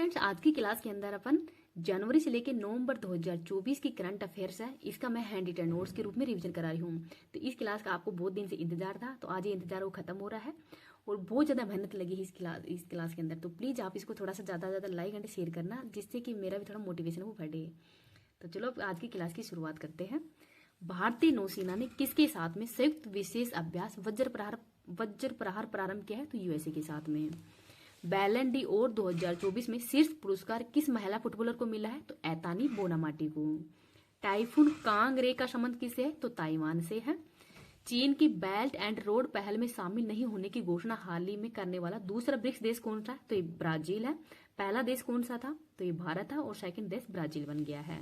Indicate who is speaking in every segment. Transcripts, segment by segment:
Speaker 1: Friends, आज की class के अंदर अपन जनवरी से लेकर नवंबर 2024 की करंट अफेयर्स है, इसका मैं हैंड रिटन नोट्स के रूप में रिवीजन करा रही हूँ। तो इस क्लास का आपको बहुत दिन से इंतजार था, तो आज ये इंतजार वो खत्म हो रहा है और बहुत ज़्यादा मेहनत लगी है इस क्लास के अंदर। तो प्लीज़ आप इसको थोड़ा सा ज़्यादा लाइक एंड शेयर करना, जिससे कि मेरा भी थोड़ा मोटिवेशन वो बढ़े। तो चलो आज की क्लास की शुरुआत करते हैं। भारतीय नौसेना ने किसके साथ में संयुक्त विशेष अभ्यास वज्र प्रहार प्रारंभ किया है? तो यूएसए के साथ में। बैलन डी और 2024 में शीर्ष पुरस्कार किस महिला फुटबॉलर को मिला है? तो एतानी बोनामाटी को। टाइफून कांग रे का संबंध किससे है? तो ताइवान से है। चीन की बेल्ट एंड रोड पहल में शामिल नहीं होने की घोषणा हाल ही में करने वाला दूसरा ब्रिक्स देश कौन सा है? तो ये ब्राजील है। पहला देश कौन सा था? तो ये भारत था और सेकंड देश ब्राजील बन गया है।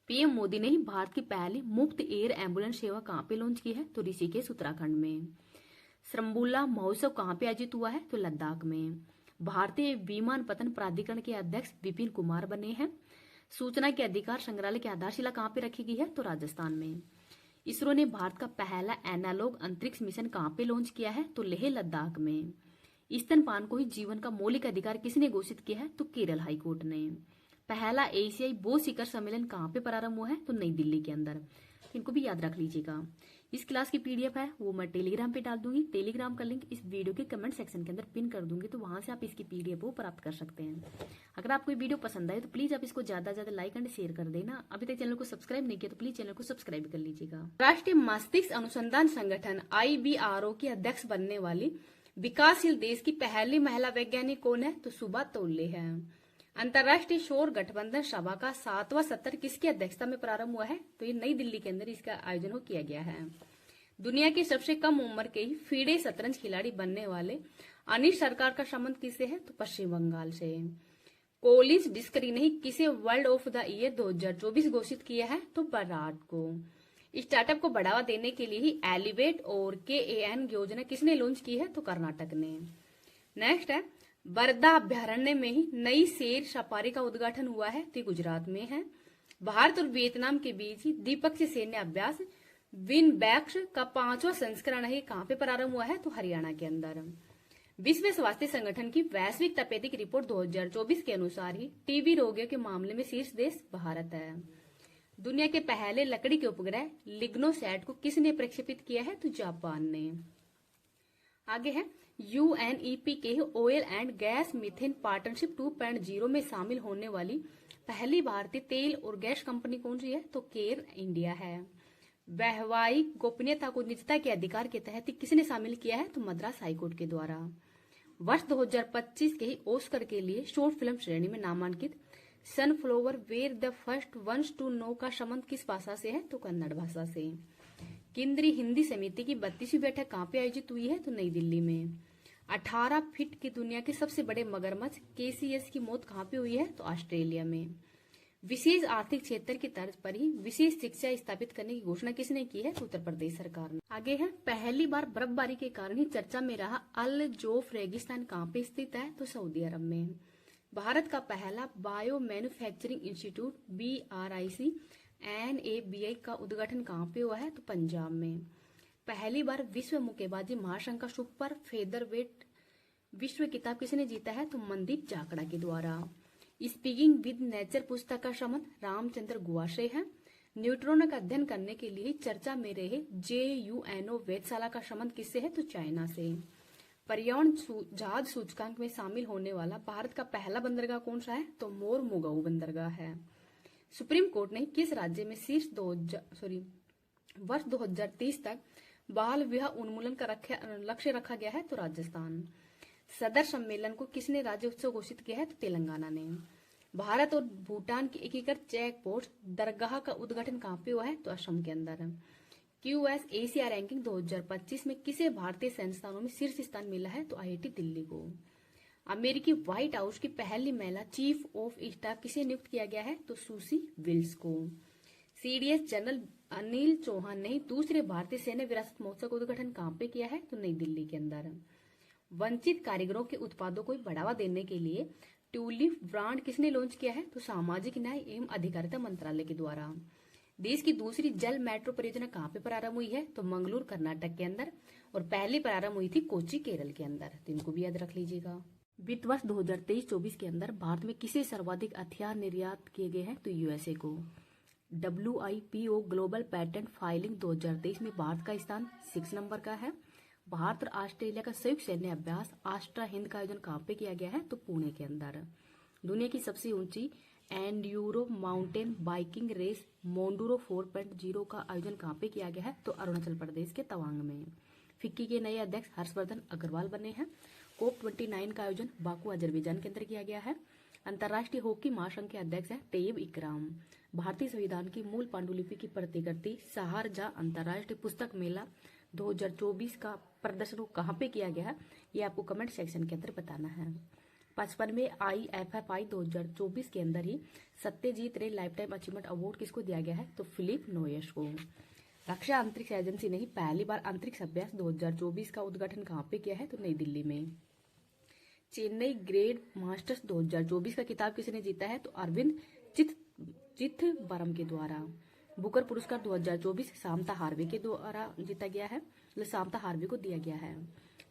Speaker 1: पीएम मोदी ने भारत की पहली मुफ्त एयर एम्बुलेंस सेवा कहां पे लॉन्च की है? तो ऋषिकेश उत्तराखंड में। श्रम्बुला महोत्सव कहां पे आयोजित हुआ है? तो लद्दाख में। भारतीय विमानपत्तन प्राधिकरण के अध्यक्ष विपिन कुमार बने हैं। सूचना के अधिकार संग्रहालय की आधारशिला कहां पे रखी गई है? तो राजस्थान में। इसरो ने भारत का पहला एनालॉग अंतरिक्ष मिशन कहां पे लॉन्च किया है? तो लेह लद्दाख में। स्तनपान को ही जीवन का मौलिक अधिकार किसने घोषित किया है? तो केरल हाईकोर्ट ने। पहला एशियाई बौद्ध शिखर सम्मेलन कहां पे प्रारंभ हुआ है? तो नई दिल्ली के अंदर। इनको भी याद रख लीजिएगा। इस क्लास की पीडीएफ है वो मैं टेलीग्राम पे डाल दूंगी। टेलीग्राम का लिंक इस वीडियो के कमेंट सेक्शन के अंदर पिन कर दूंगी, तो वहां से आप इसकी पीडीएफ को प्राप्त कर सकते हैं। अगर आपको वीडियो पसंद आए तो प्लीज आप इसको ज्यादा लाइक एंड शेयर कर देना। अभी तक चैनल को सब्सक्राइब नहीं किया तो प्लीज चैनल को सब्सक्राइब कर लीजिएगा। राष्ट्रीय मस्तिष्क अनुसंधान संगठन IBRO की अध्यक्ष बनने वाली विकासशील देश की पहली महिला वैज्ञानिक कौन है? तो सुभा तोल्ले है। अंतर्राष्ट्रीय सौर गठबंधन सभा का 7वां सत्र किसकी अध्यक्षता में प्रारंभ हुआ है? तो ये नई दिल्ली के अंदर इसका आयोजन किया गया है। दुनिया की सबसे कम उम्र के ही फीडे शतरंज खिलाड़ी बनने वाले अनिश सरकार का संबंध किससे है? तो पश्चिम बंगाल से। कोलिंस डिस्करी ने किसे वर्ल्ड ऑफ द ईयर 2024 घोषित किया है? तो बराट को। स्टार्टअप को बढ़ावा देने के लिए ही एलिवेट और KAN योजना किसने लॉन्च की है? तो कर्नाटक ने। नेक्स्ट है, बरदा अभ्यारण्य में ही नई शेर सफारी का उद्घाटन हुआ है, तो गुजरात में है। भारत और वियतनाम के बीच ही द्विपक्षीय सैन्य अभ्यास विनबैक्स का 5वां संस्करण है, कहां पे प्रारंभ हुआ है? तो हरियाणा के अंदर। विश्व स्वास्थ्य संगठन की वैश्विक तपेदिक रिपोर्ट 2024 के अनुसार ही टीबी रोगियों के मामले में शीर्ष देश भारत है। दुनिया के पहले लकड़ी के उपग्रह लिग्नोसैट को किसने प्रक्षेपित किया है? तो जापान ने। आगे है, UNEP के oil and gas methane partnership 2.0 में शामिल होने वाली पहली भारतीय तेल और गैस कंपनी कौन सी है? तो केयर इंडिया है। वैवाहिक गोपनीयता को निजता के अधिकार के तहत किसने शामिल किया है? तो मद्रास हाईकोर्ट के द्वारा। वर्ष 2025 के ही ऑस्कर के लिए शॉर्ट फिल्म श्रेणी में नामांकित sunflower were the first ones to know का संबंध किस भाषा से है? तो कन्नड़ भाषा से। केंद्रीय हिंदी समिति की 32वीं बैठक कहां पे आयोजित हुई है? तो नई दिल्ली में। 18 फीट की दुनिया के सबसे बड़े मगरमच्छ KCS की मौत कहां पे हुई है? तो ऑस्ट्रेलिया में। विशेष आर्थिक क्षेत्र की तर्ज पर ही विशेष शिक्षा स्थापित करने की घोषणा किसने की है? तो उत्तर प्रदेश सरकार ने। आगे है, पहली बार बर्फबारी के कारण ही चर्चा में रहा अल जोफ रेगिस्तान कहां पे स्थित है? तो सऊदी अरब में। भारत का पहला bio manufacturing institute BRIC NABI का उद्घाटन कहां पे हुआ है? तो पंजाब में। पहली बार विश्व मुक्केबाजी महासंघ का सुपर फेदरवेट विश्व खिताब किसने जीता है? तो मनदीप जाखड़ा के द्वारा। स्पीकिंग विद नेचर पुस्तक का संबंध रामचंद्र गुहा से है। न्यूट्रॉन का अध्ययन करने के लिए चर्चा में रहे JUNO वेधशाला का संबंध किससे है? तो चाइना से। पर्यावरण जहाज सूचकांक में शामिल होने वाला भारत का पहला बंदरगाह कौन सा है? तो मोरमुगाओ बंदरगाह है। सुप्रीम कोर्ट ने किस राज्य में वर्ष 2030 तक बाल विवाह उन्मूलन का लक्ष्य रखा गया है? तो राजस्थान। सदर सम्मेलन को किसने राज्य उत्सव घोषित किया है? तो तेलंगाना ने। भारत और भूटान की एकीकृत चेक पोस्ट दरगाह का उद्घाटन कहां पे हुआ है? तो असम के अंदर। QS एशिया रैंकिंग 2025 में किसे भारतीय संस्थानों में शीर्ष स्थान मिला है? तो IIT दिल्ली को। अमेरिकी व्हाइट हाउस की पहली महिला चीफ ऑफ स्टाफ किसे नियुक्त किया गया है? तो सुसी विल्स को। CDS जनरल अनिल चौहान ने दूसरे भारतीय सैन्य विरासत महोत्सव का उद्घाटन कहां पे किया है? तो नई दिल्ली के अंदर। वंचित कारीगरों के उत्पादों को बढ़ावा देने के लिए ट्यूलिप ब्रांड किसने लॉन्च किया है? तो सामाजिक न्याय एवं अधिकारिता मंत्रालय के द्वारा। देश की दूसरी जल मेट्रो परियोजना कहां पे प्रारंभ हुई है? तो मंगलूर कर्नाटक के अंदर। और पहली प्रारंभ हुई थी कोच्चि केरल के अंदर। तो इनको भी याद रख लीजिएगा। वित्त वर्ष 2023-24 के अंदर भारत में किसे सर्वाधिक हथियार निर्यात किए गए हैं? तो यूएसए को। WIPO ग्लोबल पेटेंट फाइलिंग 2023 में भारत का स्थान 6 नंबर का है। भारत और ऑस्ट्रेलिया का संयुक्त सैन्य अभ्यास आस्ट्रा हिंद का आयोजन कहाँ पे किया गया है? तो पुणे के अंदर। दुनिया की सबसे ऊंची एंड्यूरो माउंटेन बाइकिंग रेस मोंडूरो 4.0 का आयोजन कहाँ पे किया गया है? तो अरुणाचल प्रदेश के तवांग में। फिक्की के नए अध्यक्ष हर्षवर्धन अग्रवाल बने हैं। COP29 का आयोजन बाकू अजरबैजान के अंदर किया गया है। अंतर्राष्ट्रीय हॉकी महासंघ के अध्यक्ष है तैयब इकराम। भारतीय संविधान की मूल पांडुलिपि की प्रतिकृति शारजाह अंतर्राष्ट्रीय पुस्तक मेला 2024 का प्रदर्शन कहाँ पे किया गया है? ये आपको कमेंट सेक्शन के अंदर बताना है। 55वें IFFI 2024 के अंदर ही सत्यजीत रे लाइफ टाइम अचीवमेंट अवार्ड किसको दिया गया है? तो फिलिप नोयस को। रक्षा अंतरिक्ष एजेंसी ने ही पहली बार अंतरिक्ष अभ्यास 2024 का उद्घाटन कहाँ पे किया है? तो नई दिल्ली में। चेन्नई ग्रैंड मास्टर्स 2024 का खिताब किसने जीता है? तो अरविंद चिदंबरम के द्वारा। बुकर पुरस्कार 2024 सामता हार्वे के द्वारा जीता गया है, सामता हार्वे को दिया गया है।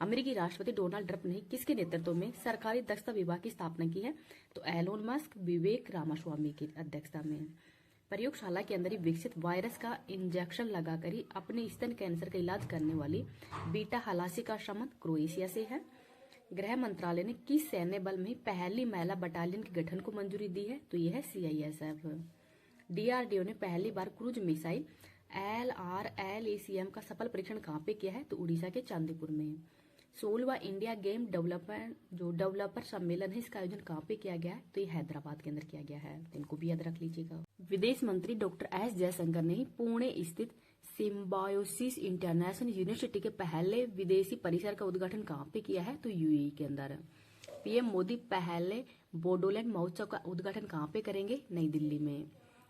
Speaker 1: अमेरिकी राष्ट्रपति डोनाल्ड ट्रंप ने किसके नेतृत्व में सरकारी दक्षता विभाग की स्थापना की है? तो एलोन मस्क विवेक रामास्वामी की अध्यक्षता में। प्रयोगशाला के अंदर ही विकसित वायरस का इंजेक्शन लगाकर ही अपने स्तन कैंसर का इलाज करने वाली बीटा हलासी का संबंध क्रोएशिया से है। गृह मंत्रालय ने किस सैन्य बल में पहली महिला बटालियन के गठन को मंजूरी दी है? तो यह है CISF। DRDO ने पहली बार क्रूज मिसाइल LRLACM का सफल परीक्षण कहाँ पे किया है? तो उड़ीसा के चांदीपुर में। 16वां इंडिया गेम डेवलपर सम्मेलन है, इसका आयोजन कहाँ पे किया गया है? तो ये हैदराबाद के अंदर किया गया है, इनको भी याद रख लीजिएगा। विदेश मंत्री डॉक्टर S जयशंकर ने पुणे स्थित सिम्बायोसिस इंटरनेशनल यूनिवर्सिटी के पहले विदेशी परिसर का उद्घाटन कहाँ पे किया है? तो UAE के अंदर। PM मोदी पहले बोडोलैंड महोत्सव का उद्घाटन कहाँ पे करेंगे? नई दिल्ली में।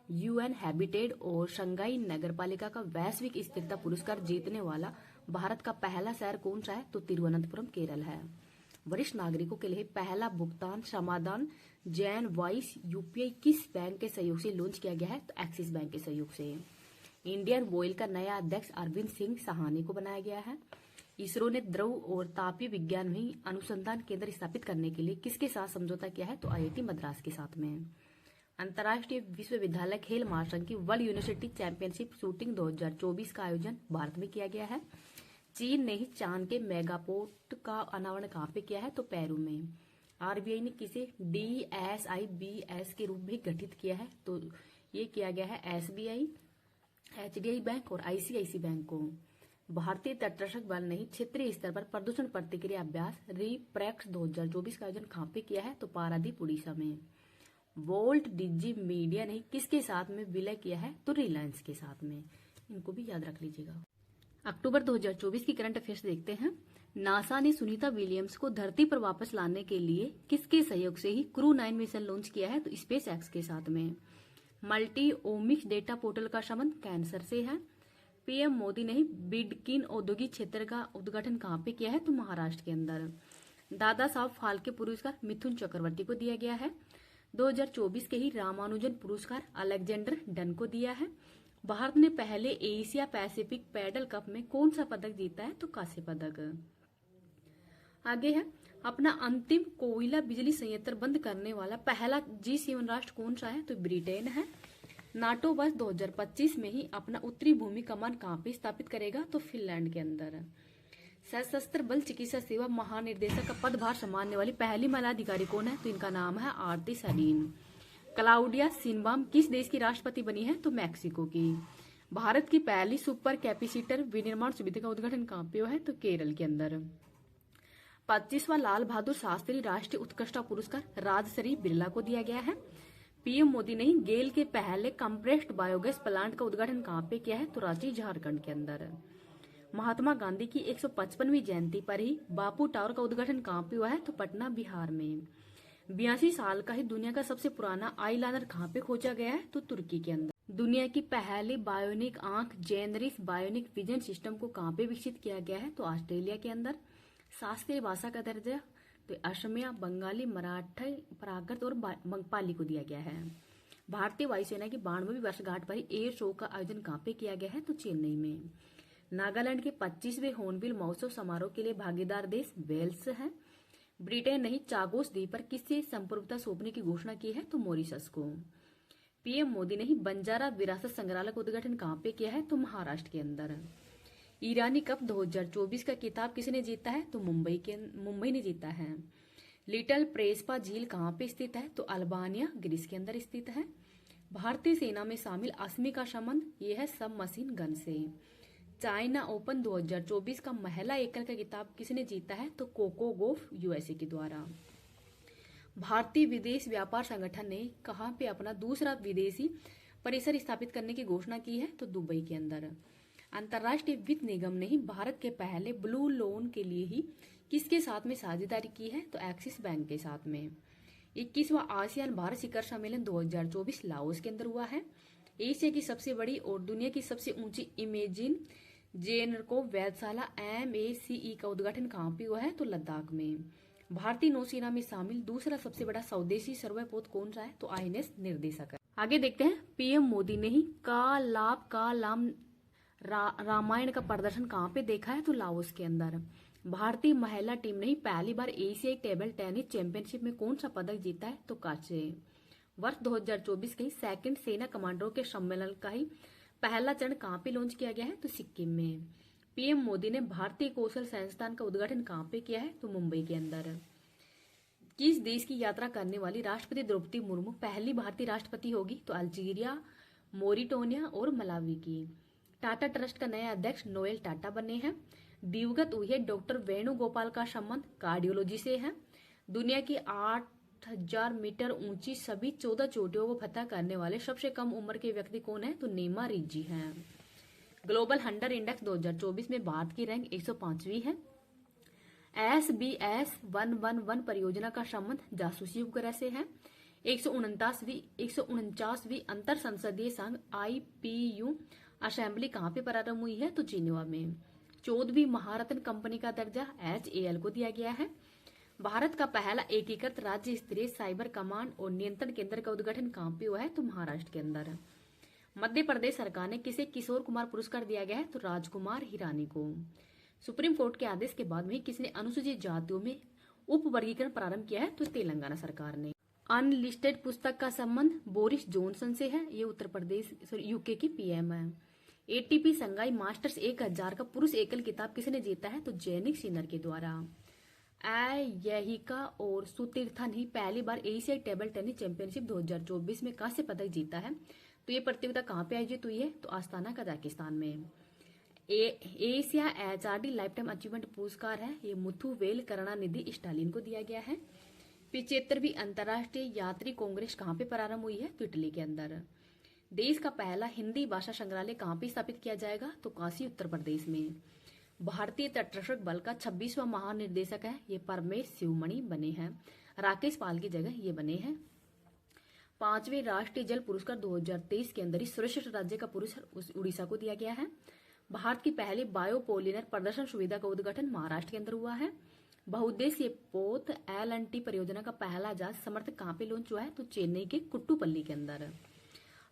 Speaker 1: UN हैबिटेट और शंघाई नगरपालिका का वैश्विक स्थिरता पुरस्कार जीतने वाला भारत का पहला शहर कौन सा है? तो तिरुवनंतपुरम केरल है। वरिष्ठ नागरिकों के लिए पहला भुगतान समाधान जैन वाइस UPI किस बैंक के सहयोग से लॉन्च किया गया है? तो एक्सिस बैंक के सहयोग से। इंडियन ऑयल का नया अध्यक्ष अरविंद सिंह सहानी को बनाया गया है। इसरो ने द्रव और तापीय विज्ञान में अनुसंधान केंद्र स्थापित करने के लिए किसके साथ समझौता किया है? तो IIT मद्रास के साथ में। अंतर्राष्ट्रीय विश्वविद्यालय खेल महासंघ की वर्ल्ड यूनिवर्सिटी चैंपियनशिप शूटिंग 2024 का आयोजन भारत में किया गया है। चीन ने ही चांद के मेगापोर्ट का अनावरण कहाँ पे किया है? तो पेरू में। RBI ने किसे DSIBS के रूप में गठित किया है? तो ये किया गया है SBI, HDI बैंक और ICICI बैंक को। भारतीय तटरक्षक बल ने क्षेत्रीय स्तर पर प्रदूषण प्रतिक्रिया अभ्यास रिप्रेक्स 2024 का आयोजन कहाँ पे किया है? तो पारादीप उड़ीसा में। वोल्ट डिजी मीडिया ने किसके साथ में विलय किया है? तो रिलायंस के साथ में, इनको भी याद रख लीजिएगा। अक्टूबर 2024 की करंट अफेयर्स देखते हैं। नासा ने सुनीता विलियम्स को धरती पर वापस लाने के लिए किसके सहयोग से ही क्रू 9 मिशन लॉन्च किया है? तो स्पेस एक्स के साथ में। मल्टी ओमिक्स डेटा पोर्टल का संबंध कैंसर से है। PM मोदी ने ही बिडकिन औद्योगिक क्षेत्र का उद्घाटन कहाँ पे किया है? तो महाराष्ट्र के अंदर। दादा साहब फाल्के पुरस्कार मिथुन चक्रवर्ती को दिया गया है। 2024 के ही रामानुजन पुरस्कार अलेक्जेंडर डन को दिया है। भारत ने पहले एशिया पैसिफिक पैडल कप में कौन सा पदक जीता है? तो कांस्य पदक। आगे है, अपना अंतिम कोयला बिजली संयंत्र बंद करने वाला पहला G7 राष्ट्र कौन सा है? तो ब्रिटेन है। नाटो वर्ष 2025 में ही अपना उत्तरी भूमि कमान कहाँ पे स्थापित करेगा? तो फिनलैंड के अंदर। सशस्त्र बल चिकित्सा सेवा महानिर्देशक का पदभार संभालने वाली पहली महिला अधिकारी कौन है? तो इनका नाम है आरती सलीन। क्लाउडिया शिनबाम किस देश की राष्ट्रपति बनी है? तो मैक्सिको की। भारत की पहली सुपर कैपेसिटर विनिर्माण सुविधा का उद्घाटन कहाँ पे हुआ है? तो केरल के अंदर। 25वां लाल बहादुर शास्त्री राष्ट्रीय उत्कृष्टता पुरस्कार राजश्री बिरला को दिया गया है। PM मोदी ने गेल के पहले कंप्रेस्ड बायोगैस प्लांट का उद्घाटन कहाँ पे किया है? तो रांची झारखंड के अंदर। महात्मा गांधी की 155वीं जयंती पर ही बापू टावर का उद्घाटन कहाँ पे हुआ है? तो पटना बिहार में। 82 साल का ही दुनिया का सबसे पुराना आईलाइनर कहाँ पे खोजा गया है? तो तुर्की के अंदर। दुनिया की पहली बायोनिक आंख जेनरिस बायोनिक विजन सिस्टम को कहाँ पे विकसित किया गया है? तो ऑस्ट्रेलिया के अंदर। शास्त्रीय भाषा का दर्जा तो असमिया, बंगाली, मराठी, प्राकृत और पाली को दिया गया है। भारतीय वायुसेना की 92वीं वर्षगांठ पर एयर शो का आयोजन कहाँ पे किया गया है? तो चेन्नई में। नागालैंड के 25वें हॉर्नबिल महोत्सव समारोह के लिए भागीदार देश वेल्स है। ब्रिटेन ने चागोस द्वीप पर किससे संप्रभुता सौंपने की घोषणा की है? तो मॉरिशस को। पीएम मोदी ने बंजारा विरासत संग्रहालय का उद्घाटन कहाँ पे किया है? तो महाराष्ट्र के अंदर। ईरानी कप 2024 का खिताब किसने जीता है? तो मुंबई ने जीता है। लिटिल प्रेस्पा झील कहाँ पे स्थित है? तो अल्बानिया ग्रीस के अंदर स्थित है। भारतीय सेना में शामिल असमी का संबंध ये है सब मशीन गन से। चाइना ओपन 2024 का महिला एकल का खिताब किसने जीता है? तो कोको गोफ यूएसए के द्वारा। भारतीय विदेश व्यापार संगठन ने कहाँ पे अपना दूसरा विदेशी परिसर स्थापित करने की घोषणा की है? तो दुबई के अंदर। अंतर्राष्ट्रीय वित्त निगम ने भारत के पहले ब्लू लोन के लिए ही किसके साथ में साझेदारी की है? तो एक्सिस बैंक के साथ में। 21वां आसियान भारत शिखर सम्मेलन 2024 लाओस के अंदर हुआ है। एशिया की सबसे बड़ी और दुनिया की सबसे ऊंची इमेजिन जेनरको वेधशाला MACE का उद्घाटन कहाँ पे हुआ है? तो लद्दाख में। भारतीय नौसेना में शामिल दूसरा सबसे बड़ा स्वदेशी सर्वपोत कौन सा है? तो INS निर्देशक है। आगे देखते हैं, पीएम मोदी ने ही कालाम रामायण का प्रदर्शन कहाँ पे देखा है? तो लाओस के अंदर। भारतीय महिला टीम ने ही पहली बार एशियाई टेबल टेनिस चैंपियनशिप में कौन सा पदक जीता है? तो कांस्य। वर्ष 2024 के सेकंड सेना कमांडरों के सम्मेलन का ही पहला चरण कहाँ पे लॉन्च किया गया है? तो सिक्किम में। पीएम मोदी ने भारतीय कौशल संस्थान का उद्घाटन कहाँ पे किया है? तो मुंबई के अंदर। किस देश की यात्रा करने वाली राष्ट्रपति द्रौपदी मुर्मू पहली भारतीय राष्ट्रपति होगी? तो अल्जीरिया, मोरिटोनिया और मलावी की। टाटा ट्रस्ट का नया अध्यक्ष नोएल टाटा बने हैं। दिवंगत हुए डॉक्टर वेणुगोपाल का संबंध कार्डियोलॉजी से है। दुनिया की 8000 मीटर ऊंची सभी 14 चोटियों को फतह करने वाले सबसे कम उम्र के व्यक्ति कौन है? तो नेमा रिजी हैं। ग्लोबल हंटर इंडेक्स 2024 में भारत की रैंक 105वीं है। SBS 111 परियोजना का संबंध जासूसी उपग्रह से है। 149वीं अंतर संसदीय संघ IPU असेंबली कहाँ पे प्रारंभ हुई है? तो जिनेवा में। 14वीं महारत्न कंपनी का दर्जा HAL को दिया गया है। भारत का पहला एकीकृत राज्य स्तरीय साइबर कमांड और नियंत्रण केंद्र का उद्घाटन कहाँ पे हुआ है? तो महाराष्ट्र के अंदर। मध्य प्रदेश सरकार ने किसे किशोर कुमार पुरस्कार दिया गया है? तो राजकुमार हिरानी को। सुप्रीम कोर्ट के आदेश के बाद में किसने अनुसूचित जातियों में उप वर्गीकरण प्रारंभ किया है? तो तेलंगाना सरकार ने। अनलिस्टेड पुस्तक का संबंध बोरिस जॉनसन से है। ये उत्तर प्रदेश UK की PM है। ATP संघाई मास्टर्स 1000 का पुरुष एकल खिताब किसने जीता है? तो जैनिक सिनर के द्वारा। यहिका और सुतीर्था ने पहली बार एशियाई टेबल टेनिस चैंपियनशिप 2024 में कांस्य पदक जीता है। तो ये प्रतियोगिता कहाँ पे आयोजित हुई है? तो आस्ताना कजाकिस्तान में। Asia HRD life time achievement पुरस्कार है, ये मुथुवेल करुणानिधि स्टालिन को दिया गया है। 75वीं अंतर्राष्ट्रीय यात्री कांग्रेस कहाँ पे प्रारंभ हुई है? तो इटली के अंदर। देश का पहला हिंदी भाषा संग्रहालय कहाँ पे स्थापित किया जाएगा? तो काशी उत्तर प्रदेश में। भारतीय तटरक्षक बल का 26वां महानिर्देशक है, ये परमेश शिवमणि बने हैं। राकेश पाल की जगह ये बने हैं। 5वें राष्ट्रीय जल पुरस्कार 2023 के अंदर ही श्रेष्ठ राज्य का पुरस्कार उड़ीसा को दिया गया है। भारत की पहली बायोपोलिनर प्रदर्शन सुविधा का उद्घाटन महाराष्ट्र के अंदर हुआ है। बहुउद्देशीय पोत LNT परियोजना का पहला जहाज समर्थक कहाँ पे लॉन्च हुआ है? तो चेन्नई के कुट्टुपल्ली के अंदर।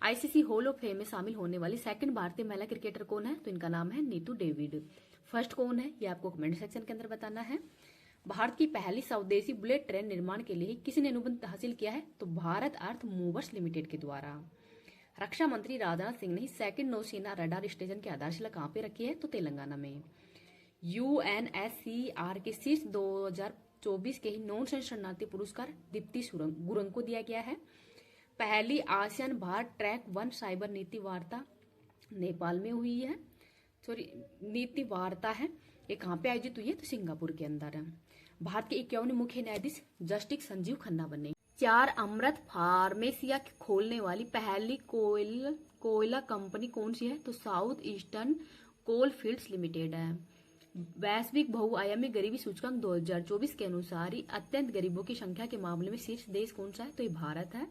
Speaker 1: ICC हॉल ऑफ फेम में शामिल होने वाली सेकंड भारतीय महिला क्रिकेटर कौन है? तो इनका नाम है नीतू डेविड। फर्स्ट कौन है? ये आपको कमेंट सेक्शन के अंदर बताना है। भारत की पहली स्वदेशी बुलेट ट्रेन निर्माण के लिए किसने अनुबंध हासिल किया है? तो भारत अर्थ मूवर्स लिमिटेड के द्वारा। रक्षा मंत्री राजनाथ सिंह ने सेकंड नौसेना रडार स्टेशन की आधारशिला कहाँ पे रखी है? तो तेलंगाना में। UNSCR के शीर्ष 2024 के ही नॉन शरणार्थी पुरस्कार दीप्ति गुरंग को दिया गया है। पहली आसियान भारत ट्रैक 1 साइबर नीति वार्ता नेपाल में हुई है। नीति वार्ता है, ये कहाँ पे आयोजित हुई है? तो सिंगापुर के अंदर है। भारत के 51वें मुख्य न्यायाधीश जस्टिस संजीव खन्ना बने। 4 अमृत फार्मेसिया खोलने वाली पहली कोयला कंपनी कौन सी है? तो साउथ ईस्टर्न कोल फील्ड्स लिमिटेड है। वैश्विक बहुआयामी गरीबी सूचकांक 2024 के अनुसार ही अत्यंत गरीबों की संख्या के मामले में शीर्ष देश कौन सा है? तो ये भारत है।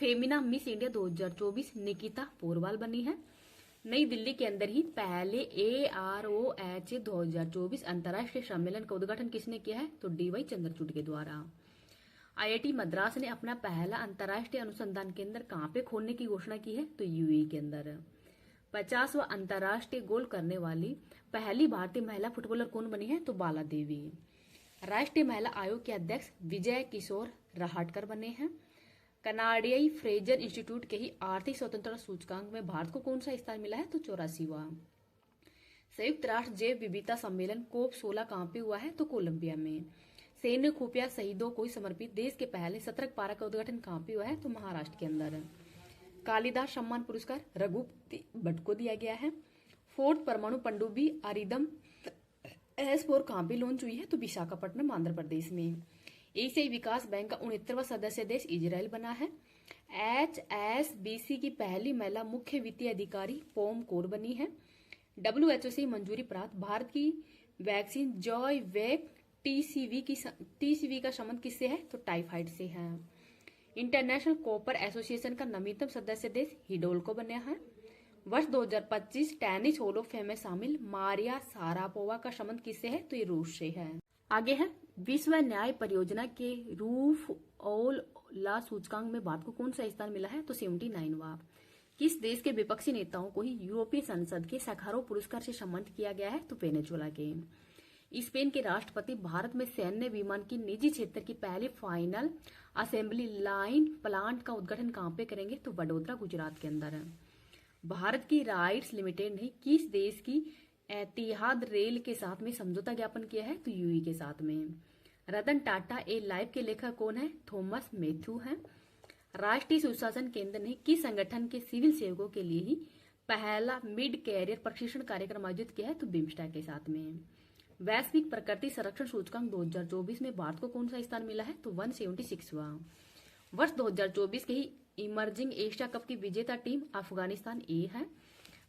Speaker 1: फेमिना मिस इंडिया 2024 निकिता पोरवाल बनी है। नई दिल्ली के अंदर ही पहले AROH 2024 अंतर्राष्ट्रीय सम्मेलन का उद्घाटन किसने किया है? तो DY चंद्रचूड़ के द्वारा। IIT मद्रास ने अपना पहला अंतर्राष्ट्रीय अनुसंधान केंद्र कहाँ पे खोलने की घोषणा की है? तो UAE के अंदर। 50वां अंतर्राष्ट्रीय गोल करने वाली पहली भारतीय महिला फुटबॉलर कौन बनी है? तो बाला देवी। राष्ट्रीय महिला आयोग के अध्यक्ष विजय किशोर रहाटकर बने हैं। कनाडियाई फ्रेजर इंस्टीट्यूट के ही आर्थिक स्वतंत्रता सूचकांक में भारत को कौन सा स्थान मिला है? तो 84वां। संयुक्त राष्ट्र जैव विविधता सम्मेलन कोप 16 कहाँ पे हुआ है? तो कोलंबिया में। सैन्य खुफिया शहीदों को समर्पित देश के पहले सतर्क पार्क का उद्घाटन कहाँ पे हुआ है? तो महाराष्ट्र के अंदर। कालिदास सम्मान पुरस्कार रघुपति भट्ट को दिया गया है। फोर्थ परमाणु पनडुब्बी अरिदम S4 कहाँ पे लॉन्च हुई है? तो विशाखापट्टनम आंध्र प्रदेश में। एशियाई विकास बैंक का 69वां सदस्य देश इजराइल बना है। HSBC की पहली महिला मुख्य वित्तीय अधिकारी पोम कौर बनी है। WHO से मंजूरी प्राप्त भारत की वैक्सीन जॉयवेक TCV का संबंध किससे है? तो टाइफाइड से है। इंटरनेशनल कॉपर एसोसिएशन का नवीनतम सदस्य देश हिडोल को बना है। वर्ष 2025 टेनिस हॉल ऑफ फेम में शामिल मारिया सारापोवा का संबंध किससे है? तो ये रूस से है। आगे है विश्व न्याय परियोजना के रूफ ऑल ला सूचकांक में भारत को कौन सा स्थान मिला है? तो 79वां। किस देश के विपक्षी नेताओं को ही यूरोपीय संसद के सखारोव पुरस्कार से सम्मानित किया गया है? तो वेनेजुएला के। स्पेन के राष्ट्रपति भारत में सैन्य विमान की निजी क्षेत्र की पहली फाइनल असेंबली लाइन प्लांट का उद्घाटन कहाँ पे करेंगे? तो वडोदरा गुजरात के अंदर है। भारत की राइट्स लिमिटेड ने किस देश की एतिहाद रेल के साथ में समझौता ज्ञापन किया है? तो यूएई के साथ में। रतन टाटा ए लाइव के लेखक कौन है? थॉमस मैथ्यू है। राष्ट्रीय सुशासन केंद्र ने किस संगठन के सिविल सेवकों के लिए ही पहला मिड कैरियर प्रशिक्षण कार्यक्रम आयोजित किया है? तो बिम्स्टेक के साथ में। वैश्विक प्रकृति संरक्षण सूचकांक 2024 में भारत को कौन सा स्थान मिला है? तो 176वां। वर्ष 2024 के ही इमर्जिंग एशिया कप की विजेता टीम अफगानिस्तान ए है।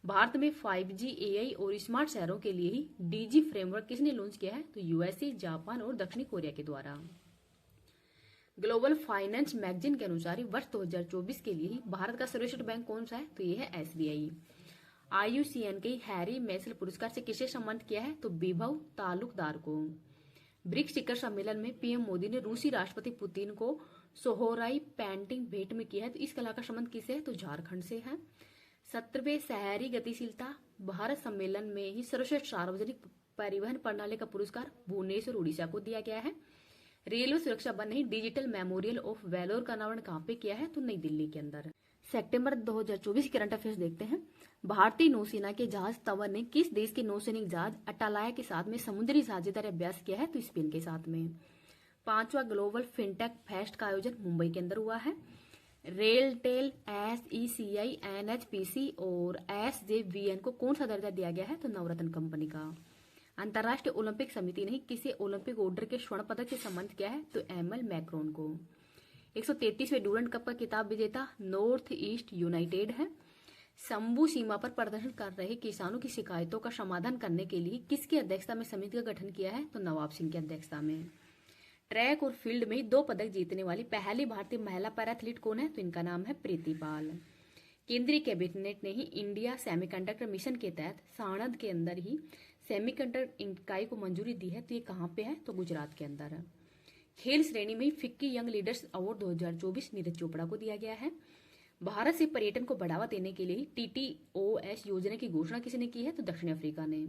Speaker 1: भारत में 5G AI और स्मार्ट शहरों के लिए ही DG फ्रेमवर्क किसने लॉन्च किया है? तो USA, जापान और दक्षिणी कोरिया के द्वारा। ग्लोबल फाइनेंस मैगजीन के अनुसार वर्ष 2024 के लिए ही भारत का सर्वश्रेष्ठ बैंक कौन सा है? तो ये है SBI। IUCN के हैरी मैसेल पुरस्कार से किसे सम्मानित किया है? तो विभव तालुकदार को। ब्रिक्स शिखर सम्मेलन में PM मोदी ने रूसी राष्ट्रपति पुतिन को सोहोराई पेंटिंग भेंट में किया है। तो इस कला का संबंध किसे है? तो झारखंड से है। 17वें शहरी गतिशीलता भारत सम्मेलन में ही सर्वश्रेष्ठ सार्वजनिक परिवहन प्रणाली का पुरस्कार भुवनेश्वर उड़ीसा को दिया गया है। रेलवे सुरक्षा बल ने डिजिटल मेमोरियल ऑफ वैलोर का अनावरण कहाँ पे किया है? तो नई दिल्ली के अंदर। सितंबर 2024 करंट अफेयर्स देखते हैं। भारतीय नौसेना के जहाज तंवर ने किस देश के नौसैनिक जहाज अटालाया के साथ में समुद्री साझेदारी अभ्यास किया है? तो स्पेन के साथ में। 5वां ग्लोबल फिनटेक फेस्ट का आयोजन मुंबई के अंदर हुआ है। रेलटेल, SECI, NHPC और SJVN को कौन सा दर्जा दिया गया है? तो नवरत्न कंपनी का। अंतर्राष्ट्रीय ओलंपिक समिति ने किसे ओलंपिक ऑर्डर के स्वर्ण पदक से सम्मानित किया है? तो ML मैक्रोन को। 133वें डूरंड कप का खिताब विजेता नॉर्थ ईस्ट यूनाइटेड है। शंभू सीमा पर प्रदर्शन कर रहे किसानों की शिकायतों का समाधान करने के लिए किसकी अध्यक्षता में समिति का गठन किया है? तो नवाब सिंह की अध्यक्षता में। ट्रैक और फील्ड में 2 पदक जीतने वाली पहली भारतीय महिला पैराथलीट कौन है? तो इनका नाम है प्रीति पाल। केंद्रीय कैबिनेट ने ही इंडिया सेमीकंडक्टर मिशन के तहत साणंद के अंदर ही सेमीकंडक्टर इकाई को मंजूरी दी है। तो ये कहाँ पे है? तो गुजरात के अंदर है। खेल श्रेणी में FICCI young leaders award 2024 Neeraj Chopra को दिया गया है। भारत से पर्यटन को बढ़ावा देने के लिए TTOS योजना की घोषणा किसने की है? तो दक्षिण अफ्रीका ने।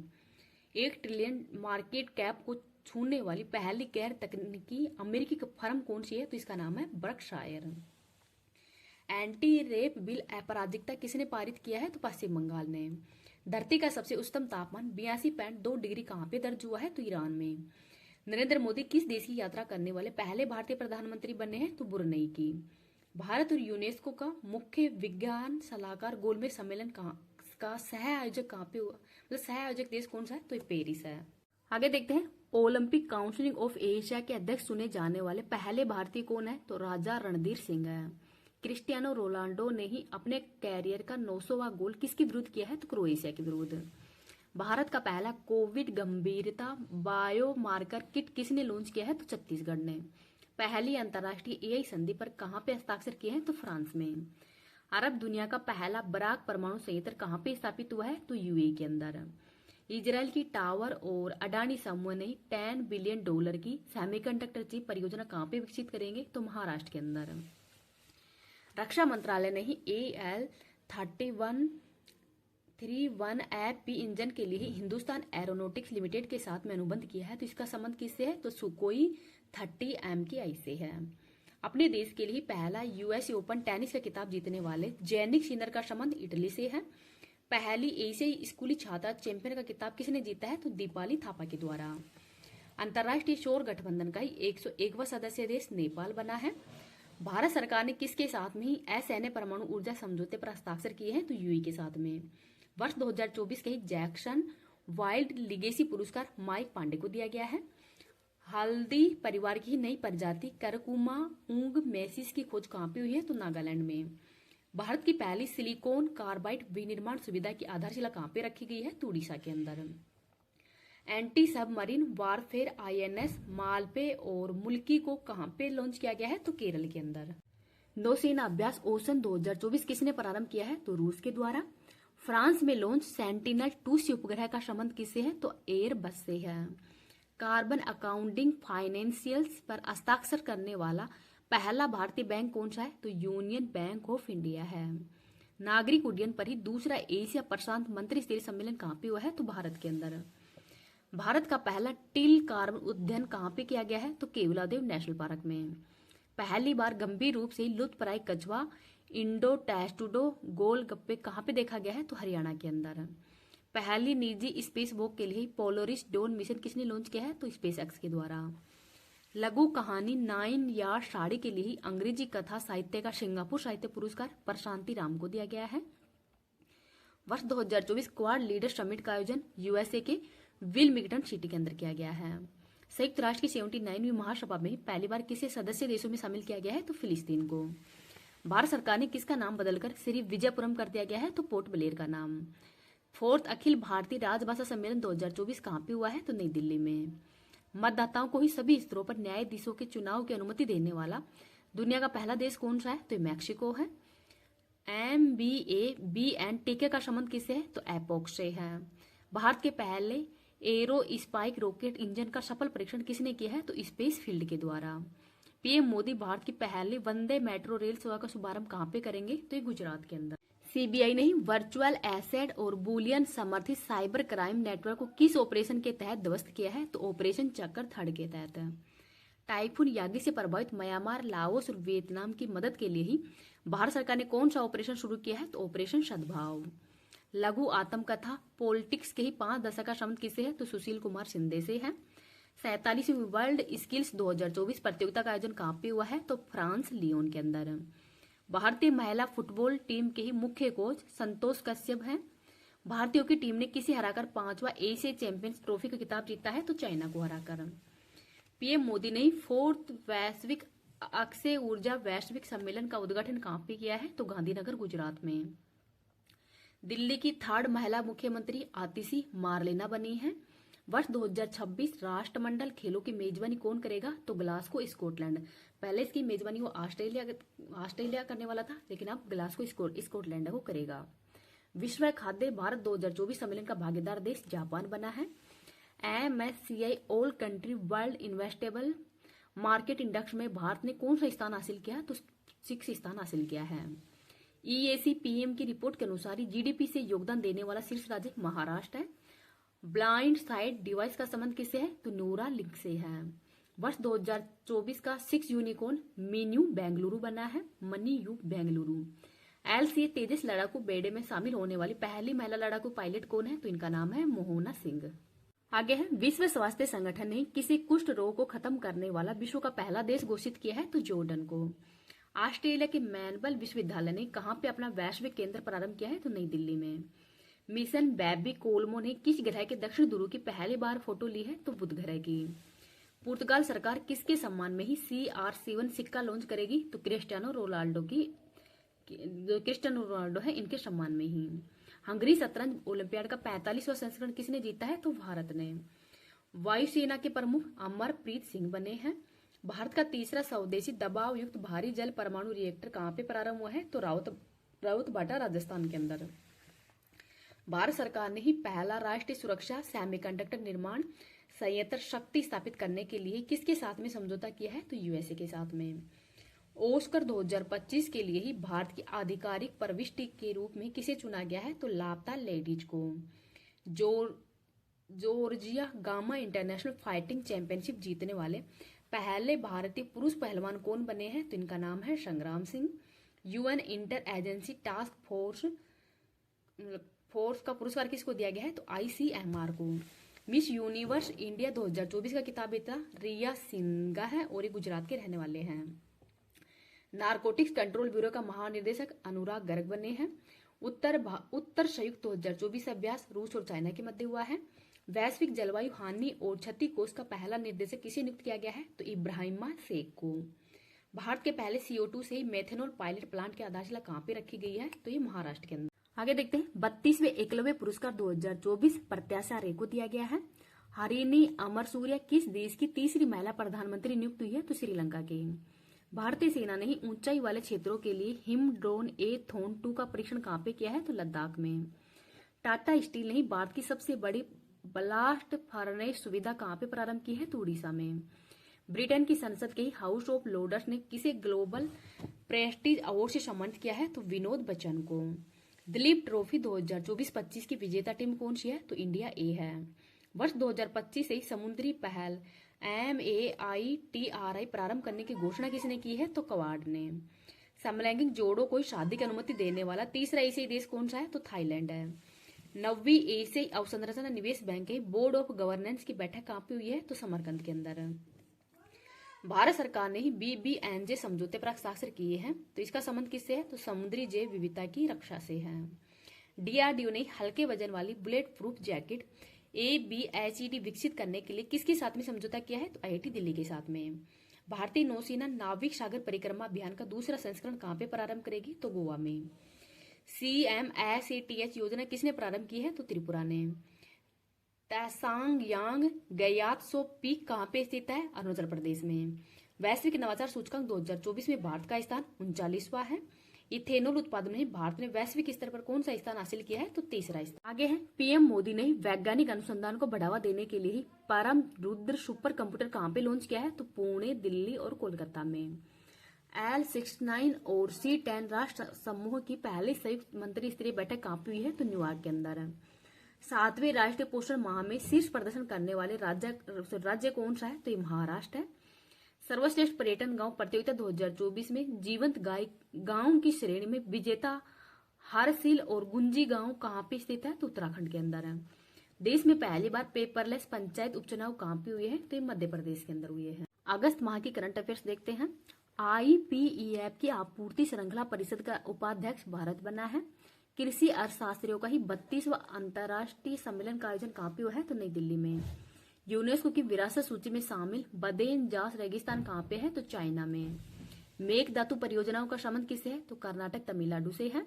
Speaker 1: 1 ट्रिलियन मार्केट कैप को छूने वाली पहली गैर तकनीकी अमेरिकी फर्म कौन सी है? तो इसका नाम है बर्कशायर। एंटी रेप बिल आपराधिकता किसने पारित किया है? तो पश्चिम बंगाल ने। धरती का सबसे उच्चतम तापमान 82.2 डिग्री कहाँ पे दर्ज हुआ है? तो ईरान में। नरेंद्र मोदी किस देश की यात्रा करने वाले पहले भारतीय प्रधानमंत्री बने हैं? तो ब्रुनेई की। भारत और यूनेस्को का मुख्य विज्ञान सलाहकार गोलमेज सम्मेलन का सह आयोजक कहाँ पे हुआ? मतलब सह आयोजक देश कौन सा है? तो ये पेरिस है। आगे देखते हैं। ओलंपिक काउंसिल ऑफ एशिया के अध्यक्ष चुने जाने वाले पहले भारतीय कौन है? तो राजा रणधीर सिंह है। क्रिस्टियानो रोनाल्डो ने ही अपने कैरियर का 900वां गोल किसके विरुद्ध किया है? तो क्रोएशिया के विरुद्ध। भारत का पहला कोविड गंभीरता बायोमार्कर किट किसने लॉन्च किया है? तो छत्तीसगढ़ ने। पहली अंतर्राष्ट्रीय AI संधि पर कहाँ पे हस्ताक्षर किए हैं? तो फ्रांस में। अरब दुनिया का पहला बराक परमाणु संयंत्र कहाँ पे स्थापित हुआ है? तो UAE के अंदर। इजराइल की टावर और अडानी समूह ने $10 बिलियन की सेमीकंडक्टर चिप परियोजना कहाँ पे विकसित करेंगे? तो महाराष्ट्र के अंदर। रक्षा मंत्रालय ने ही AL-31 31 इंजन के लिए हिंदुस्तान एरोनॉटिक्स लिमिटेड के साथ में अनुबंध किया है। तो इसका संबंध किससे है? तो सुकोई 30 MKI से है। अपने देश के लिए पहला US ओपन टेनिस का खिताब जीतने वाले जैनिक सिनर का संबंध इटली से है। पहली एशियाई स्कूली छात्रा चैंपियन का खिताब किसने जीता है? तो दीपाली थापा के द्वारा। अंतर्राष्ट्रीय सौर गठबंधन का 101वां सदस्य देश नेपाल बना है। भारत सरकार ने किसके साथ में ही असैन्य परमाणु ऊर्जा समझौते पर हस्ताक्षर किए हैं? तो यूएई के साथ में। वर्ष 2024 के जैक्सन वाइल्ड लिगेसी पुरस्कार माइक पांडे को दिया गया है। हल्दी परिवार की नई प्रजाति करकुमा ऊंग मेसिस की खोज कहां पे हुई है? तो नागालैंड में। भारत की पहली सिलिकॉन कार्बाइड विनिर्माण सुविधा की आधारशिला कहां पे रखी गई है? तो उड़ीसा के अंदर। Anti submarine warfare INS Malpe और मुल्की को कहां पे लॉन्च किया गया है? तो केरल के अंदर। नौसेना अभ्यास ओशन 2024 किसने प्रारंभ किया है? तो रूस के द्वारा। फ्रांस में लॉन्च सेंटिनल-2 सी उपग्रह का संबंध किससे है? तो एयरबस से है। कार्बन अकाउंटिंग फाइनेंशियल्स पर हस्ताक्षर करने वाला पहला भारतीय बैंक कौन सा है? तो यूनियन बैंक ऑफ इंडिया है। नागरिक उड्डयन पर ही दूसरा एशिया प्रशांत मंत्री स्तरीय सम्मेलन कहां पे हुआ है? तो भारत के अंदर। भारत का पहला टिल कार्बन उद्यान कहां पे किया गया है? तो केवलादेव नेशनल पार्क में। पहली बार गंभीर रूप से लुप्तप्राय कछुआ इंडो टेस्टुडो गोलगप्पे कहां पे देखा गया है? तो हरियाणा के अंदर। पहली निजी स्पेस वॉक के लिए पोलरिस डोन मिशन किसने लॉन्च किया है? तो स्पेस एक्स के द्वारा। लघु कहानी 9 यार्ड साड़ी के लिए अंग्रेजी कथा साहित्य का सिंगापुर साहित्य पुरस्कार प्रशांति राम को दिया गया है। वर्ष 2024 क्वाड लीडर समिट का आयोजन USA के विलमिंगटन सिटी के अंदर किया गया है। संयुक्त राष्ट्र की 79वीं महासभा में पहली बार किसे सदस्य देशों में शामिल किया गया है? तो फिलिस्तीन को। भारत सरकार ने किसका नाम बदलकर श्री विजयपुरम कर दिया गया है? तो पोर्ट ब्लेयर का नाम। 4th अखिल भारतीय राजभाषा सम्मेलन 2024 कहां पे हुआ है? तो नई दिल्ली में। मतदाताओं को ही सभी स्तरों पर न्यायाधीशों के चुनाव की अनुमति देने वाला दुनिया का पहला देश कौन सा है? तो मैक्सिको है। MBABN टीके का संबंध किससे है? तो एपोक से है। भारत के पहले एरो स्पाइक रॉकेट इंजन का सफल परीक्षण किसने किया है? तो स्पेस फील्ड के द्वारा। PM मोदी भारत की पहले वंदे मेट्रो रेल सेवा का शुभारंभ कहां पे करेंगे? तो ये गुजरात के अंदर। CBI ने वर्चुअल एसेट और बुलियन समर्थित साइबर क्राइम नेटवर्क को किस ऑपरेशन के तहत ध्वस्त किया है? तो ऑपरेशन चक्कर थर्ड के तहत। टाइफून यागी से प्रभावित म्यांमार, लाओस और वियतनाम की मदद के लिए ही भारत सरकार ने कौन सा ऑपरेशन शुरू किया है? तो ऑपरेशन सद्भाव। लघु आत्मकथा पॉलिटिक्स के ही 5 दशक का संबंध किससे है? तो सुशील कुमार शिंदे से है। 47वीं वर्ल्ड स्किल्स 2024 प्रतियोगिता का आयोजन कहां पे हुआ है? तो फ्रांस लियोन के अंदर। भारतीय महिला फुटबॉल टीम के ही मुख्य कोच संतोष कश्यप हैं। भारतीयों की टीम ने किसे हराकर 5वां एशिया चैंपियंस ट्रॉफी का खिताब जीता है? तो चाइना को हराकर। PM मोदी ने 4th वैश्विक अक्षय ऊर्जा वैश्विक सम्मेलन का उद्घाटन कहां पे किया है? तो गांधीनगर गुजरात में। दिल्ली की 3rd महिला मुख्यमंत्री आतिशी मारलेना बनी है। वर्ष 2026 राष्ट्रमंडल खेलों की मेजबानी कौन करेगा? तो ग्लासगो स्कॉटलैंड। पहले इसकी मेजबानी वो ऑस्ट्रेलिया करने वाला था, लेकिन अब ग्लासगो स्कॉटलैंड को करेगा। विश्व खाद्य भारत 2024 सम्मेलन का भागीदार देश जापान बना है। MSCI all country world investable market index में भारत ने कौन सा स्थान हासिल किया? तो 6 स्थान हासिल किया है। EAC PM की रिपोर्ट के अनुसार GDP से योगदान देने वाला शीर्ष राज्य महाराष्ट्र है। ब्लाइंड साइड डिवाइस का संबंध किससे है? तो नूरा लिंक से है। वर्ष 2024 का 6 यूनिकॉर्न मीन्यू बेंगलुरु बना है। Money you Bengaluru. LCA तेजस लड़ाकू बेड़े में शामिल होने वाली पहली महिला लड़ाकू पायलट कौन है? तो इनका नाम है मोहना सिंह। आगे है विश्व स्वास्थ्य संगठन ने किसी कुष्ठ रोग को खत्म करने वाला विश्व का पहला देश घोषित किया है? तो जॉर्डन को। ऑस्ट्रेलिया के मैनबल विश्वविद्यालय ने कहां पे अपना वैश्विक केंद्र प्रारंभ किया है? तो नई दिल्ली में। मिशन बेबी कोल्मो ने किस ग्रह के दक्षिण ध्रुव की पहली बार फोटो ली है? तो बुध ग्रह की। पुर्तगाल सरकार किसके सम्मान में ही CR7 सिक्का लॉन्च करेगी? तो क्रिस्टियानो रोनाल्डो है इनके सम्मान में ही। हंगरी शतरंज ओलंपियाड का 45वां संस्करण किसने जीता है? तो भारत ने। वायुसेना के प्रमुख अमरप्रीत सिंह बने हैं। भारत का तीसरा स्वदेशी दबाव युक्त भारी जल परमाणु रिएक्टर कहां पे प्रारंभ हुआ है? तो रावतबाटा राजस्थान के अंदर। भारत सरकार ने ही पहला राष्ट्रीय सुरक्षा सेमीकंडक्टर निर्माण संयंत्र शक्ति स्थापित करने के लिए किसके साथ में समझौता किया है? तो USA के साथ में। ऑस्कर 2025 के लिए ही भारत की आधिकारिक प्रविष्टि के रूप में किसे चुना गया है? तो लापता लेडीज को। Georgia gamma international fighting championship जीतने वाले पहले भारतीय पुरुष पहलवान कौन बने हैं? तो इनका नाम है संग्राम Singh. UN inter agency task force का पुरस्कार किसको दिया गया है? तो ICMR को। मिस यूनिवर्स इंडिया 2024 का खिताब विजेता रिया सिंघा है और ये गुजरात के रहने वाले हैं। नारकोटिक्स कंट्रोल ब्यूरो का महानिदेशक अनुराग गर्ग बने हैं। उत्तर संयुक्त 2024 अभ्यास रूस और चाइना के मध्य हुआ है। वैश्विक जलवायु हानि और क्षति कोष का पहला निर्देशक किसे नियुक्त किया गया है? तो इब्राहिमा शेख को। भारत के पहले CO2 से ही मेथेनॉल पायलट प्लांट की आधारशिला कहाँ पे रखी गई है? तो ये महाराष्ट्र के अंदर। आगे देखते हैं 32वें एकलव्य पुरस्कार 2024 प्रत्याशा रे को दिया गया है। हरिणी अमर सूर्य किस देश की तीसरी महिला प्रधानमंत्री नियुक्त हुई है? तो श्रीलंका की। भारतीय सेना ने ही ऊंचाई वाले क्षेत्रों के लिए हिम ड्रोन थोन 2 का परीक्षण कहाँ पे किया है? तो लद्दाख में। टाटा स्टील ने भारत की सबसे बड़ी ब्लास्ट फर्नेस सुविधा कहाँ पे प्रारंभ की है? तो उड़ीसा में। ब्रिटेन की संसद के ही हाउस ऑफ लॉर्ड्स ने किसे ग्लोबल प्रेस्टीज अवार्ड से सम्मानित किया है? तो विनोद बच्चन को। दिलीप ट्रॉफी 2024-25 की विजेता टीम कौन सी है? तो इंडिया ए है। वर्ष 2025 से ही समुद्री पहल MAITRI प्रारंभ करने की घोषणा किसने की है? तो क्वाड ने। समलैंगिक जोड़ों को शादी की अनुमति देने वाला तीसरा एशियाई देश कौन सा है? तो थाईलैंड है। 9वीं एशियाई अवसंरचना निवेश बैंक के बोर्ड ऑफ गवर्नेंस की बैठक कहाँ पे हुई है? तो समरकंद के अंदर। भारत सरकार ने ही BBNJ समझौते पर हस्ताक्षर किए हैं। तो इसका संबंध किससे है? तो समुद्री जैव विविधता की रक्षा से है। DRDO ने हल्के वजन वाली बुलेट प्रूफ जैकेट ABHED विकसित करने के लिए किसके साथ में समझौता किया है? तो IIT दिल्ली के साथ में। भारतीय नौसेना नाविक सागर परिक्रमा अभियान का दूसरा संस्करण कहाँ पे प्रारंभ करेगी? तो गोवा में। CMSATH योजना किसने प्रारंभ की है? तो त्रिपुरा ने। तसांगयांग गयात्सो पीक कहाँ पे स्थित है? अरुणाचल प्रदेश में। वैश्विक नवाचार सूचकांक 2024 में भारत का स्थान 39वां है। इथेनॉल उत्पादन में भारत ने वैश्विक स्तर पर कौन सा स्थान हासिल किया है? तो तीसरा स्थान। आगे है PM मोदी ने वैज्ञानिक अनुसंधान को बढ़ावा देने के लिए ही परम रुद्र सुपर कंप्यूटर कहाँ पे लॉन्च किया है? तो पुणे, दिल्ली और कोलकाता में। L69 और C10 राष्ट्र समूह की पहली संयुक्त मंत्री स्तरीय बैठक कहाँ पे हुई है? तो न्यूयॉर्क के अंदर है। 7वें राष्ट्रीय पोषण माह में शीर्ष प्रदर्शन करने वाले राज्य कौन सा है? तो ये महाराष्ट्र है। सर्वश्रेष्ठ पर्यटन गांव प्रतियोगिता 2024 में जीवंत गांव की श्रेणी में विजेता हरसिल और गुंजी गांव कहाँ पे स्थित है? तो उत्तराखंड के अंदर है। देश में पहली बार पेपरलेस पंचायत उपचुनाव कहाँ पे हुए हैं? तो ये मध्य प्रदेश के अंदर हुए हैं। अगस्त माह की करंट अफेयर्स देखते हैं। IPEF की आपूर्ति श्रृंखला परिषद का उपाध्यक्ष भारत बना है। कृषि अर्थशास्त्रियों का ही 32वां अंतर्राष्ट्रीय सम्मेलन का आयोजन कहाँ पे हुआ है? तो नई दिल्ली में। यूनेस्को की विरासत सूची में शामिल बदेन जास रेगिस्तान कहाँ पे है? तो चाइना में। मेघदातु परियोजनाओं का संबंध किससे है? तो कर्नाटक तमिलनाडु से है।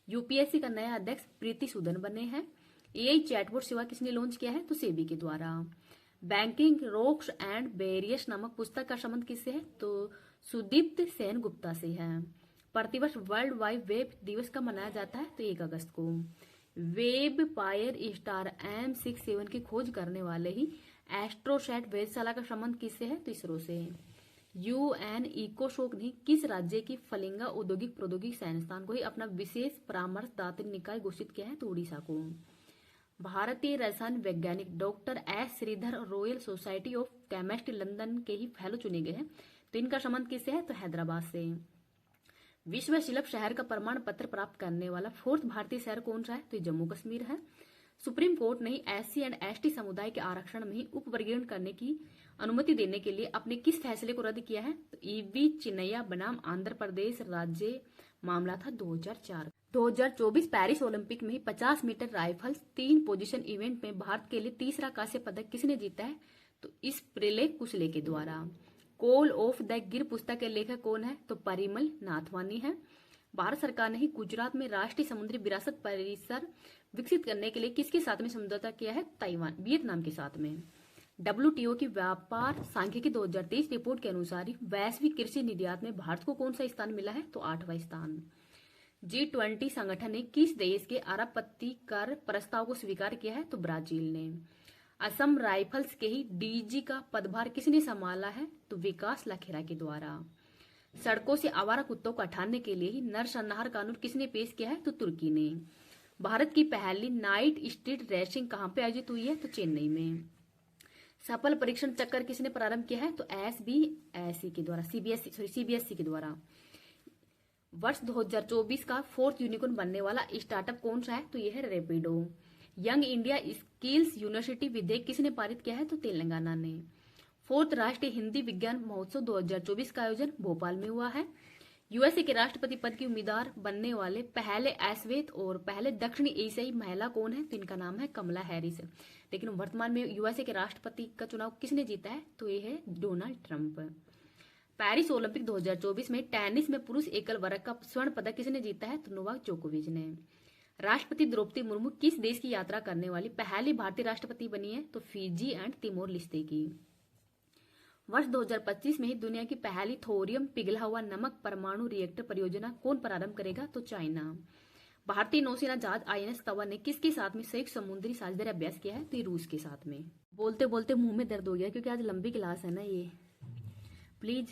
Speaker 1: UPSC का नया अध्यक्ष प्रीति सूदन बने हैं। AI चैटबॉट सेवा किसने लॉन्च किया है? तो सेबी के द्वारा। बैंकिंग रॉक्स एंड बैरियर्स नामक पुस्तक का संबंध किससे है? तो सुदीप्त सेन गुप्ता से है। प्रतिवर्ष वर्ल्ड वाइड वेब दिवस का मनाया जाता है? तो 1 अगस्त को। वेब पायर स्टार M67 की खोज करने वाले ही एस्ट्रोसैट वेधशाला का संबंध किससे है? तो इसरो से। UN इकोसोक ने किस राज्य की फलिंगा औद्योगिक प्रौद्योगिकी संस्थान को ही अपना विशेष परामर्शदात्री निकाय घोषित किया है? तो उड़ीसा को। भारतीय रसायन वैज्ञानिक doctor S Sridhar Royal Society of Chemistry London के ही फेलो चुने गए हैं। तो इनका संबंध किससे है? तो हैदराबाद से। विश्व शिल्प शहर का प्रमाण पत्र प्राप्त करने वाला 4th भारतीय शहर कौन सा है? तो जम्मू कश्मीर है। सुप्रीम कोर्ट ने SC एंड ST समुदाय के आरक्षण में ही उप वर्गीकरण करने की अनुमति देने के लिए अपने किस फैसले को रद्द किया है? तो EV चिन्नैया बनाम आंध्र प्रदेश राज्य मामला था 2004। 2024 पेरिस ओलंपिक में ही 50 मीटर राइफल्स 3 पोजीशन इवेंट में भारत के लिए तीसरा कांस्य पदक किसने जीता है? तो इस प्रिले कुशले के द्वारा। कॉल ऑफ द गिर पुस्तक के लेखक कौन है? तो परिमल नाथवानी है। भारत सरकार ने ही गुजरात में राष्ट्रीय समुद्री विरासत परिसर विकसित करने के लिए किसके साथ में समझौता किया है? वियतनाम के साथ में। WTO की व्यापार सांख्यिकी 2023 रिपोर्ट के अनुसार ही वैश्विक कृषि निर्यात में भारत को कौन सा स्थान मिला है? तो 8वां स्थान। G20 संगठन ने किस देश के अरबपति कर प्रस्ताव को स्वीकार किया है? तो ब्राजील ने। असम राइफल्स के ही DG का पदभार किसने संभाला है? तो विकास लखेरा के द्वारा। सड़कों से आवारा कुत्तों को हटाने के लिए ही नरसंहार कानून किसने पेश किया है? तो तुर्की ने। भारत की पहली नाइट स्ट्रीट रेसिंग कहाँ पे आयोजित हुई है? तो चेन्नई में। सफल परीक्षण चक्कर किसने प्रारंभ किया है? तो SBSE के द्वारा, CBSE के द्वारा। वर्ष 2024 का 4th यूनिकॉर्न बनने वाला स्टार्टअप कौन सा है? तो यह है Rapido. Young India skills university विधेयक किसने पारित किया है? तो तेलंगाना ने। 4th राष्ट्रीय हिंदी विज्ञान महोत्सव 2024 का आयोजन भोपाल में हुआ है। यूएसए के राष्ट्रपति पद की उम्मीदवार बनने वाले पहले श्वेत और पहले दक्षिणी एशियाई महिला कौन है? तो इनका नाम है कमला हैरिस। लेकिन वर्तमान में यूएसए के राष्ट्रपति का चुनाव किसने जीता है? तो ये है डोनाल्ड ट्रंप। पेरिस ओलंपिक 2024 में टेनिस में पुरुष एकल वर्ग का स्वर्ण पदक किसने जीता है? तो नोवाक जोकोविच ने। राष्ट्रपति द्रौपदी मुर्मू किस देश की यात्रा करने वाली पहली भारतीय राष्ट्रपति बनी है? तो फिजी एंड तिमोर लिस्ते की। वर्ष 2025 में ही दुनिया की पहली थोरियम पिघला हुआ नमक परमाणु रिएक्टर परियोजना कौन प्रारंभ करेगा? तो चाइना। भारतीय नौसेना जहाज INS तवा ने किसके साथ में संयुक्त समुद्री साझेदारी अभ्यास किया है? तो ये रूस के साथ में। बोलते बोलते मुंह में दर्द हो गया क्योंकि आज लंबी क्लास है ना ये। प्लीज,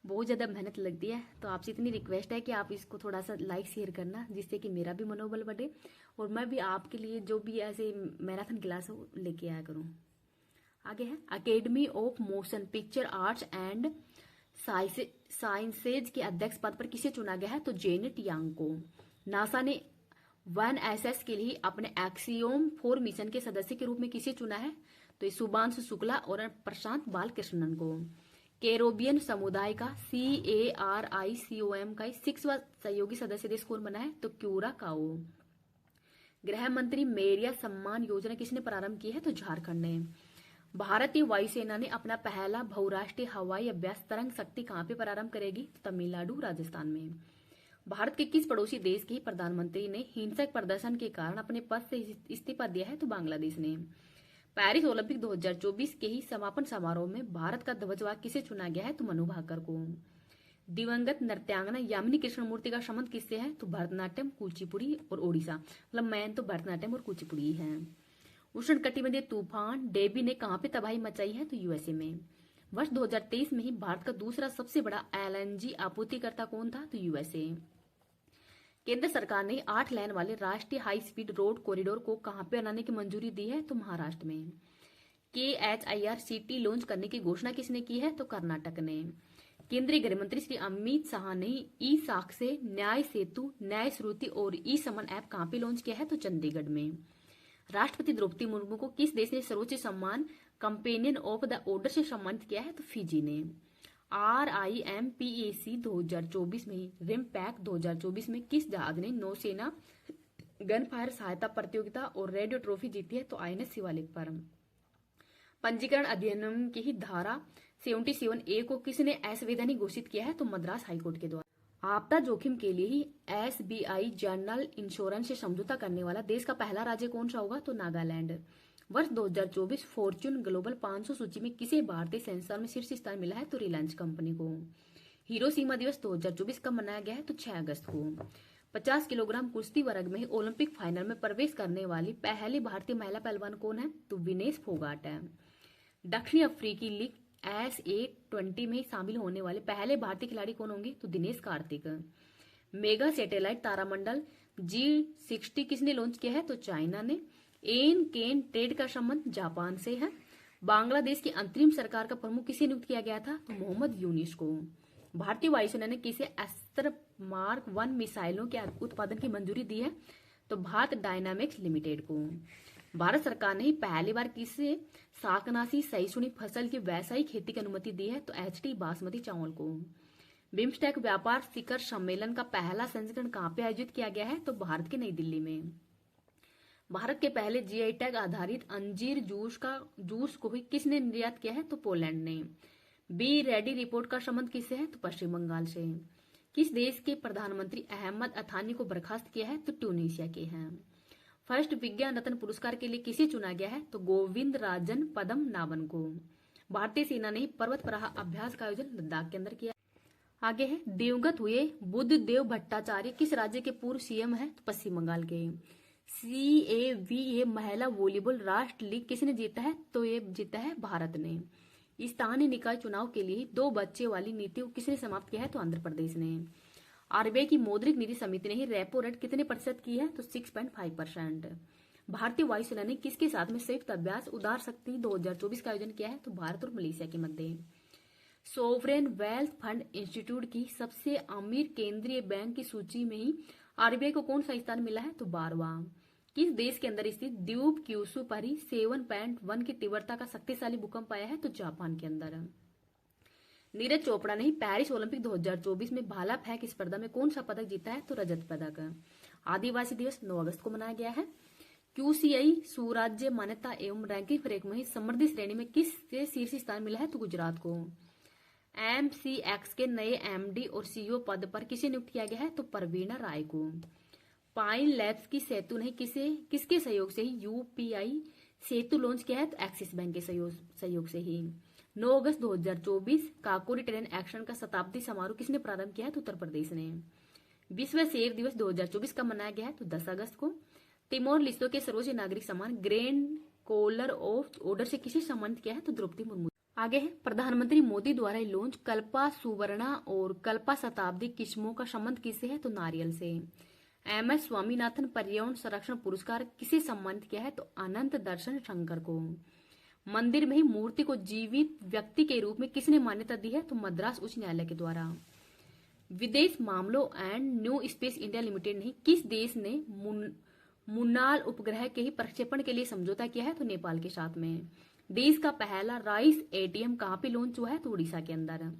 Speaker 1: बहुत ज़्यादा मेहनत लगती है, तो आपसे इतनी रिक्वेस्ट है कि आप इसको थोड़ा सा लाइक शेयर करना, जिससे कि मेरा भी मनोबल बढ़े और मैं भी आपके लिए जो भी ऐसे मैराथन क्लास हो लेके आया करूँ। आगे है academy of motion picture arts and sciences के अध्यक्ष पद पर किसे चुना गया है? तो जेनेट यांग को। नासा ने 1SS के लिए अपने एक्सियोम 4 मिशन के सदस्य के रूप में किसे चुना है? तो शुभांशु शुक्ला और प्रशांत बालकृष्णन को। कैरोबियन समुदाय का CARICOM का 6वां सहयोगी सदस्य देश कौन बना है? तो क्यूराकाओ। गृह मंत्री मेरिया सम्मान योजना किसने प्रारंभ की है? तो झारखंड ने। भारतीय वायुसेना ने अपना पहला बहुराष्ट्रीय हवाई अभ्यास तरंग शक्ति कहाँ पे प्रारंभ करेगी? तो तमिलनाडु राजस्थान में। भारत के किस पड़ोसी देश के प्रधानमंत्री ने हिंसक प्रदर्शन के कारण अपने पद से इस्तीफा दिया है? तो बांग्लादेश ने। पेरिस ओलंपिक 2024 के ही समापन समारोह में भारत का ध्वजवाहक किसे चुना गया है? तो मनु भाकर को। दिवंगत नृत्यांगना यामिनी कृष्णमूर्ति का संबंध किससे है? तो भरतनाट्यम, कुचिपुड़ी और ओडिशा। मतलब मेन तो भरतनाट्यम और कुचिपुड़ी है। उष्णकटिबंधीय तूफान डेबी ने कहां पे तबाही मचाई है? तो यूएसए में। वर्ष 2023 में ही भारत का दूसरा सबसे बड़ा LNG आपूर्तिकर्ता कौन था? तो यूएसए। केंद्र सरकार ने 8 लेन वाले राष्ट्रीय हाई स्पीड रोड कॉरिडोर को कहां पे बनाने की मंजूरी दी है? तो महाराष्ट्र में। KHIRCT लॉन्च करने की घोषणा किसने की है? तो कर्नाटक ने। केंद्रीय गृह मंत्री श्री अमित शाह ने ई-साक्ष्य, न्याय सेतु, न्याय श्रुति और ई-समन ऐप कहां पे लॉन्च किया है? तो चंडीगढ़ में। राष्ट्रपति द्रौपदी मुर्मू को किस देश ने सर्वोच्च सम्मान कंपेनियन ऑफ द ऑर्डर से सम्मानित किया है? तो फिजी ने। RIMPAC 2024 में रिमपैक 2024 में किस जहाज ने नौसेना गन फायर सहायता प्रतियोगिता और रेडियो ट्रॉफी जीती है? तो INS शिवालिक पर। पंजीकरण अधिनियम की ही धारा 77A को किसने असंवैधानिक घोषित किया है? तो मद्रास हाईकोर्ट के द्वारा। आपदा जोखिम के लिए ही SBI जनरल इंश्योरेंस से समझौता करने वाला देश का पहला राज्य कौन सा होगा? तो नागालैंड। वर्ष 2024 फॉर्च्यून ग्लोबल 500 सूची में किसे भारतीय संस्थान में शीर्ष स्थान मिला है? तो रिलायंस कंपनी को। हिरोशिमा दिवस 2024 कब मनाया गया है? तो 6 अगस्त को। 50 किलोग्राम कुश्ती वर्ग में ओलंपिक फाइनल में प्रवेश करने वाली पहली भारतीय महिला पहलवान कौन है? तो विनेश फोगाट है। दक्षिण अफ्रीकी लीग SA20 में शामिल होने वाले पहले भारतीय खिलाड़ी कौन होंगे? तो दिनेश कार्तिक। मेगा सैटेलाइट तारामंडल G60 किसने लॉन्च किया है? तो चाइना ने। एन केन ट्रेड का संबंध जापान से है। बांग्लादेश की अंतरिम सरकार का प्रमुख किसे नियुक्त किया गया था? तो मोहम्मद यूनिस को। भारतीय वायुसेना ने किसे अस्त्र मार्क 1 मिसाइलों के उत्पादन की मंजूरी दी है? तो भारत डायनामिक्स लिमिटेड को। भारत सरकार ने पहली बार किसे शाकनाशी सहिष्णु फसल की व्यावसायिक खेती की अनुमति दी है? तो HT बासमती चावल को। बिम्स्टेक व्यापार शिखर सम्मेलन का पहला संस्करण कहाँ पे आयोजित किया गया है? तो भारत के नई दिल्ली में। भारत के पहले GI टैग आधारित अंजीर जूस को ही किसने निर्यात किया है? तो पोलैंड ने। बी रेडी रिपोर्ट का संबंध किससे है? तो पश्चिम बंगाल से। किस देश के प्रधानमंत्री अहमद अथानी को बर्खास्त किया है? तो ट्यूनीशिया के हैं। फर्स्ट विज्ञान रत्न पुरस्कार के लिए किसे चुना गया है? तो गोविंद राजन पदम नावन को। भारतीय सेना ने पर्वत प्रहार अभ्यास का आयोजन लद्दाख के अंदर किया। आगे है दिवंगत हुए बुद्ध देव भट्टाचार्य किस राज्य के पूर्व CM है? तो पश्चिम बंगाल के। CAVA महिला वॉलीबॉल राष्ट्र लीग किसने जीता है? तो ये जीता है भारत ने। स्थानीय निकाय चुनाव के लिए 2 बच्चे वाली नीति को किसने समाप्त किया है? तो आंध्र प्रदेश ने। आरबीआई की मौद्रिक नीति समिति ने ही रेपो रेट कितने प्रतिशत की है? तो 6.5%। भारतीय वायुसेना ने किसके साथ में संयुक्त अभ्यास उदार शक्ति 2024 का आयोजन किया है? तो भारत और मलेशिया के मध्य। सोवरेन वेल्थ फंड इंस्टीट्यूट की सबसे अमीर केंद्रीय बैंक की सूची में ही आरबीआई को कौन सा स्थान मिला है? तो 12वां। किस देश के अंदर स्थित द्वीप क्यूशू पर ही 7.1 की तीव्रता का शक्तिशाली भूकंप आया है? तो जापान के अंदर। नीरज चोपड़ा ने पेरिस ओलंपिक 2024 में भाला फेंक स्पर्धा में कौन सा पदक जीता है? तो रजत पदक। आदिवासी दिवस 9 अगस्त को मनाया गया है। क्यूसीआई सुराज्य मान्यता एवं रैंकिंग फ्रेम में समृद्धि श्रेणी में किससे शीर्ष स्थान मिला है? तो गुजरात को। एमसीएक्स के नए एमडी और सीईओ पद पर किसे नियुक्त किया गया है? तो परवीना राय को। पाइन लैब्स की सेतु ने किसके सहयोग से ही यूपीआई सेतु लॉन्च किया है? तो एक्सिस बैंक के सहयोग से ही। 9 अगस्त 2024 काकोरी ट्रेन एक्शन का शताब्दी समारोह किसने प्रारंभ किया है? तो उत्तर प्रदेश ने। विश्व सेब दिवस 2024 का मनाया गया है? तो 10 अगस्त को। तिमोर लिस्टो के सर्वोच्च नागरिक सम्मान ग्रैंड कॉलर ऑफ ऑर्डर से किसे सम्मानित किया है? तो द्रौपदी मुर्मू। आगे है प्रधानमंत्री मोदी द्वारा लॉन्च कल्पा सुवर्णा और कल्पा शताब्दी किस्मों का संबंध किससे है? तो नारियल से। एमएस स्वामीनाथन पर्यावरण संरक्षण पुरस्कार किसे सम्मानित किया है? तो अनंत दर्शन शंकर को। मंदिर में ही मूर्ति को जीवित व्यक्ति के रूप में किसने मान्यता दी है? तो मद्रास उच्च न्यायालय के द्वारा। विदेश मामलों and new space India limited ने किस देश ने मुन्नाल उपग्रह के ही प्रक्षेपण के लिए समझौता किया है? तो नेपाल के साथ में। देश का पहला राइस एटीएम कहां पे लॉन्च हुआ है? तो उड़ीसा के अंदर।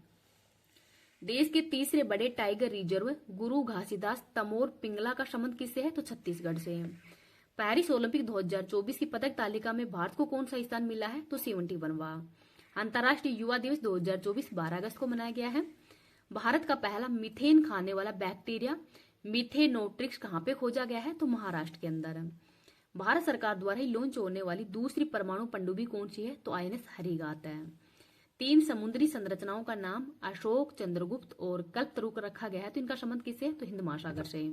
Speaker 1: देश के तीसरे बड़े टाइगर रिजर्व गुरु घासीदास तमोर पिंगला का संबंध किससे है? तो छत्तीसगढ़ से। पेरिस ओलंपिक 2024 की पदक तालिका में भारत को कौन सा स्थान मिला है? तो 71वां। अंतर्राष्ट्रीय युवा दिवस 2024 12 अगस्त को मनाया गया है। भारत का पहला मीथेन खाने वाला बैक्टीरिया मिथेनोट्रिक्स कहां पे खोजा गया है? तो महाराष्ट्र के अंदर। भारत सरकार द्वारा ही लॉन्च होने वाली दूसरी परमाणु पनडुब्बी कौन सी है? तो आईएनएस हरिघात है। 3 समुद्री संरचनाओं का नाम अशोक, चंद्रगुप्त और कल्पतरु रखा गया है, तो इनका संबंध किससे? तो हिंद महासागर से।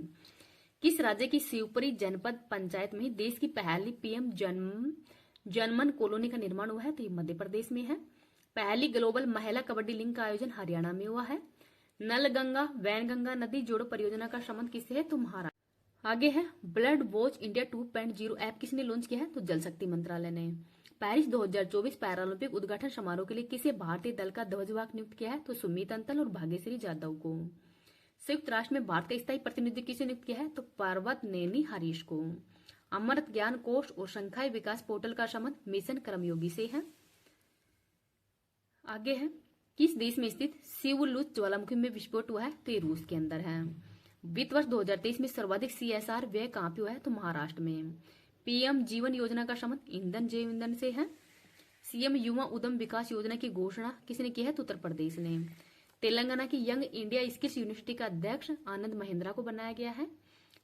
Speaker 1: किस राज्य की शिवपुरी जनपद पंचायत में देश की पहली पीएम जनमन कॉलोनी का निर्माण हुआ है? तो ये मध्य प्रदेश में है। पहली ग्लोबल महिला कबड्डी लीग का आयोजन हरियाणा में हुआ है। नलगंगा वैनगंगा नदी जोड़ो परियोजना का संबंध किससे है? तो महाराष्ट्र। आगे है ब्लड वॉच इंडिया 2.0 ऐप किसने लॉन्च किया है? तो जल शक्ति मंत्रालय ने। पेरिस 2024 पैरालंपिक उद्घाटन समारोह के लिए किसे भारतीय दल का ध्वजवाहक नियुक्त किया है? तो सुमित अंतल और भाग्यश्री जाधव को। संयुक्त राष्ट्र में भारत का स्थायी प्रतिनिधि किसे नियुक्त किया है? तो पर्वत नेनी हरीश को। अमृत ज्ञान कोष और संखाय विकास पोर्टल का संबंध मिशन कर्मयोगी से है। आगे है किस देश में स्थित शिवलुच ज्वालामुखी में विस्फोट हुआ है? तो ये रूस के अंदर है। वित्त वर्ष 2023 में सर्वाधिक सीएसआर व्यय कहां पे हुआ है? तो महाराष्ट्र में। पीएम जीवन योजना का संबंध ईंधन जैव ईंधन से है। सीएम युवा उद्यम विकास योजना की घोषणा किसने की है? तो उत्तर प्रदेश ने। तेलंगाना की यंग इंडिया स्किल्स यूनिवर्सिटी का अध्यक्ष आनंद महिंद्रा को बनाया गया है।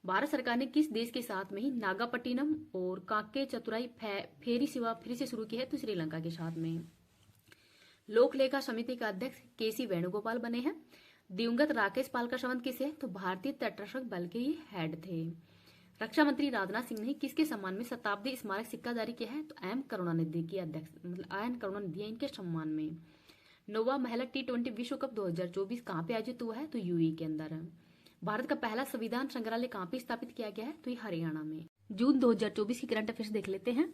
Speaker 1: भारत सरकार ने किस देश के साथ में ही नागापट्टिनम और काके चतुराई फेरी सेवा फिर से शुरू की है? तो श्रीलंका के साथ में। लोक लेखा समिति का अध्यक्ष केसी वेणुगोपाल बने हैं। दिवंगत राकेश पाल का संबंध किसे है? तो भारतीय तटरक्षक बल के ये हेड थे। रक्षा मंत्री राजनाथ सिंह ने किसके सम्मान में शताब्दी स्मारक सिक्का जारी किया है? तो एम करुणानिधि की अध्यक्ष एन करुणानिधि इनके सम्मान में। 9वां महिला T20 विश्व कप 2024 कहां पे आयोजित हुआ है? तो यूएई के अंदर। भारत का पहला संविधान संग्रहालय कहां पे स्थापित किया गया है? तो ये हरियाणा में। जून 2024 की करंट अफेयर्स देख लेते हैं।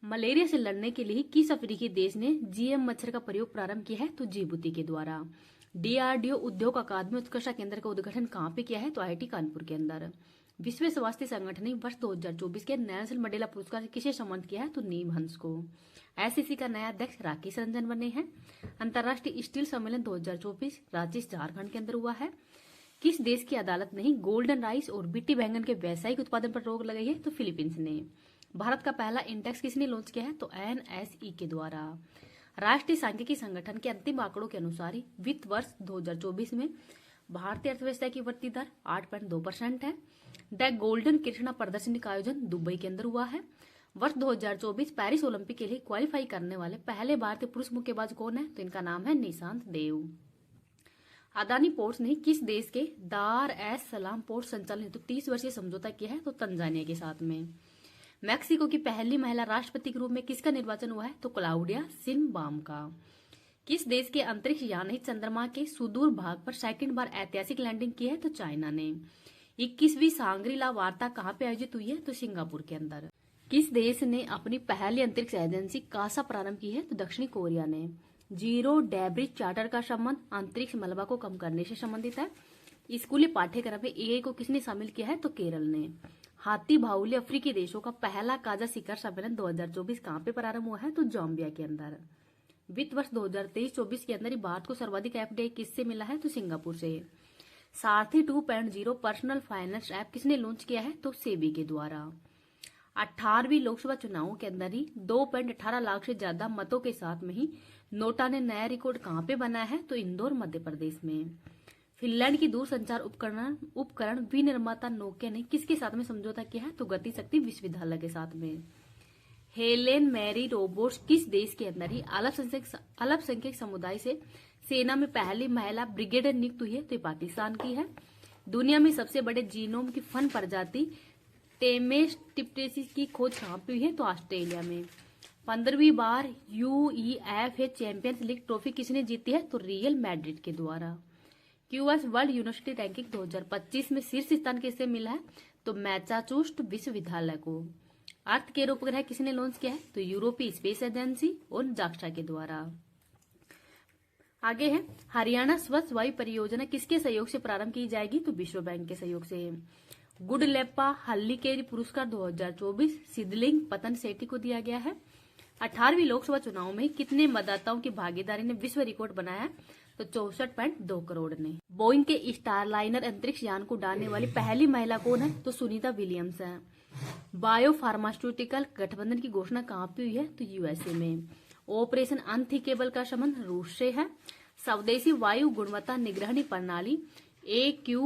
Speaker 1: मलेरिया से लड़ने के लिए किस अफ्रीकी देश ने जीएम मच्छर का प्रयोग प्रारंभ किया है? तो जिबूती के द्वारा। डीआरडीओ उद्योग अकादमी उत्कृष्टता केंद्र का उद्घाटन कहां पे किया है? तो आईआईटी कानपुर के अंदर। विश्व स्वास्थ्य संगठन ने वर्ष 2024 के नेल्सन मंडेला पुरस्कार से किसे सम्मानित किया है? तो नीम हंस को। एससीसी का नया अध्यक्ष राकेश रंजन बने हैं। अंतर्राष्ट्रीय स्टील सम्मेलन 2024 रांची झारखंड के अंदर हुआ है। किस देश की अदालत ने गोल्डन राइस और बीटी बैंगन के व्यावसायिक उत्पादन पर रोक लगाई है? तो फिलीपींस ने। भारत का पहला इंडेक्स किसने लॉन्च किया है? तो एनएसई के द्वारा। राष्ट्रीय सांख्यिकी संगठन के अंतिम आंकड़ों के अनुसार वित्त वर्ष 2024 में भारतीय अर्थव्यवस्था की वृद्धि दर 8.2% है। द गोल्डन कृष्णा प्रदर्शनी का आयोजन दुबई के अंदर हुआ है। वर्ष 2024 पेरिस ओलंपिक के लिए क्वालिफाई करने वाले पहले भारतीय पुरुष मुक्केबाज कौन है? तो इनका नाम है निशांत देव। अदानी पोर्ट्स ने किस देश के दार एस सलाम पोर्ट संचालन हेतु 30 वर्षीय समझौता किया है? तो तंजानिया के साथ में। मैक्सिको की पहली महिला राष्ट्रपति के रूप में किसका निर्वाचन हुआ है? तो क्लाउडिया शिनबाम का। किस देश के अंतरिक्ष यान ने चंद्रमा के सुदूर भाग पर सेकंड बार ऐतिहासिक लैंडिंग की है? तो चाइना ने। 21वीं सांग्री-ला वार्ता कहाँ पे आयोजित हुई है? तो सिंगापुर के अंदर। किस देश ने अपनी पहली अंतरिक्ष एजेंसी कासा प्रारंभ की है? तो दक्षिणी कोरिया ने। जीरो डेब्रिज चार्टर का संबंध अंतरिक्ष मलबा को कम करने से संबंधित है। स्कूली पाठ्यक्रम में एआई को किसने शामिल किया है? तो केरल ने। हाथी बाहुल्य अफ्रीकी देशों का पहला काजा शिखर सम्मेलन 2024 कहाँ पे प्रारंभ हुआ है? तो जाम्बिया के अंदर। वित्त वर्ष 2023-24 के अंदर ही भारत को सर्वाधिक एफडीआई किससे मिला है? तो सिंगापुर से। सारथी 2.0 पर्सनल फाइनेंस ऐप किसने लॉन्च किया है? तो सेबी के द्वारा। 18वीं लोकसभा चुनावों के अंदर ही 2.18 लाख से ज्यादा मतों के साथ में ही नोटा ने नया रिकॉर्ड कहाँ पे बनाया है? तो इंदौर मध्य प्रदेश में। फिनलैंड की दूरसंचार उपकरण विनिर्माता नोकिया ने किसके साथ में समझौता किया है? तो गति शक्ति विश्वविद्यालय के साथ में। हेलेन मैरी रोबोट्स किस देश के अंदर ही अल्पसंख्यक समुदाय से सेना में पहली महिला ब्रिगेडियर नियुक्त हुई है? तो पाकिस्तान की है। दुनिया में सबसे बड़े जीनोम की फन प्रजाति टेमेस्टिप्टेसिस की खोज कहाँ पे हुई है? तो ऑस्ट्रेलिया में। 15वीं बार यूईएफए चैंपियंस लीग ट्रॉफी किसने जीती है? तो रियल मैड्रिड के द्वारा। क्यूएस वर्ल्ड यूनिवर्सिटी रैंकिंग 2025 में शीर्ष स्थान किससे मिला है? तो मैसाचुसेट्स विश्वविद्यालय को। अर्थ केयर उपग्रह किसने लॉन्च किया है? तो यूरोपीय स्पेस एजेंसी और जाक्सा के द्वारा। आगे है हरियाणा स्वच्छ वायु परियोजना किसके सहयोग से प्रारंभ की जाएगी? तो विश्व बैंक के सहयोग से। गुडलेप्पा हल्लीकेरी पुरस्कार 2024 सिद्धलिंग पतन सेठी को दिया गया है। 18वीं लोकसभा चुनाव में कितने मतदाताओं की भागीदारी ने विश्व रिकॉर्ड बनाया है? तो 64.2 करोड़ ने। बोइंग के स्टारलाइनर अंतरिक्ष यान को उड़ाने वाली पहली महिला कौन है? तो सुनीता विलियम्स है। बायो फार्मास्यूटिकल गठबंधन की घोषणा कहाँ पे हुई है? तो यूएसए में। ऑपरेशन अनथिंकेबल का संबंध रूस से है। स्वदेशी वायु गुणवत्ता निगरानी प्रणाली AQAIMS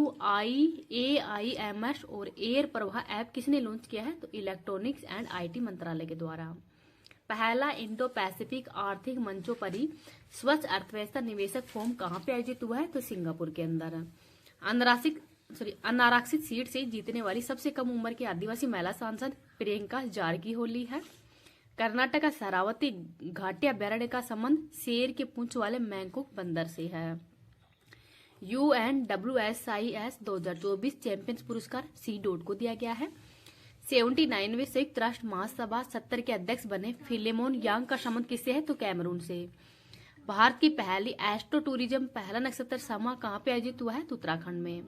Speaker 1: और एयर प्रवाह ऐप किसने लॉन्च किया है? तो इलेक्ट्रॉनिक्स एंड आईटी मंत्रालय के द्वारा। पहला इंडो पैसिफिक आर्थिक मंचों पर ही स्वच्छ अर्थव्यवस्था निवेशक फोरम कहाँ पे आयोजित हुआ है? तो सिंगापुर के अंदर। अनारक्षित सीट से जीतने वाली सबसे कम उम्र की आदिवासी महिला सांसद प्रियंका जारकीहोली है। कर्नाटक का शरावती घाटी अभ्यारण्य का संबंध शेर के पूंछ वाले मैंकोक बंदर से है। UNWSIS 2024 चैंपियंस पुरस्कार C. को दिया गया है। 79वें संयुक्त राष्ट्र महासभा 70 के अध्यक्ष बने फिलेमोन यांग का संबंध किससे है? तो कैमरून से। भारत की पहली एस्ट्रो टूरिज्म पहला नक्षत्र समारोह कहाँ पे आयोजित हुआ है? तो उत्तराखंड में।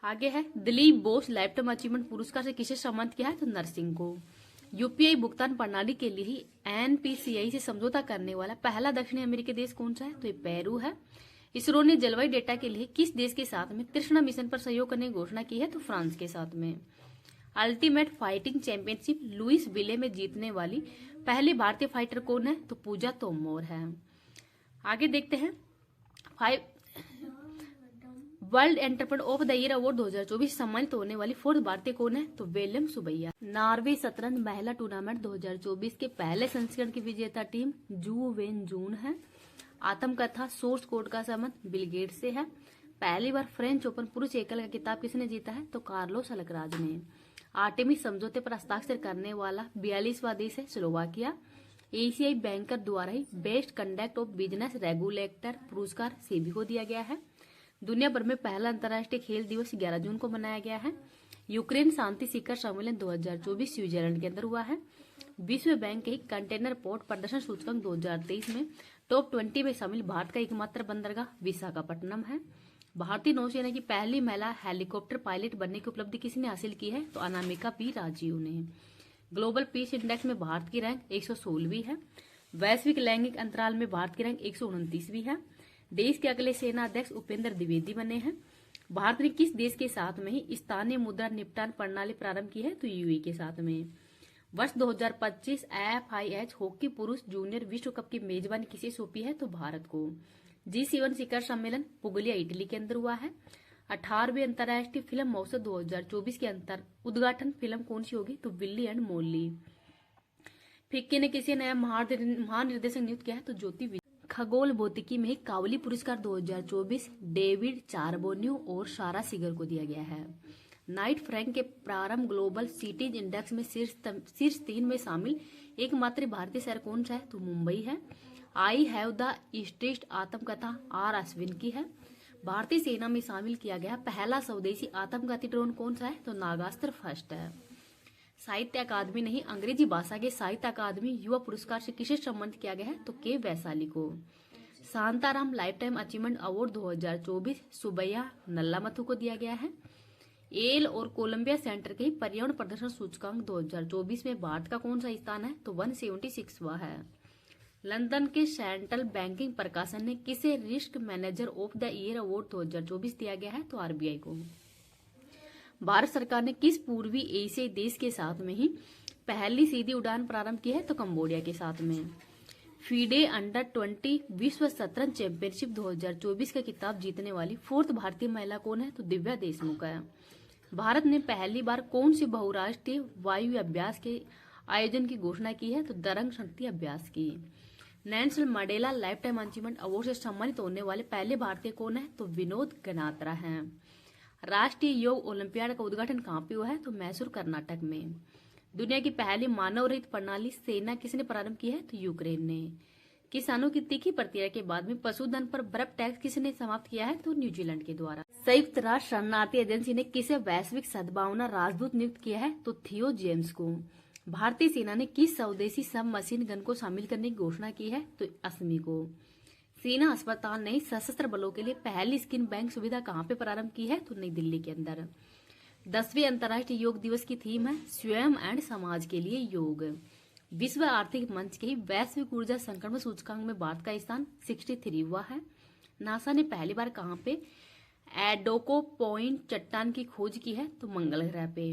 Speaker 1: आगे है दिलीप बोस लाइफटाइम अचीवमेंट पुरस्कार से किसे सम्मानित किया है? तो नरसिंह को। यूपीआई भुगतान प्रणाली के लिए ही NPCI से समझौता करने वाला पहला दक्षिणी अमेरिकी देश कौन सा है? तो ये पेरू है। इसरो ने जलवायु डेटा के लिए किस देश के साथ में तृष्णा मिशन पर सहयोग करने की घोषणा की है? तो फ्रांस के साथ में। अल्टीमेट फाइटिंग चैंपियनशिप लुइस विले में जीतने वाली पहली भारतीय फाइटर कौन है? तो पूजा तोमर है। आगे देखते हैं world entrepreneur of the year award 2024 सम्मानित होने वाली फोर्थ भारतीय कौन है? तो विलियम सुबैया। नॉर्वे शतरंज महिला टूर्नामेंट 2024 के पहले संस्करण की विजेता टीम जू वेन जून है। आत्मकथा सोर्स कोड का संबंध बिल गेट्स से है। पहली बार फ्रेंच ओपन पुरुष एकल का खिताब किसने जीता है? तो कार्लोस अल्कराज ने। आर्टेमिस समझौते पर हस्ताक्षर करने वाला 42वां देश है स्लोवाकिया। एशियाई बैंकर द्वारा ही best conduct of business regulator पुरस्कार सेबी को दिया गया है। दुनिया भर में पहला अंतर्राष्ट्रीय खेल दिवस 11 जून को मनाया गया है। यूक्रेन शांति शिखर सम्मेलन 2024 स्विट्जरलैंड के अंदर हुआ है। विश्व बैंक के कंटेनर पोर्ट प्रदर्शन सूचकांक 2023 में टॉप 20 में शामिल भारत का एकमात्र बंदरगाह विशाखापट्टनम है। भारतीय नौसेना की पहली महिला हेलीकॉप्टर पायलट बनने की उपलब्धि किसने हासिल की है? तो अनामिका पी राजीव ने। ग्लोबल पीस इंडेक्स में भारत की रैंक 116वीं है। वैश्विक लैंगिक अंतराल में भारत की रैंक 129वीं है। देश के अगले सेना अध्यक्ष उपेंद्र द्विवेदी बने हैं। भारत ने किस देश के साथ में ही स्थानीय मुद्रा निपटान प्रणाली प्रारंभ की है? तो यूएई के साथ में। वर्ष 2025 FIH हॉकी पुरुष जूनियर विश्व कप की मेजबानी किसे सौंपी है? तो भारत को। G7 शिखर सम्मेलन पुगलिया इटली के अंदर हुआ है। 18वें अंतर्राष्ट्रीय फिल्म महोत्सव 2024 के अंतर उद्घाटन फिल्म कौन सी होगी? तो विल्ली एंड मोली। फिक्की ने किसी नया महानिर्देशक नियुक्त किया है? तो ज्योति। खगोल भौतिकी में कावली पुरस्कार 2024 डेविड चारबोन्यू और सारा सिगर को दिया गया है। नाइट फ्रैंक के प्रारंभ ग्लोबल सिटीज इंडेक्स में शीर्ष 3 में शामिल एकमात्र भारतीय शहर कौन सा है? तो मुंबई है। आई हैव द ईस्टेस्ट आत्मकथा आर अश्विन की है। भारतीय सेना में शामिल किया गया पहला स्वदेशी आत्मघाती ड्रोन कौन सा है? तो नागास्त्र फर्स्ट है। साहित्य अकादमी नहीं, अंग्रेजी भाषा के साहित्य अकादमी युवा पुरस्कार से किसे सम्मानित किया गया है? तो के वैशाली को। Shantaram life time achievement award 2024 Subbaiah Nallamuthu को दिया गया है। एल और कोलंबिया सेंटर के पर्यावरण प्रदर्शन सूचकांक 2024 में भारत का कौन सा स्थान है? तो 176वां है। लंदन के सेंट्रल बैंकिंग प्रकाशन ने किसे risk manager of the year award 2024 दिया गया है? तो आरबीआई को। भारत सरकार ने किस पूर्वी एशियाई देश के साथ में ही पहली सीधी उड़ान प्रारंभ की है? तो कंबोडिया के साथ में। फीडे अंडर 20 विश्व शतरंज चैंपियनशिप 2024 का खिताब जीतने वाली 4th भारतीय महिला कौन है? तो दिव्या देशमुख है। भारत ने पहली बार कौन से बहुराष्ट्रीय वायु अभ्यास के आयोजन की घोषणा की है? तो दरंग शक्ति अभ्यास की। Nelson Mandela life time achievement award से सम्मानित होने वाले पहले भारतीय कौन है? तो विनोद गनात्रा हैं। राष्ट्रीय योग ओलंपियाड का उद्घाटन कहाँ पे हुआ है? तो मैसूर कर्नाटक में। दुनिया की पहली मानव रहित प्रणाली सेना किसने प्रारंभ की है? तो यूक्रेन ने। किसानों की तीखी प्रक्रिया के बाद में पशुधन पर बर्फ टैक्स किसने समाप्त किया है? तो न्यूजीलैंड के द्वारा। संयुक्त राष्ट्र शरणार्थी एजेंसी ने किसे वैश्विक सद्भावना राजदूत नियुक्त किया है? तो थियो जेम्स को। भारतीय सेना ने किस स्वदेशी सब मशीन गन को शामिल करने की घोषणा की है? तो असमी को। सेना अस्पताल ने सशस्त्र बलों के लिए पहली स्किन बैंक सुविधा कहाँ पे प्रारंभ की है? तो नई दिल्ली के अंदर। 10वें अंतर्राष्ट्रीय योग दिवस की थीम है स्वयं एंड समाज के लिए योग। विश्व आर्थिक मंच के वैश्विक ऊर्जा संक्रमण सूचकांक में भारत का स्थान 63 हुआ है। नासा ने पहली बार कहाँ पे एडोको पॉइंट चट्टान की खोज की है? तो मंगल ग्रह पे।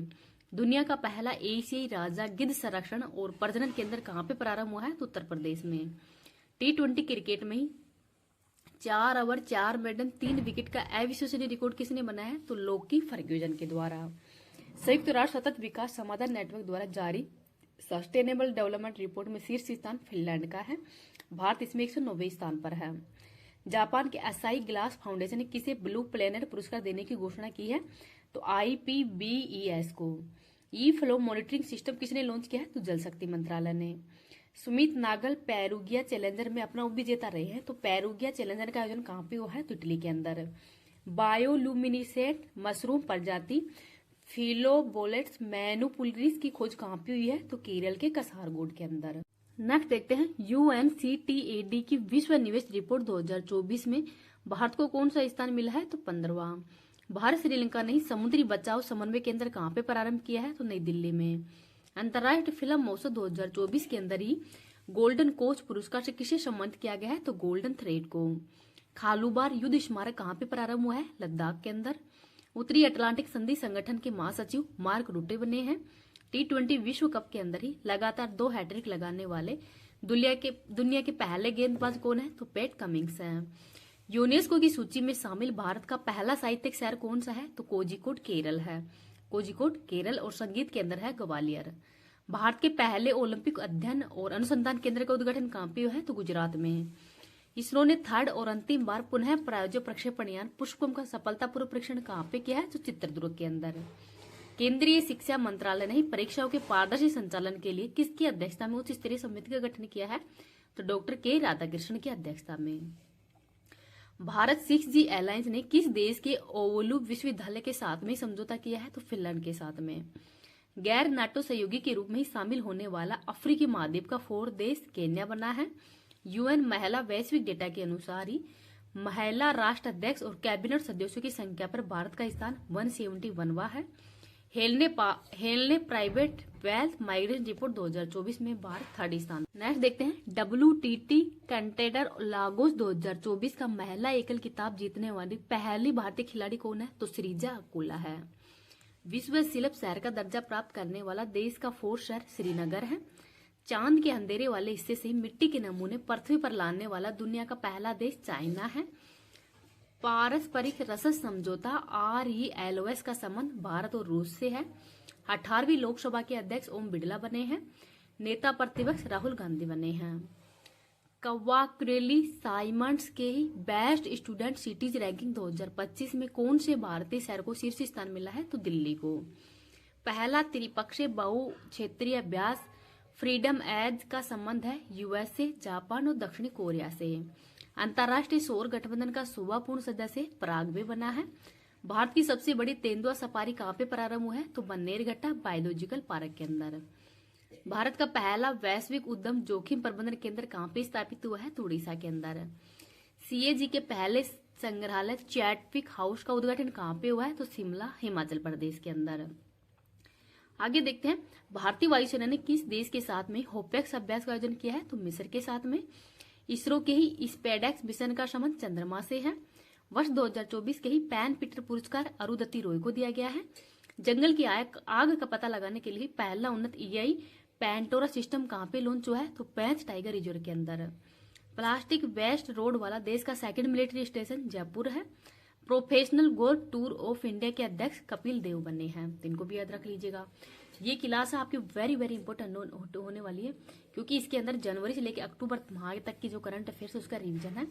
Speaker 1: दुनिया का पहला एशियाई राजा गिद्ध संरक्षण और प्रजनन केंद्र कहाँ पे प्रारंभ हुआ है? तो उत्तर प्रदेश में। T20 क्रिकेट में ही 4 ओवर 4 मेडन 3 विकेट का अविश्वसनीय रिकॉर्ड किसने बनाया है? तो लोकी फर्ग्यूजन के द्वारा। संयुक्त राष्ट्र सतत विकास समाधान नेटवर्क द्वारा जारी सस्टेनेबल डेवलपमेंट रिपोर्ट में शीर्ष स्थान फिनलैंड का है। भारत इसमें 109वें स्थान पर है। जापान के असाई ग्लास फाउंडेशन ने किसे ब्लू प्लेनेट पुरस्कार देने की घोषणा की है? तो IPBES को। ई फ्लो मॉनिटरिंग सिस्टम किसने लॉन्च किया है? तो जल शक्ति मंत्रालय ने। सुमित नागल पेरुगिया चैलेंजर में अपना उपविजेता रहे हैं। तो पेरुगिया चैलेंजर का आयोजन कहाँ पे हुआ है? तो इटली के अंदर। बायोलुमिनिसेंट मशरूम प्रजाति फिलोबोलेट्स मैनुपुलरिस की खोज कहाँ पे हुई है? तो केरल के कसारगोड के अंदर। नेक्स्ट देखते हैं UNCTAD की विश्व निवेश रिपोर्ट 2024 में भारत को कौन सा स्थान मिला है? तो 15वां। भारत श्रीलंका ने समुद्री बचाव समन्वय केंद्र कहाँ पे प्रारंभ किया है? तो नई दिल्ली में। अंतर्राष्ट्रीय फिल्म महोत्सव 2024 के अंदर ही गोल्डन कोच पुरस्कार से किसे सम्मानित किया गया है? तो गोल्डन थ्रेड को। खालूबार युद्ध स्मारक कहाँ पे प्रारंभ हुआ है? लद्दाख के अंदर। उत्तरी अटलांटिक संधि संगठन के महासचिव मार्क रूटे बने हैं। T20 विश्व कप के अंदर ही लगातार 2 हैट्रिक लगाने वाले दुनिया के पहले गेंदबाज कौन है? तो पैट कमिंग्स हैं। यूनेस्को की सूची में शामिल भारत का पहला साहित्यिक शहर कौन सा है? तो कोझिकोड केरल है। कोझिकोड केरल और संगीत के अंदर है ग्वालियर। भारत के पहले ओलंपिक अध्ययन और अनुसंधान केंद्र का उद्घाटन कहाँ पे हुआ है? तो गुजरात में। इसरो ने 3rd और अंतिम बार पुनः प्रायोजित प्रक्षेपण यान पुष्पकम का सफलतापूर्वक परीक्षण कहाँ पे किया है? तो चित्रदुर्ग के अंदर। केंद्रीय शिक्षा मंत्रालय ने परीक्षाओं के पारदर्शी संचालन के लिए किसकी अध्यक्षता में उच्च स्तरीय समिति का गठन किया है? तो डॉक्टर के राधाकृष्णन की अध्यक्षता में। भारत 6G एलायंस ने किस देश के ओवलू विश्वविद्यालय के साथ में समझौता किया है? तो फिनलैंड के साथ में। गैर नाटो सहयोगी के रूप में ही शामिल होने वाला अफ्रीकी महाद्वीप का 4th देश केन्या बना है। UN महिला वैश्विक डेटा के अनुसार ही महिला राष्ट्र अध्यक्ष और कैबिनेट सदस्यों की संख्या पर भारत का स्थान 171वां है। हेल ने प्राइवेट वेल्थ माइग्रेशन रिपोर्ट 2024 में भारत 3rd स्थान। नेक्स्ट देखते हैं WTT कंटेनर लागोस 2024 का महिला एकल खिताब जीतने वाली पहली भारतीय खिलाड़ी कौन है? तो श्रीजा अकुला है। विश्व शिल्प शहर का दर्जा प्राप्त करने वाला देश का 4th शहर श्रीनगर है। चांद के अंधेरे वाले हिस्से से मिट्टी के नमूने पृथ्वी पर लाने वाला दुनिया का पहला देश चाइना है। पारस्परिक रसद समझौता RELOS का संबंध भारत और रूस से है। 18वीं लोकसभा के अध्यक्ष ओम बिड़ला बने हैं। नेता प्रतिपक्ष राहुल गांधी बने हैं। कवाक्रेली साइमंड्स के बेस्ट स्टूडेंट सिटीज रैंकिंग 2025 में कौन से भारतीय शहर को शीर्ष स्थान मिला है? तो दिल्ली को। पहला त्रिपक्षीय बहु क्षेत्रीय अभ्यास फ्रीडम एज का संबंध है यूएसए, जापान और दक्षिणी कोरिया से। अंतर्राष्ट्रीय सौर गठबंधन का 16वां पूर्ण सदस्य पराग्वे बना है। भारत की सबसे बड़ी तेंदुआ सफारी कहाँ पे प्रारंभ हुआ है? तो बन्नेरघट्टा बायोलॉजिकल पार्क के अंदर। भारत का पहला वैश्विक उद्यम जोखिम प्रबंधन केंद्र कहाँ पे स्थापित हुआ है? तो उड़ीसा के अंदर। सीएजी के पहले संग्रहालय चैटविक हाउस का उद्घाटन कहाँ पे हुआ है? तो शिमला, हिमाचल प्रदेश के अंदर। आगे देखते हैं, भारतीय वायुसेना ने किस देश के साथ में होपेक्स अभ्यास का आयोजन किया है? तो मिस्र के साथ में। इसरो के ही स्पेडेक्स मिशन का संबंध चंद्रमा से है। वर्ष 2024 के ही पैन पीटर पुरस्कार अरुंधति रॉय को दिया गया है। जंगल की आग का पता लगाने के लिए पहला उन्नत एआई पैंटोरा सिस्टम कहाँ पे लॉन्च हुआ है? तो पेंच टाइगर रिजर्व के अंदर। प्लास्टिक वेस्ट रोड वाला देश का सेकंड मिलिट्री स्टेशन जयपुर है। Professional golf tour of India के अध्यक्ष कपिल देव बने हैं, इनको भी याद रख लीजिएगा। ये क्लास आपकी वेरी वेरी इंपॉर्टेंट होने वाली है, क्योंकि इसके अंदर जनवरी से लेकर अक्टूबर माह तक की जो करंट अफेयर्स है उसका रिवीजन है,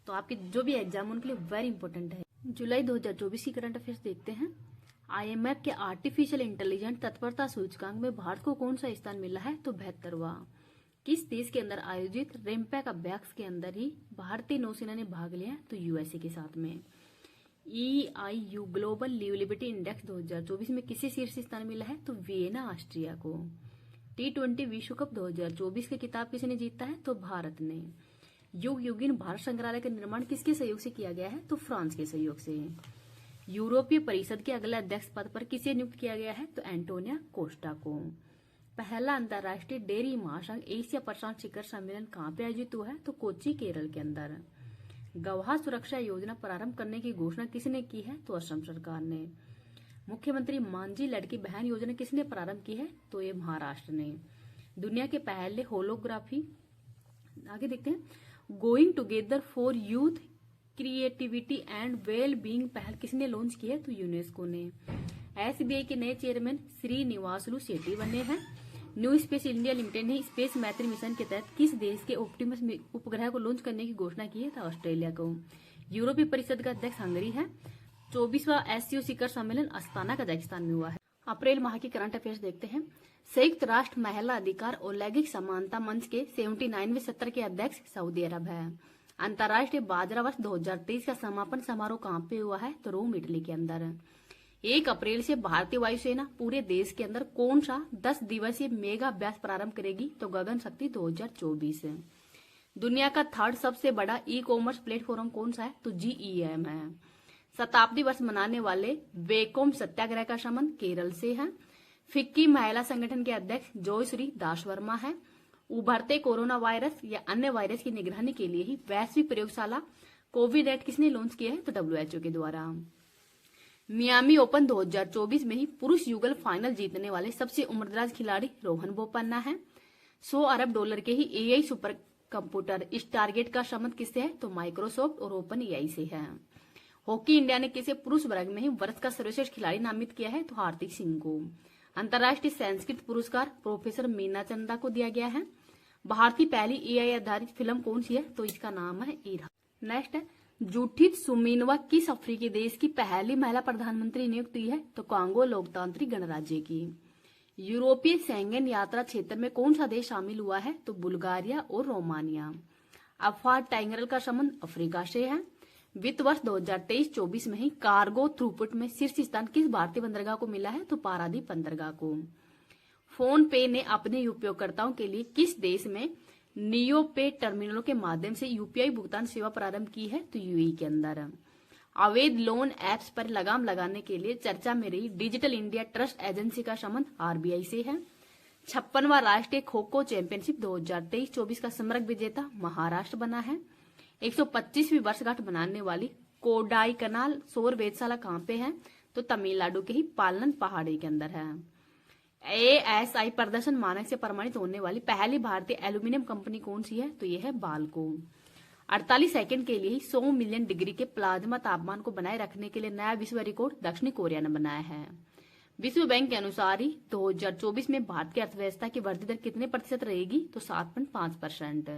Speaker 1: तो आपके जो भी एग्जाम उनके लिए वेरी इंपॉर्टेंट है। जुलाई 2024 की करंट अफेयर्स देखते हैं। आईएमएफ के आर्टिफिशियल इंटेलिजेंस तत्परता सूचकांक में भारत को कौन सा स्थान मिला है? तो 72वां। किस देश के अंदर आयोजित रेमपैक अभ्यास के अंदर ही भारतीय नौसेना ने भाग लिया? तो यूएसए के साथ में। EIU ग्लोबल लिवलिबिलिटी इंडेक्स 2024 में किसे शीर्ष स्थान मिला है? तो वियना, ऑस्ट्रिया को। T20 विश्व कप 2024 के खिताब किसने जीता है? तो भारत ने। युग युगीन भारत संग्रहालय का निर्माण किसके सहयोग से किया गया है? तो फ्रांस के सहयोग से। यूरोपीय परिषद के अगले अध्यक्ष पद पर किसे नियुक्त किया गया है? तो एंटोनिया कोस्टा को। पहला अंतर्राष्ट्रीय डेयरी महासंघ एशिया प्रशांत शिखर सम्मेलन कहाँ पे आयोजित हुआ है? तो कोच्चि, केरल के अंदर। गवाह सुरक्षा योजना प्रारंभ करने की घोषणा किसने की है? तो असम सरकार ने। मुख्यमंत्री मांझी लड़की बहन योजना किसने प्रारंभ की है? तो ये महाराष्ट्र ने। दुनिया के पहले होलोग्राफी, आगे देखते हैं, going together for youth creativity and well being पहल किसने लॉन्च की है? तो यूनेस्को ने। एसबीआई के नए चेयरमैन श्रीनिवासलू शेट्टी बने हैं। न्यू स्पेस इंडिया लिमिटेड ने स्पेस मैत्री मिशन के तहत किस देश के ऑप्टिमस उपग्रह को लॉन्च करने की घोषणा की है? तो ऑस्ट्रेलिया को। यूरोपीय परिषद का अध्यक्ष हंगरी है। 24वां एससीओ शिखर सम्मेलन अस्ताना, कजाकिस्तान में हुआ है। अप्रैल माह की करंट अफेयर्स देखते हैं। संयुक्त राष्ट्र महिला अधिकार और लैंगिक समानता मंच के 79वें सत्र के अध्यक्ष सऊदी अरब है। अंतर्राष्ट्रीय बाजरा वर्ष 2023 का समापन समारोह कहाँ पे हुआ है? तो रोम, इटली के अंदर। 1 अप्रैल से भारतीय वायुसेना पूरे देश के अंदर कौन सा 10 दिवसीय मेगा अभ्यास प्रारंभ करेगी? तो गगन शक्ति 2024। दुनिया का थर्ड सबसे बड़ा ई कॉमर्स प्लेटफॉर्म कौन सा है? तो GEM है। शताब्दी वर्ष मनाने वाले वेकोम सत्याग्रह का संबंध केरल से है। फिक्की महिला संगठन के अध्यक्ष जयश्री दास वर्मा है। उभरते कोरोना वायरस या अन्य वायरस की निगरानी के लिए ही वैश्विक प्रयोगशाला कोविड किसने लॉन्च किया है? तो WHO के द्वारा। मियामी ओपन 2024 में ही पुरुष युगल फाइनल जीतने वाले सबसे उम्रदराज खिलाड़ी रोहन बोपन्ना है। $100 अरब के ही AI सुपर कंप्यूटर स्टारगेट का संबंध किससे है? तो माइक्रोसॉफ्ट और ओपन AI से है। हॉकी इंडिया ने किसे पुरुष वर्ग में ही वर्ष का सर्वश्रेष्ठ खिलाड़ी नामित किया है? तो हार्दिक सिंह को। अंतर्राष्ट्रीय संस्कृत पुरस्कार प्रोफेसर मीना चंदा को दिया गया है। भारत की पहली AI आधारित फिल्म कौन सी है? तो इसका नाम है ईरा। नेक्स्ट है, जूठित सुमीनवा किस अफ्रीकी देश की पहली महिला प्रधानमंत्री नियुक्त हुई है? तो कांगो लोकतांत्रिक गणराज्य की। यूरोपीय शेंगेन यात्रा क्षेत्र में कौन सा देश शामिल हुआ है? तो बुल्गारिया और रोमानिया। अफवाह टाइगर का संबंध अफ्रीका से है। वित्त वर्ष 2023-24 में ही कार्गो थ्रूपुट में शीर्ष स्थान किस भारतीय बंदरगाह को मिला है? तो पारादीप बंदरगाह को। फोन पे ने अपने उपयोगकर्ताओं के लिए किस देश में नियो पे टर्मिनलों के माध्यम से UPI भुगतान सेवा प्रारंभ की है? तो UAE के अंदर। अवैध लोन ऐप्स पर लगाम लगाने के लिए चर्चा में रही डिजिटल इंडिया ट्रस्ट एजेंसी का संबंध RBI से है। 56वां राष्ट्रीय खो खो चैंपियनशिप 2023-24 का समग्र विजेता महाराष्ट्र बना है। 125वीं वर्षगांठ मनाने वाली कोडाईकनाल सौर वेधशाला कहाँ पे है? तो तमिलनाडु के ही पालन पहाड़ी के अंदर है। ASI प्रदर्शन मानक से प्रमाणित होने वाली पहली भारतीय एल्यूमिनियम कंपनी कौन सी है? तो यह है बाल्को। 48 सेकंड के लिए 100 मिलियन डिग्री के प्लाज्मा तापमान को बनाए रखने के लिए नया विश्व रिकॉर्ड दक्षिणी कोरिया ने बनाया है। विश्व बैंक के अनुसार ही 2024 में भारत की अर्थव्यवस्था की वृद्धि दर कितने प्रतिशत रहेगी? तो 7.5%।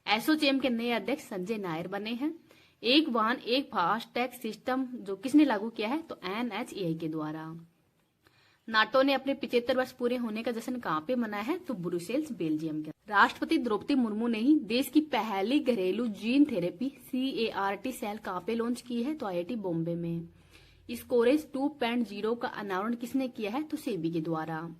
Speaker 1: एसोचैम के नए अध्यक्ष संजय नायर बने हैं। एक वाहन एक फास्टैग सिस्टम जो किसने लागू किया है? तो NHAI के द्वारा। नाटो ने अपने 75 वर्ष पूरे होने का जश्न कहाँ पे मनाया है? तो ब्रुसेल्स, बेल्जियम के। राष्ट्रपति द्रौपदी मुर्मू ने ही देश की पहली घरेलू जीन थेरेपी CAR-T सेल कहाँ पे लॉन्च की है? तो IIT बॉम्बे में। स्कोरेज 2.0 का अनावरण किसने किया है? तो सेबी के द्वारा।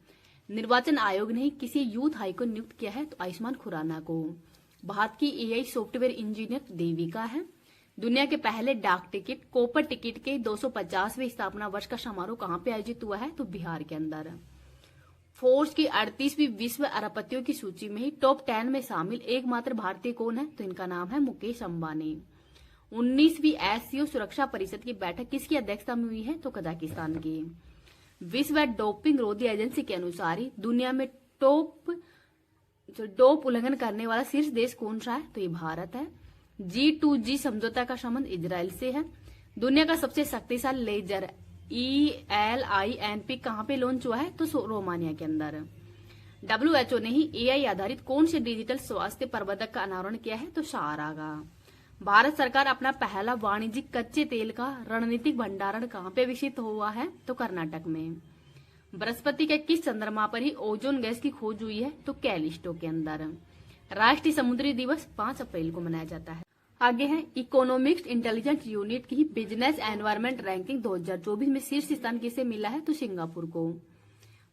Speaker 1: निर्वाचन आयोग ने किसी यूथ हाई को नियुक्त किया है? तो आयुष्मान खुराना को। भारत की AI सॉफ्टवेयर इंजीनियर देविका है। दुनिया के पहले डाक टिकट कॉपर टिकट के 250वें स्थापना वर्ष का समारोह कहाँ पे आयोजित हुआ है? तो बिहार के अंदर। फोर्स की 38वीं विश्व अरबपतियों की सूची में ही टॉप 10 में शामिल एकमात्र भारतीय कौन है? तो इनका नाम है मुकेश अंबानी। 19वीं SCO सुरक्षा परिषद की बैठक किसकी अध्यक्षता में हुई है? तो कजाकिस्तान की। विश्व डोपिंग रोधी एजेंसी के अनुसार दुनिया में डोप उल्लंघन करने वाला शीर्ष देश कौन सा है? तो ये भारत है। G2G समझौता का संबंध इजराइल से है। दुनिया का सबसे शक्तिशाली लेजर ELINP कहाँ पे लॉन्च हुआ है? तो रोमानिया के अंदर। WHO ने ही AI आधारित कौन से डिजिटल स्वास्थ्य प्रबंधक का अनावरण किया है? तो सहारा का। भारत सरकार अपना पहला वाणिज्यिक कच्चे तेल का रणनीतिक भंडारण कहाँ पे विकसित हुआ है? तो कर्नाटक में। बृहस्पति के किस चंद्रमा पर ही ओजोन गैस की खोज हुई है? तो कैलिस्टो के अंदर। राष्ट्रीय समुद्री दिवस 5 अप्रैल को मनाया जाता है। आगे है इकोनॉमिक्स इंटेलिजेंस यूनिट की बिजनेस एनवायरमेंट रैंकिंग 2024 में शीर्ष स्थान किसे मिला है? तो सिंगापुर को।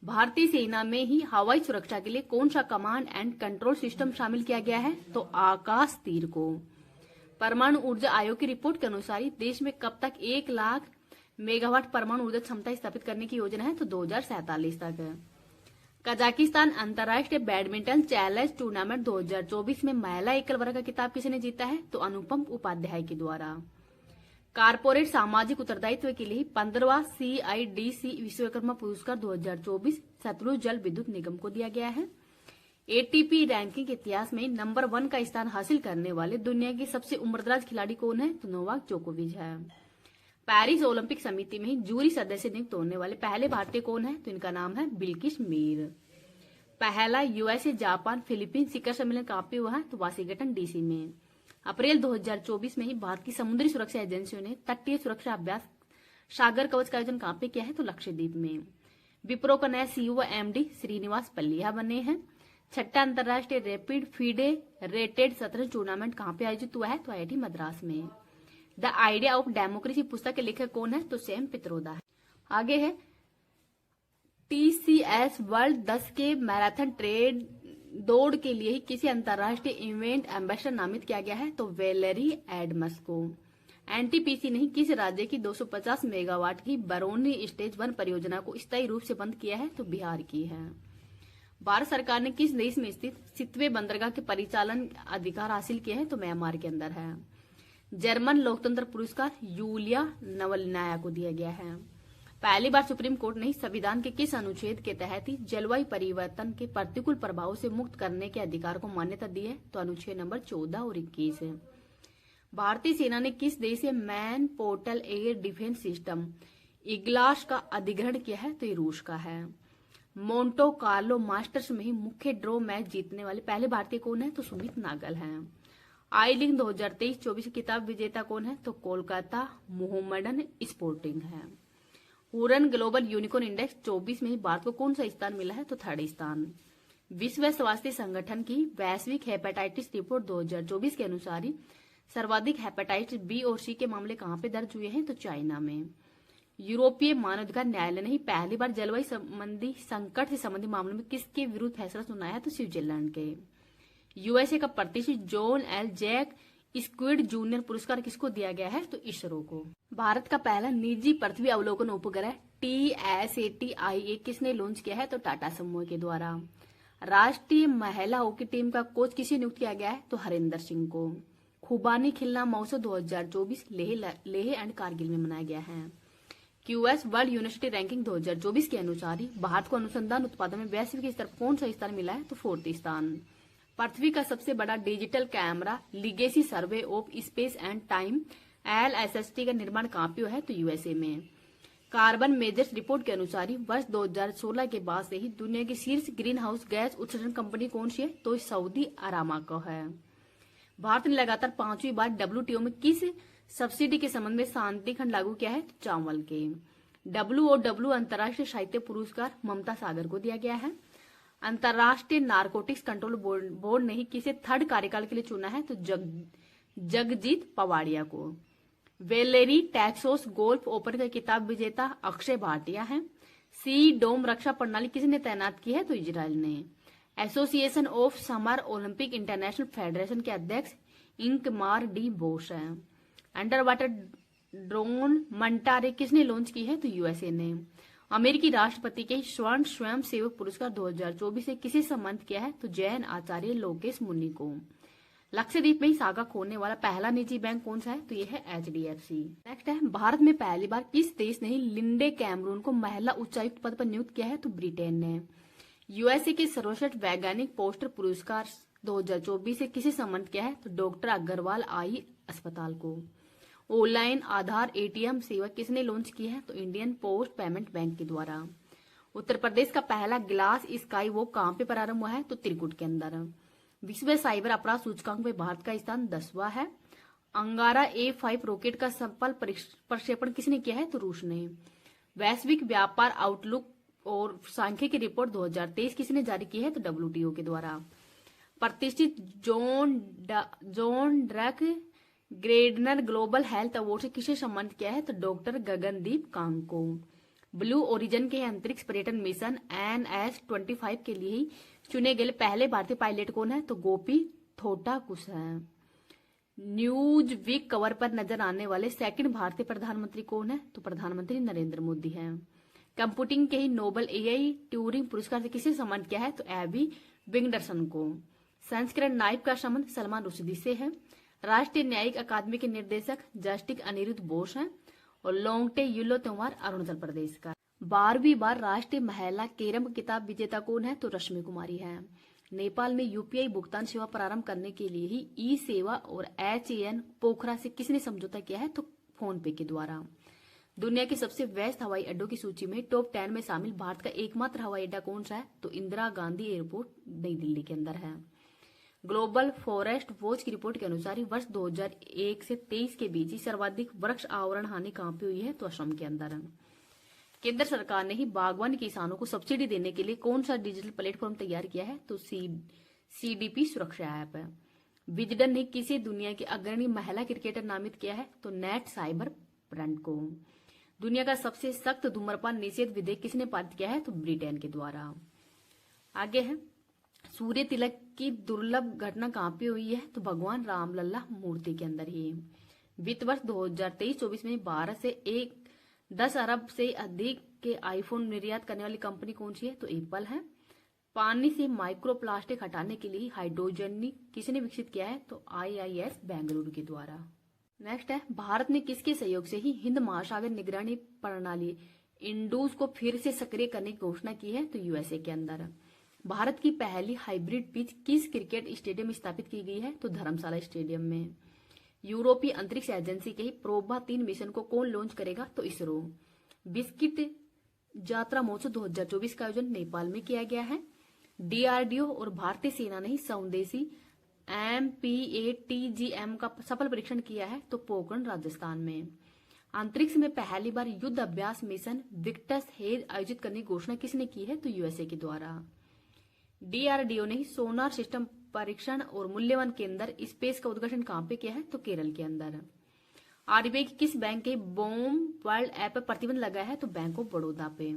Speaker 1: भारतीय सेना में ही हवाई सुरक्षा के लिए कौन सा कमांड एंड कंट्रोल सिस्टम शामिल किया गया है? तो आकाश तीर को। परमाणु ऊर्जा आयोग की रिपोर्ट के अनुसार देश में कब तक 1 लाख मेगावाट परमाणु ऊर्जा क्षमता स्थापित करने की योजना है? तो 2047 तक है। कजाकिस्तान अंतर्राष्ट्रीय बैडमिंटन चैलेंज टूर्नामेंट 2024 में महिला एकल वर्ग का खिताब किसने जीता है? तो अनुपम उपाध्याय के द्वारा। कारपोरेट सामाजिक उत्तरदायित्व के लिए 15वां CIDC विश्वकर्मा पुरस्कार 2024 सतलुज जल विद्युत निगम को दिया गया है। ATP रैंकिंग के इतिहास में नंबर 1 का स्थान हासिल करने वाले दुनिया के सबसे उम्रदराज खिलाड़ी कौन है? तो नोवाक जोकोविच है। पेरिस ओलंपिक समिति में जूरी सदस्य नियुक्त होने वाले पहले भारतीय कौन है? तो इनका नाम है बिल्किस मीर। पहला USA जापान फिलीपींस शिखर सम्मेलन कहाँ पे हुआ है? तो वाशिंगटन DC में। अप्रैल 2024 में ही भारत की समुद्री सुरक्षा एजेंसियों ने तटीय सुरक्षा अभ्यास सागर कवच का आयोजन कहाँ पे किया है? तो लक्षद्वीप में। विप्रो का नया CEO MD श्रीनिवास पल्लिया बने हैं। छठा अंतर्राष्ट्रीय रैपिड फीडे रेटेड शतरंज टूर्नामेंट कहाँ पे आयोजित हुआ है? तो IIT मद्रास में। द आइडिया ऑफ डेमोक्रेसी पुस्तक के लेखक कौन है? तो सैम पित्रोदा है। आगे है TCS वर्ल्ड 10 के मैराथन ट्रेड दौड़ के लिए ही किसी अंतर्राष्ट्रीय इवेंट एम्बेसडर नामित किया गया है? तो वेलेरी एडमस को। NTPC ने किस राज्य की 250 मेगावाट की बरौनी स्टेज 1 परियोजना को स्थायी रूप से बंद किया है? तो बिहार की है। भारत सरकार ने किस देश में स्थित सितवे बंदरगाह के परिचालन अधिकार हासिल किए हैं? तो म्यांमार के अंदर है। जर्मन लोकतंत्र पुरस्कार यूलिया नवलनाया को दिया गया है। पहली बार सुप्रीम कोर्ट ने संविधान के किस अनुच्छेद के तहत ही जलवायु परिवर्तन के प्रतिकूल प्रभाव से मुक्त करने के अधिकार को मान्यता दी है? तो अनुच्छेद नंबर 14 और 21 है। भारतीय सेना ने किस देश से man portal air defence system Iglas का अधिग्रहण किया है? तो ये रूस का है। मोन्टो कार्लो मास्टर्स में ही मुख्य ड्रॉ मैच जीतने वाले पहले भारतीय कौन है? तो सुमित नागल हैं। आई लीग 2023-24 किताब विजेता कौन है? तो कोलकाता मोहम्मडन स्पोर्टिंग है। हुरन ग्लोबल यूनिकॉर्न इंडेक्स 24 में ही भारत को कौन सा स्थान मिला है? तो 3rd स्थान। विश्व स्वास्थ्य संगठन की वैश्विक हेपेटाइटिस रिपोर्ट 2024 के अनुसार सर्वाधिक हेपेटाइटिस B और C के मामले कहाँ पे दर्ज हुए हैं? तो चाइना में। यूरोपीय मानवाधिकार न्यायालय ने ही पहली बार जलवायु संबंधी संकट से संबंधित मामलों में किसके विरुद्ध फैसला सुनाया है? तो स्विट्जरलैंड के। USA का प्रतिष्ठित John L Jack Swigert junior पुरस्कार किसको दिया गया है? तो इसरो को। भारत का पहला निजी पृथ्वी अवलोकन उपग्रह TSAT-IA किसने लॉन्च किया है? तो टाटा समूह के द्वारा। राष्ट्रीय महिला हॉकी टीम का कोच किसे नियुक्त किया गया है? तो हरिंदर सिंह को। खुबानी खिलना महोत्सव 2024 लेह एंड कारगिल में मनाया गया है। QS वर्ल्ड यूनिवर्सिटी रैंकिंग 2024 के अनुसार भारत को अनुसंधान उत्पादन में वैश्विक स्तर पर कौन सा स्थान मिला है? तो 4th स्थान। पृथ्वी का सबसे बड़ा digital camera legacy survey of space and time LSST का निर्माण कहाँ पे हुआ है? तो USA में। कार्बन मेजर्स रिपोर्ट के अनुसार वर्ष 2016 के बाद से ही दुनिया की शीर्ष ग्रीन हाउस गैस उत्सर्जन कंपनी कौन सी है? तो सऊदी अरामको है। भारत ने लगातार 5वीं बार WTO में किस सब्सिडी के संबंध में शांति खंड लागू किया है? तो चावल के। WOW अंतर्राष्ट्रीय साहित्य पुरस्कार ममता सागर को दिया गया है। अंतर्राष्ट्रीय नारकोटिक्स कंट्रोल बोर्ड ने ही किसे थर्ड कार्यकाल के लिए चुना है, तो जगजीत पवाड़िया को। वेलेरी टेक्सास गोल्फ ओपन का खिताब विजेता अक्षय भाटिया है। सी डोम रक्षा प्रणाली किसने तैनात की है, तो इजराइल ने। Association of summer Olympic international federation के अध्यक्ष इंकमार डी बोस है। अंडर वाटर ड्रोन मंटारे किसने लॉन्च की है, तो यूएसए ने। अमेरिकी राष्ट्रपति के स्वर्ण स्वयं सेवक पुरस्कार 2024 से किसे सम्मानित किया है, तो जैन आचार्य लोकेश मुनि को। लक्षद्वीप में शाखा खोलने वाला पहला निजी बैंक कौन सा है, तो यह है HDFC। नेक्स्ट है, भारत में पहली बार किस देश ने लिंडे कैमरून को महिला उच्चायुक्त पद पर नियुक्त किया है, तो ब्रिटेन ने। यूएसए के सर्वश्रेष्ठ वैज्ञानिक पोस्टर पुरस्कार 2024 से किसे सम्मानित किया है, तो डॉक्टर अग्रवाल आई अस्पताल को। ऑनलाइन आधार ATM सेवा किसने लॉन्च की है, तो इंडियन पोस्ट पेमेंट बैंक के द्वारा। उत्तर प्रदेश का पहला ग्लास स्काई वॉक कहां पे प्रारंभ हुआ है, तो त्रिकुट के अंदर। विश्व साइबर अपराध सूचकांक में भारत का स्थान 10वां है। अंगारा A5 रॉकेट का सफल प्रक्षेपण किसने किया है, तो रूस ने। वैश्विक व्यापार आउटलुक और सांख्यिकी रिपोर्ट 2023 किसने जारी की है, तो WTO के द्वारा। प्रतिष्ठित John Dirks Gairdner global health award से किसे सम्मानित किया है, तो डॉक्टर गगनदीप कांग को। ब्लू ओरिजिन के अंतरिक्ष पर्यटन मिशन NS-25 के लिए चुने गए पहले भारतीय पायलट कौन है, तो गोपी थोटाकुस है। न्यूज वीक कवर पर नजर आने वाले सेकंड भारतीय प्रधानमंत्री कौन है, तो प्रधानमंत्री नरेंद्र मोदी है। कंप्यूटिंग के ही नोबल AI ट्यूरिंग पुरस्कार से किसे सम्मानित किया है, तो एबी विंगडरसन को। संस्कृत नायब का संबंध सलमान रुश्दी से है। राष्ट्रीय न्यायिक अकादमी के निर्देशक जस्टिस अनिरुद्ध बोस हैं। और लोंगटे यूलो त्योहार अरुणाचल प्रदेश का। 12वीं बार राष्ट्रीय महिला कैरम किताब विजेता कौन है, तो रश्मि कुमारी है। नेपाल में UPI भुगतान सेवा प्रारंभ करने के लिए ही ई सेवा और HAN पोखरा से किसने समझौता किया है, तो फोन पे के द्वारा। दुनिया के सबसे व्यस्त हवाई अड्डों की सूची में टॉप 10 में शामिल भारत का एकमात्र हवाई अड्डा कौन सा है, तो इंदिरा गांधी एयरपोर्ट नई दिल्ली के अंदर है। ग्लोबल फॉरेस्ट वॉच की रिपोर्ट के अनुसार वर्ष 2001 से 23 के बीच ही सर्वाधिक वृक्ष आवरण हानि कहां पे हुई है, तो असम के अंदर है। केंद्र सरकार ने ही बागवानी किसानों को सब्सिडी देने के लिए कौन सा डिजिटल प्लेटफॉर्म तैयार किया है, तो CDP सुरक्षा ऐप है। विजडन ने किसे दुनिया की अग्रणी महिला क्रिकेटर नामित किया है, तो नेट साइबर ब्रांड को। दुनिया का सबसे सख्त धूम्रपान निषेध विधेयक किसने पारित किया है, तो ब्रिटेन के द्वारा। आगे है, सूर्य तिलक की दुर्लभ घटना कहां पे हुई है, तो भगवान रामलला मूर्ति के अंदर ही। वित्त वर्ष 2023-24 में भारत से 10 अरब से अधिक के आईफोन निर्यात करने वाली कंपनी कौन सी है, तो एप्पल है। पानी से माइक्रोप्लास्टिक हटाने के लिए हाइड्रोजन किसने विकसित किया है, तो IIS बेंगलुरु के द्वारा। नेक्स्ट है, भारत ने किसके सहयोग से ही हिंद महासागर निगरानी प्रणाली इंडूज को फिर से सक्रिय करने की घोषणा की है, तो USA के अंदर। भारत की पहली हाइब्रिड पिच किस क्रिकेट स्टेडियम में स्थापित की गई है, तो धर्मशाला स्टेडियम में। यूरोपीय अंतरिक्ष एजेंसी के ही प्रोबा 3 मिशन को कौन लॉन्च करेगा, तो इसरो। बिस्किट यात्रा महोत्सव 2024 का आयोजन नेपाल में किया गया है। DRDO और भारतीय सेना ने ही स्वदेशी MPATGM का सफल परीक्षण किया है, तो पोखरण राजस्थान में। अंतरिक्ष में पहली बार युद्ध अभ्यास मिशन विक्टस हेज आयोजित करने की घोषणा किसने की है, तो USA के द्वारा। DRDO ने सोनार सिस्टम परीक्षण और मूल्यवान केंद्र स्पेस का उद्घाटन कहां पे किया है, तो केरल के अंदर। RBI की किस बैंक के बॉम वर्ल्ड ऐप पर प्रतिबंध लगा है, तो बैंक ऑफ बड़ौदा पे।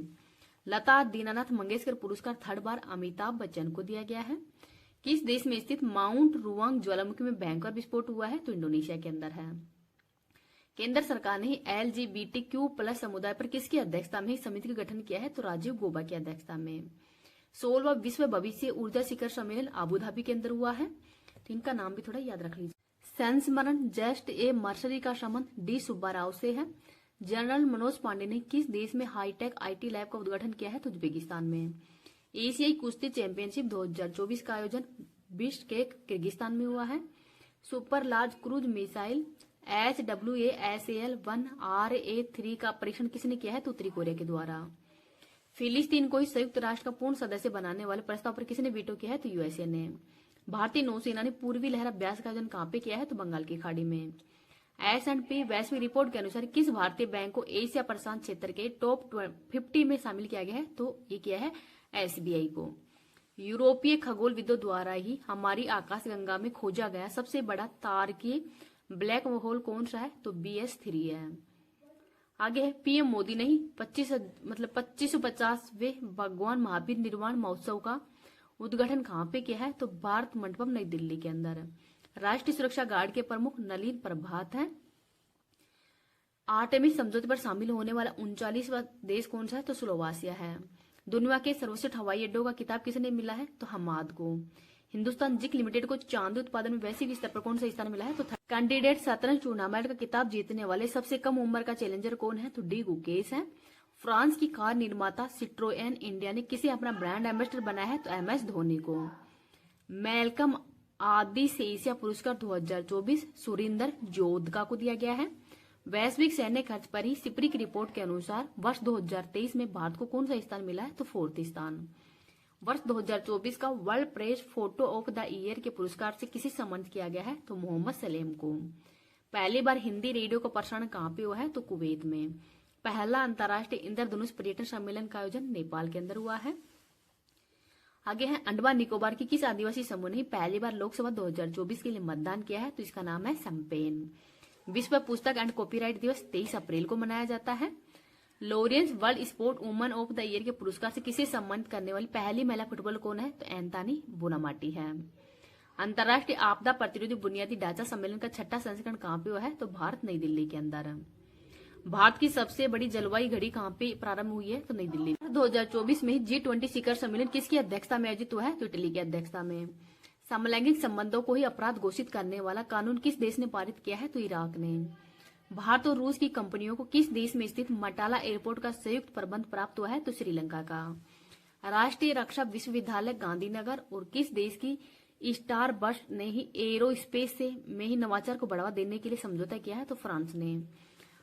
Speaker 1: लता दीनानाथ मंगेशकर पुरस्कार थर्ड बार अमिताभ बच्चन को दिया गया है। किस देश में स्थित माउंट रुवांग ज्वालामुखी में भयंकर विस्फोट हुआ है, तो इंडोनेशिया के अंदर है। केंद्र सरकार ने LGBTQ+ समुदाय पर किसकी अध्यक्षता में समिति का गठन किया है, तो राजीव गौबा की अध्यक्षता में। 16वां विश्व भविष्य ऊर्जा शिखर सम्मेलन अबू धाबी के अंदर हुआ है, तो इनका नाम भी थोड़ा याद रख लीजिए। संस्मरण जस्ट ए मर्सरी का संबंध D सुब्बाराव से है। जनरल मनोज पांडे ने किस देश में हाईटेक IT लैब का उद्घाटन किया है, तो उज्बेकिस्तान में। एशियाई कुश्ती चैंपियनशिप 2024 का आयोजन बिश्केक किर्गिस्तान में हुआ है। Super large cruise missile HWASAL-1RA-3 का परीक्षण किसने किया है, तो उत्तरी कोरिया के द्वारा। फिलिस्तीन को ही संयुक्त राष्ट्र का पूर्ण सदस्य बनाने वाले प्रस्ताव पर किसने वीटो किया है, तो USA ने। भारतीय नौसेना ने पूर्वी लहर अभ्यास का आयोजन कहां पे किया है, तो बंगाल की खाड़ी में। S&P वैश्विक रिपोर्ट के अनुसार किस भारतीय बैंक को एशिया प्रशांत क्षेत्र के टॉप 50 में शामिल किया गया है? तो ये किया है SBI को। यूरोपीय खगोलविदों द्वारा ही हमारी आकाशगंगा में खोजा गया सबसे बड़ा तारकीय ब्लैक होल कौन सा है? तो BS3 है। आगे है PM मोदी ने ही 2550वें भगवान महावीर निर्वाण महोत्सव का उद्घाटन कहाँ पे किया है? तो भारत मंडपम नई दिल्ली के अंदर। राष्ट्रीय सुरक्षा गार्ड के प्रमुख नलिन प्रभात हैं। आर्टेमिस समझौते पर शामिल होने वाला 39वां देश कौन सा है? तो स्लोवाकिया है। दुनिया के सर्वश्रेष्ठ हवाई अड्डों का किताब किसने मिला है? तो हमाद को। हिंदुस्तान जिंक लिमिटेड को चांदी उत्पादन में वैश्विक स्तर पर कौन सा स्थान मिला है? तो कैंडिडेट शतरंज टूर्नामेंट का किताब जीतने वाले सबसे कम उम्र का चैलेंजर कौन है? तो डी गुकेश है। फ्रांस की कार निर्माता सिट्रोएन इंडिया ने किसे अपना ब्रांड एम्बेसडर बनाया है? तो MS धोनी को। मैल्कम आदि से एशिया पुरस्कार 2024 सुरिंदर जोधका को दिया गया है। वैश्विक सैन्य खर्च पर ही सिप्री की रिपोर्ट के अनुसार वर्ष 2023 में भारत को कौन सा स्थान मिला है? तो 4th स्थान। वर्ष 2024 का world press photo of the year के पुरस्कार से किसे सम्मानित किया गया है? तो मोहम्मद सलेम को। पहली बार हिंदी रेडियो का प्रसारण कहाँ पे हुआ है? तो कुवैत में। पहला अंतर्राष्ट्रीय इंद्रधनुष पर्यटन सम्मेलन का आयोजन नेपाल के अंदर हुआ है। आगे है अंडमान निकोबार की किस आदिवासी समूह ने पहली बार लोकसभा 2024 के लिए मतदान किया है? तो इसका नाम है सम्पेन। विश्व पुस्तक एंड कॉपीराइट दिवस 23 अप्रैल को मनाया जाता है। Lawrence world sport woman of the year के पुरस्कार से किसे सम्मानित करने वाली पहली महिला फुटबॉल कौन है? तो एंथनी बोनामाटी है। अंतर्राष्ट्रीय आपदा प्रतिरोधी बुनियादी ढांचा सम्मेलन का 6ठा संस्करण कहाँ पे हुआ है? तो भारत नई दिल्ली के अंदर। भारत की सबसे बड़ी जलवायु घड़ी कहाँ पे प्रारंभ हुई है? तो नई दिल्ली। 2024 में G20 शिखर सम्मेलन किसकी अध्यक्षता में आयोजित हुआ है? तो इटली की अध्यक्षता में। समलैंगिक संबंधों को ही अपराध घोषित करने वाला कानून किस देश ने पारित किया है? तो इराक ने। भारत और रूस की कंपनियों को किस देश में स्थित मटाला एयरपोर्ट का संयुक्त प्रबंध प्राप्त हुआ है? तो श्रीलंका का। राष्ट्रीय रक्षा विश्वविद्यालय गांधीनगर और किस देश की स्टार बस ने ही एरोस्पेस में ही नवाचार को बढ़ावा देने के लिए समझौता किया है? तो फ्रांस ने।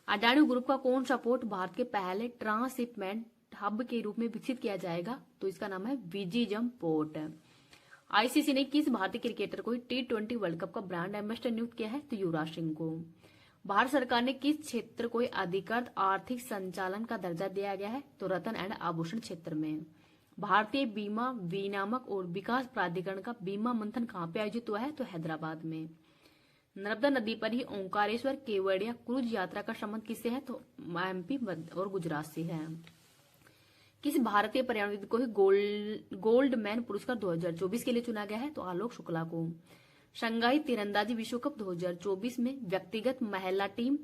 Speaker 1: अडानी ग्रुप का कौन सा पोर्ट भारत के पहले ट्रांसशिपमेंट हब के रूप में विकसित किया जाएगा? तो इसका नाम है विजिजम पोर्ट। ICC ने किस भारतीय क्रिकेटर को T20 वर्ल्ड कप का ब्रांड एम्बेसडर नियुक्त किया है? तो युवराज सिंह को। भारत सरकार ने किस क्षेत्र को अधिकृत आर्थिक संचालन का दर्जा दिया गया है? तो रत्न एंड आभूषण क्षेत्र में। भारतीय बीमा विनियामक और विकास प्राधिकरण का बीमा मंथन कहाँ पे आयोजित हुआ है? तो हैदराबाद में। नर्मदा नदी पर ही ओंकारेश्वर केवड़िया क्रूज यात्रा का संबंध किससे है? तो MP और गुजरात से है। किस भारतीय पर्यावरणविद को ही गोल्ड मैन पुरस्कार 2024 के लिए चुना गया है? तो आलोक शुक्ला को। शंघाई तीरंदाजी विश्व कप 2024 में व्यक्तिगत महिला टीम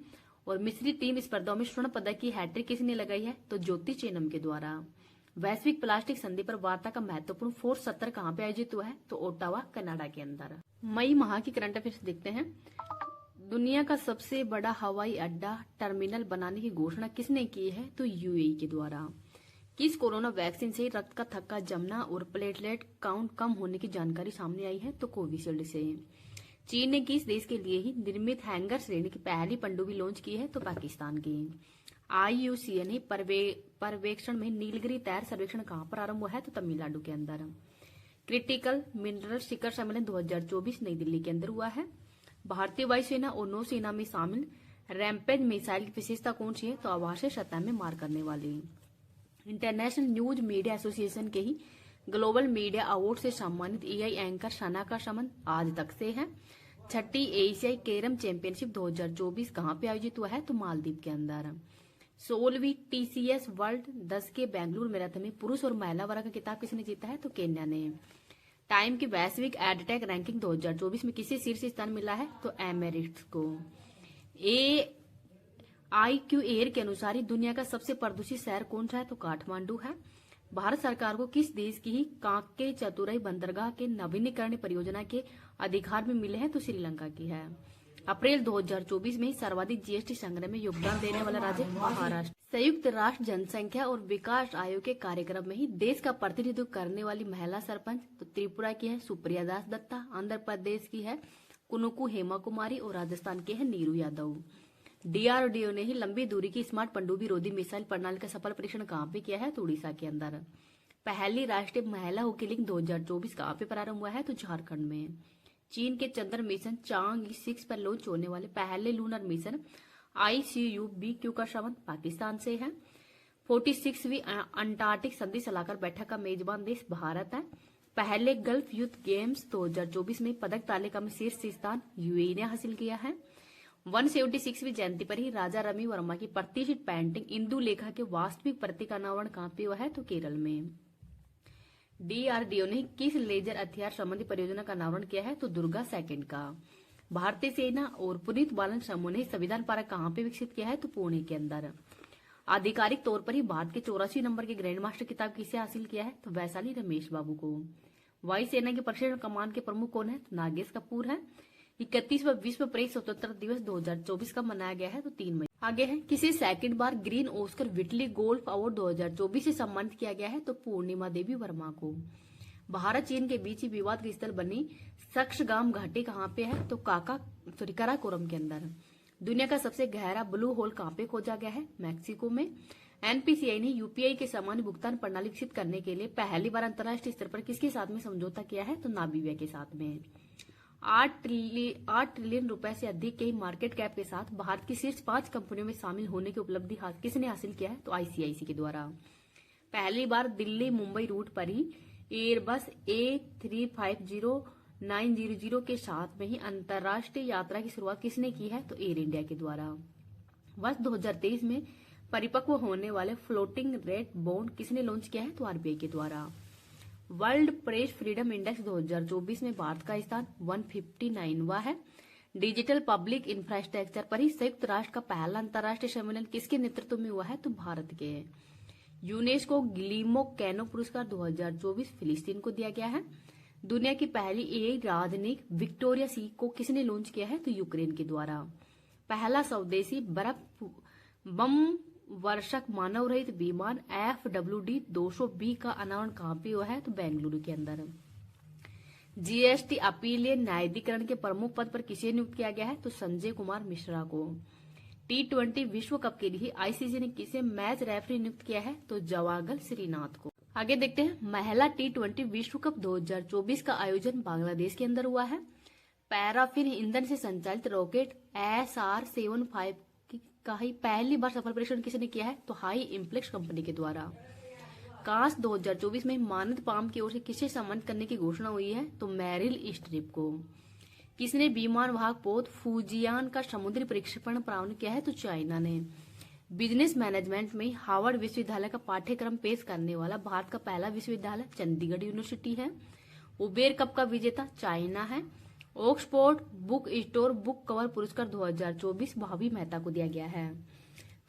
Speaker 1: और मिश्रित टीम स्पर्धाओं में स्वर्ण पदक की हैट्रिक किसने लगाई है? तो ज्योति चेनम के द्वारा। वैश्विक प्लास्टिक संधि पर वार्ता का महत्वपूर्ण 4th सत्र कहाँ पे आयोजित हुआ है? तो ओटावा कनाडा के अंदर। मई माह की करंट अफेयर्स देखते हैं। दुनिया का सबसे बड़ा हवाई अड्डा टर्मिनल बनाने की घोषणा किसने की है? तो UAE के द्वारा। किस कोरोना वैक्सीन से रक्त का थक्का जमना और प्लेटलेट काउंट कम होने की जानकारी सामने आई है? तो कोविशील्ड से। चीन ने किस देश के लिए ही निर्मित हैंगर श्रेणी की पहली पनडुब्बी लॉन्च की है? तो पाकिस्तान की। IUCN ने पर्यवेक्षण में नीलगिरी तैर सर्वेक्षण कहाँ पर आरंभ हुआ है? तो तमिलनाडु के अंदर। क्रिटिकल मिनरल शिखर सम्मेलन 2024 नई दिल्ली के अंदर हुआ है। भारतीय वायुसेना और नौसेना में शामिल रैम्पेज मिसाइल की विशेषता कौन सी है? तो आवासीय सतह में मार करने वाली। इंटरनेशनल न्यूज मीडिया एसोसिएशन के ही ग्लोबल मीडिया अवार्ड से सम्मानित AI एंकर सना का संबंध आज तक से है। 6ठी एशियाई कैरम चैंपियनशिप 2024 कहाँ पे आयोजित हुआ है? तो मालदीव के अंदर। 16वीं TCS वर्ल्ड 10 के बेंगलुरु मैराथन में पुरुष और महिला वर्ग का खिताब किसने जीता है? तो केन्या ने। टाइम की वैश्विक एडटेक रैंकिंग 2024 में किसे शीर्ष स्थान मिला है? तो एमेरिट्स को। IQ एयर के अनुसार ही दुनिया का सबसे प्रदूषित शहर कौन सा है? तो काठमांडू है। भारत सरकार को किस देश की ही कांके चतुरई बंदरगाह के नवीनीकरण परियोजना के अधिकार में मिले हैं? तो श्रीलंका की है। अप्रैल 2024 में सर्वाधिक GST संग्रह में योगदान देने वाला राज्य महाराष्ट्र। संयुक्त राष्ट्र जनसंख्या और विकास आयोग के कार्यक्रम में ही देश का प्रतिनिधित्व करने वाली महिला सरपंच तो त्रिपुरा की है सुप्रिया दास दत्ता, आंध्र प्रदेश की है कुनुकु हेमा कुमारी और राजस्थान के है नीरू यादव। DRDO ने ही लंबी दूरी की स्मार्ट पनडुब्बी रोधी मिसाइल प्रणाली का सफल परीक्षण कहाँ पे किया है? तो उड़ीसा के अंदर। पहली राष्ट्रीय महिला हॉकी लीग 2024 कहाँ पे प्रारंभ हुआ है? तो झारखंड में। चीन के चंद्र मिशन चांग 6 पर लॉन्च होने वाले पहले लूनर मिशन ICU-BQ का संबंध पाकिस्तान से है। 46वीं अंटार्कटिक संधि सलाहकार बैठक का मेजबान देश भारत है। पहले गल्फ यूथ गेम्स 2024 में पदक तालिका में शीर्ष स्थान यूएई ने हासिल किया है। 176वीं जयंती पर ही राजा रवि वर्मा की प्रतिष्ठित पेंटिंग इंदु लेखा के वास्तविक प्रतीक का अनावरण कहाँ पे हुआ है? तो केरल में। DRDO ने किस लेजर हथियार संबंधी परियोजना का अनावरण किया है? तो दुर्गा सेकंड का। भारतीय सेना और पुनीत बालन समूह ने संविधान पार्क कहाँ पे विकसित किया है? तो पुणे के अंदर। आधिकारिक तौर पर ही भारत के 84 नंबर के ग्रैंड मास्टर खिताब किसे हासिल किया है? तो वैशाली रमेश बाबू को। वायुसेना के प्रशिक्षण कमान के प्रमुख कौन है? तो नागेश कपूर है। 31वां विश्व प्रेस स्वतंत्रता दिवस 2024 का मनाया गया है, तो 3 मई। आगे है, किसे सेकंड बार green Oscar Whitley gold award 2024 से सम्मानित किया गया है? तो पूर्णिमा देवी वर्मा को। भारत चीन के बीच ही विवाद की स्थल बनी सक्सगाम घाटी कहाँ पे है? तो काराकोरम के अंदर। दुनिया का सबसे गहरा ब्लू होल कहाँ पे खोजा गया है? मैक्सिको में। NPCI ने UPI के सामान्य भुगतान प्रणाली विकसित करने के लिए पहली बार अंतर्राष्ट्रीय स्तर पर किसके साथ में समझौता किया है? तो नामीबिया के साथ में। 8 ट्रिलियन रुपए से अधिक के मार्केट कैप के साथ भारत की शीर्ष 5 कंपनियों में शामिल होने की उपलब्धि किसने हासिल किया है? तो ICICI के द्वारा। पहली बार दिल्ली मुंबई रूट पर ही एयरबस A350-900 के साथ में ही अंतर्राष्ट्रीय यात्रा की शुरुआत किसने की है? तो एयर इंडिया के द्वारा। वर्ष 2023 में परिपक्व होने वाले फ्लोटिंग रेट बॉन्ड किसने लॉन्च किया है? तो RBI के द्वारा। वर्ल्ड प्रेस फ्रीडम इंडेक्स 2024 में भारत का स्थान 159वां है। डिजिटल पब्लिक इंफ्रास्ट्रक्चर पर ही संयुक्त राष्ट्र का पहला अंतर्राष्ट्रीय सम्मेलन किसके नेतृत्व में हुआ है? तो भारत के। यूनेस्को गिलिमो कैनो पुरस्कार 2024 फिलिस्तीन को दिया गया है। दुनिया की पहली AI राजनयिक विक्टोरिया सी को किसने लॉन्च किया है? तो यूक्रेन के द्वारा। पहला स्वदेशी बर्फ बम वर्षक मानव रहित विमान FWD-200B का अनावरण कहाँ पे हुआ है? तो बेंगलुरु के अंदर। GST अपीलीय न्यायाधिकरण के प्रमुख पद पर किसे नियुक्त किया गया है? तो संजय कुमार मिश्रा को। T20 विश्व कप के लिए ICC ने किसे मैच रेफरी नियुक्त किया है? तो जवागल श्रीनाथ को। आगे देखते हैं, महिला T20 विश्व कप 2024 का आयोजन बांग्लादेश के अंदर हुआ है। पैराफिन ईंधन से संचालित रॉकेट SR-75 का ही पहली बार सफल परीक्षण किसने किया है? तो हाई इम्प्लेक्स कंपनी के द्वारा। कांस 2024 में मानद पाम की ओर से किसे सम्मानित करने की घोषणा हुई है? तो मैरिल स्ट्रिप को। किसने विमान वाहक पोत फूजियान का समुद्री प्रक्षेपण प्रारंभ किया है? तो चाइना ने। बिजनेस मैनेजमेंट में हार्वर्ड विश्वविद्यालय का पाठ्यक्रम पेश करने वाला भारत का पहला विश्वविद्यालय चंडीगढ़ यूनिवर्सिटी है। उबेर कप का विजेता चाइना है। Oxford book store book cover पुरस्कार 2024 भाभी मेहता को दिया गया है।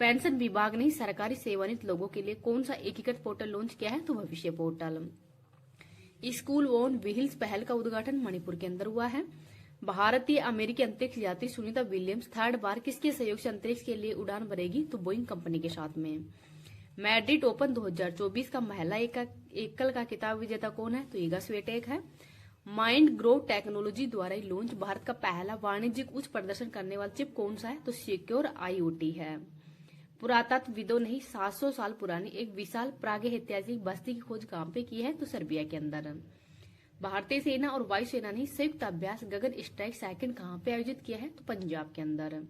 Speaker 1: पेंशन विभाग ने सरकारी सेवानिवृत्त लोगों के लिए कौन सा एकीकृत पोर्टल लॉन्च किया है? तो भविष्य पोर्टल। स्कूल ऑन व्हील्स पहल का उद्घाटन मणिपुर के अंदर हुआ है। भारतीय अमेरिकी अंतरिक्ष यात्री सुनीता विलियम्स थर्ड बार किसके सहयोग से अंतरिक्ष के लिए उड़ान भरेगी? तो बोइंग कंपनी के साथ में। मैड्रिड ओपन 2024 का महिला एकल का खिताब विजेता कौन है? तो ईगा स्वीटेक है। माइंड ग्रो टेक्नोलॉजी द्वारा लॉन्च भारत का पहला वाणिज्यिक उच्च प्रदर्शन करने वाला चिप कौन सा है? तो सिक्योर IoT है। पुरातत्वविदों ने 700 साल पुरानी एक विशाल प्रागैतिहासिक बस्ती की खोज कहाँ पे की है? तो सर्बिया के अंदर। भारतीय सेना और वायुसेना ने संयुक्त अभ्यास गगन स्ट्राइक सेकंड कहाँ पे आयोजित किया है? तो पंजाब के अंदर।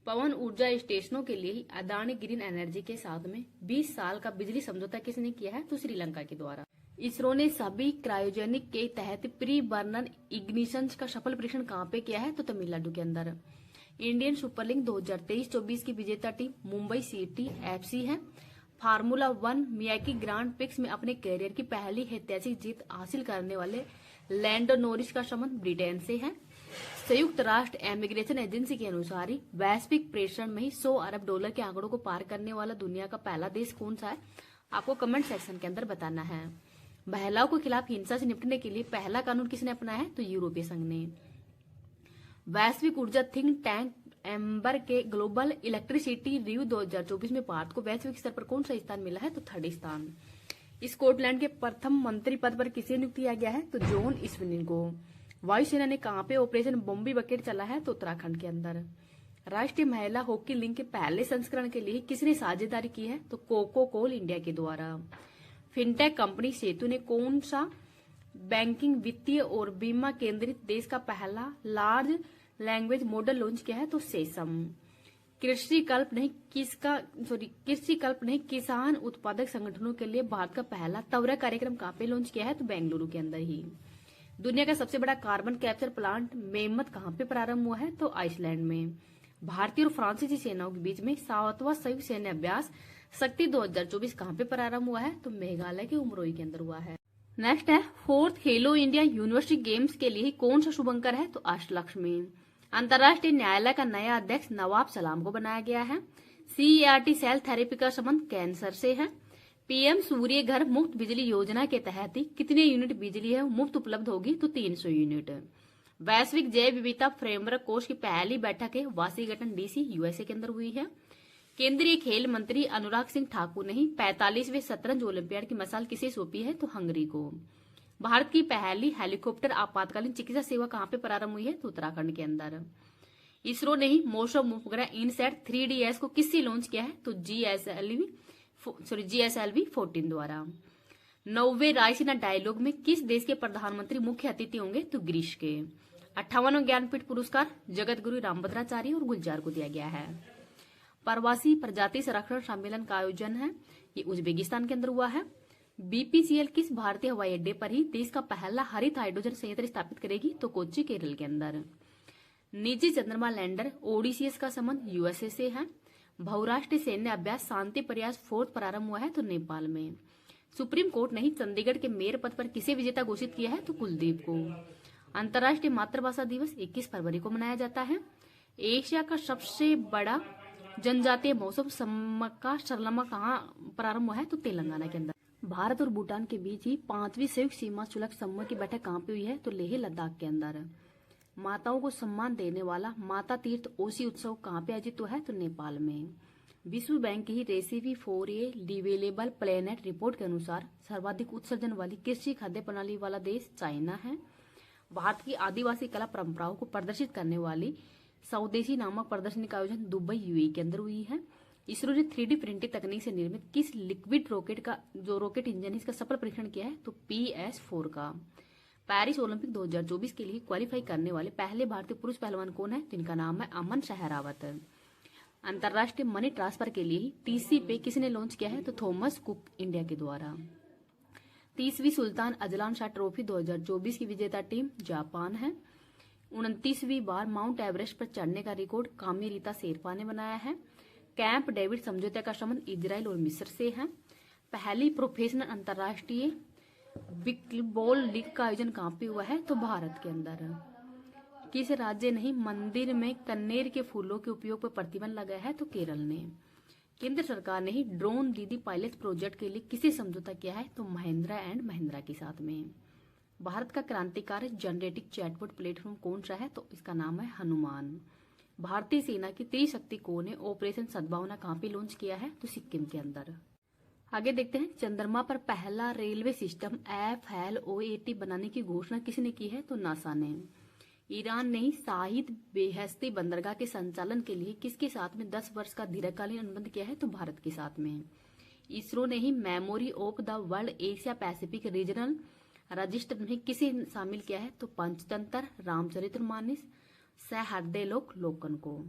Speaker 1: पवन ऊर्जा स्टेशनों के लिए अदानी ग्रीन एनर्जी के साथ में 20 साल का बिजली समझौता किसने किया है? तो श्रीलंका के द्वारा। इसरो ने सभी क्रायोजेनिक के तहत प्री बर्नर इग्निशन का सफल परीक्षण कहाँ पे किया है? तो तमिलनाडु के अंदर। इंडियन सुपर लीग 2023-24 की विजेता टीम मुंबई सिटी FC है। फार्मूला 1 मियाकी ग्रांड प्रिक्स में अपने करियर की पहली ऐतिहासिक जीत हासिल करने वाले लैंडो नॉरिस का संबंध ब्रिटेन से है। संयुक्त राष्ट्र इमिग्रेशन एजेंसी के अनुसार ही वैश्विक प्रेषण में ही $100 अरब के आंकड़ों को पार करने वाला दुनिया का पहला देश कौन सा है? आपको कमेंट सेक्शन के अंदर बताना है। महिलाओं के खिलाफ हिंसा से निपटने के लिए पहला कानून किसने अपनाया है? तो यूरोपीय संघ ने। वैश्विक ऊर्जा थिंक टैंक एम्बर के ग्लोबल इलेक्ट्रिसिटी रिव्यू 2024 में भारत को वैश्विक स्तर पर कौन सा स्थान मिला है? तो 3rd स्थान। स्कॉटलैंड के प्रथम मंत्री पद पर किसे नियुक्त किया गया है? तो जॉन स्विनिंग को। वायुसेना ने कहाँ पे ऑपरेशन बॉम्बी बकेट चला है? तो उत्तराखंड के अंदर। राष्ट्रीय महिला हॉकी लीग के पहले संस्करण के लिए किसने साझेदारी की है? तो कोको कोल इंडिया के द्वारा। फिनटेक कंपनी सेतु ने कौन सा बैंकिंग, वित्तीय और बीमा केंद्रित देश का पहला लार्ज लैंग्वेज मॉडल लॉन्च किया है तो सेसम। कृषि कल्प नहीं किसान उत्पादक संगठनों के लिए भारत का पहला त्वरा कार्यक्रम कहाँ पे लॉन्च किया है तो बेंगलुरु के अंदर ही। दुनिया का सबसे बड़ा कार्बन कैप्चर प्लांट मेमत कहाँ पे प्रारंभ हुआ है तो आइसलैंड में। भारतीय और फ्रांसीसी सेनाओं के बीच में 7वां संयुक्त सैन्य अभ्यास शक्ति 2024 कहाँ पे प्रारंभ हुआ है तो मेघालय के उमरोई के अंदर हुआ है। नेक्स्ट है 4th खेलो इंडिया यूनिवर्सिटी गेम्स के लिए कौन सा शुभंकर है तो अष्टलक्ष्मी। अंतर्राष्ट्रीय न्यायालय का नया अध्यक्ष नवाब सलाम को बनाया गया है। CERT सेल थेरेपी का संबंध कैंसर से है। PM सूर्य घर मुफ्त बिजली योजना के तहत ही कितने यूनिट बिजली है मुफ्त उपलब्ध होगी तो 300 यूनिट। वैश्विक जैव विविधता फ्रेमवर्क कोष की पहली बैठक है वाशिंगटन DC USA के अंदर हुई है। केंद्रीय खेल मंत्री अनुराग सिंह ठाकुर ने 45वें शतरंज ओलंपियाड की मशाल किसे सौंपी है तो हंगरी को। भारत की पहली हेलीकॉप्टर आपातकालीन चिकित्सा सेवा कहाँ पे प्रारंभ हुई है तो उत्तराखंड के अंदर। इसरो ने मौसम उपग्रह इनसैट 3DS को किससे लॉन्च किया है तो GSLV 14 द्वारा। 90वें रायसीना डायलॉग में किस देश के प्रधानमंत्री मुख्य अतिथि होंगे तो ग्रीस के। 58वां ज्ञानपीठ पुरस्कार जगत गुरु रामभद्राचार्य और गुलजार को दिया गया है। प्रवासी प्रजाति संरक्षण सम्मेलन का आयोजन है ये उज्बेकिस्तान के अंदर हुआ है। BPCL किस भारतीय हवाई अड्डे पर ही देश का पहला हरित हाइड्रोजन संयंत्र स्थापित करेगी तो कोच्चि केरल के अंदर। निजी चंद्रमा लैंडर ओडिसीएस का संबंध USA से है। बहुराष्ट्रीय सैन्य अभ्यास शांति प्रयास 4th प्रारंभ हुआ है तो नेपाल में। सुप्रीम कोर्ट ने चंडीगढ़ के मेयर पद पर किसे विजेता घोषित किया है तो कुलदीप को। अंतर्राष्ट्रीय मातृभाषा दिवस 21 फरवरी को मनाया जाता है। एशिया का सबसे बड़ा जनजातीय मौसम सम्मका सरलमा कहाँ प्रारंभ हुआ है तो तेलंगाना के अंदर। भारत और भूटान के बीच ही 5वीं संयुक्त सीमा शुल्क समूह की बैठक कहाँ पे हुई है तो लेह लद्दाख के अंदर। माताओं को सम्मान देने वाला माता तीर्थ ओसी उत्सव कहाँ पे आयोजित हुआ है तो नेपाल में। विश्व बैंक की recipe for a livable planet report के अनुसार सर्वाधिक उत्सर्जन वाली कृषि खाद्य प्रणाली वाला देश चाइना है। भारत की आदिवासी कला परंपराओं को प्रदर्शित करने वाली स्वदेशी नामक प्रदर्शनी का आयोजन दुबई UAE के अंदर हुई है। इसरो ने 3D प्रिंटिंग तकनीक से निर्मित किस लिक्विड रॉकेट का जो रॉकेट इंजन है इसका सफल परीक्षण किया है तो PS4 का। पेरिस ओलंपिक 2024 के लिए क्वालिफाई करने वाले पहले भारतीय पुरुष पहलवान कौन है जिनका नाम है अमन सहरावत। अंतर्राष्ट्रीय मनी ट्रांसफर के लिए TC पे किसने लॉन्च किया है तो थॉमस कुक इंडिया के द्वारा। 30वीं सुल्तान अजलान शाह ट्रॉफी 2024 की विजेता टीम जापान है। 29वीं बार माउंट एवरेस्ट पर चढ़ने का रिकॉर्ड काम्य रीता शेरपा ने बनाया है। कैंप डेविड समझौते का संबंध इजराइल और मिस्र से है। पहली प्रोफेशनल अंतर्राष्ट्रीय बिकबॉल लीग का आयोजन कहाँ पे हुआ है तो भारत के अंदर। किस राज्य ने मंदिर में कन्नेर के फूलों के उपयोग पर प्रतिबंध लगाया है तो केरल ने। केंद्र सरकार ने ड्रोन दीदी पायलट प्रोजेक्ट के लिए किसे समझौता किया है तो महिंद्रा एंड महिंद्रा के साथ में। भारत का क्रांतिकारी जनरेटिव चैटबॉट प्लेटफॉर्म कौन सा है तो इसका नाम है हनुमान। भारतीय सेना की त्रिशक्ति कोर ने ऑपरेशन सद्भावना कहाँ पे लॉन्च किया है तो सिक्किम के अंदर। आगे देखते हैं चंद्रमा पर पहला रेलवे सिस्टम FLOAT बनाने की घोषणा किसने की है तो नासा ने। ईरान ने शाहिद बेहेस्ती बंदरगाह के संचालन के लिए किसके साथ में 10 वर्ष का दीर्घकालीन अनुबंध किया है तो भारत के साथ में। इसरो ने memory of the world Asia Pacific regional register में किसे शामिल किया है तो पंचतंत्र, रामचरितमानस, सहृदयलोक लोकन को।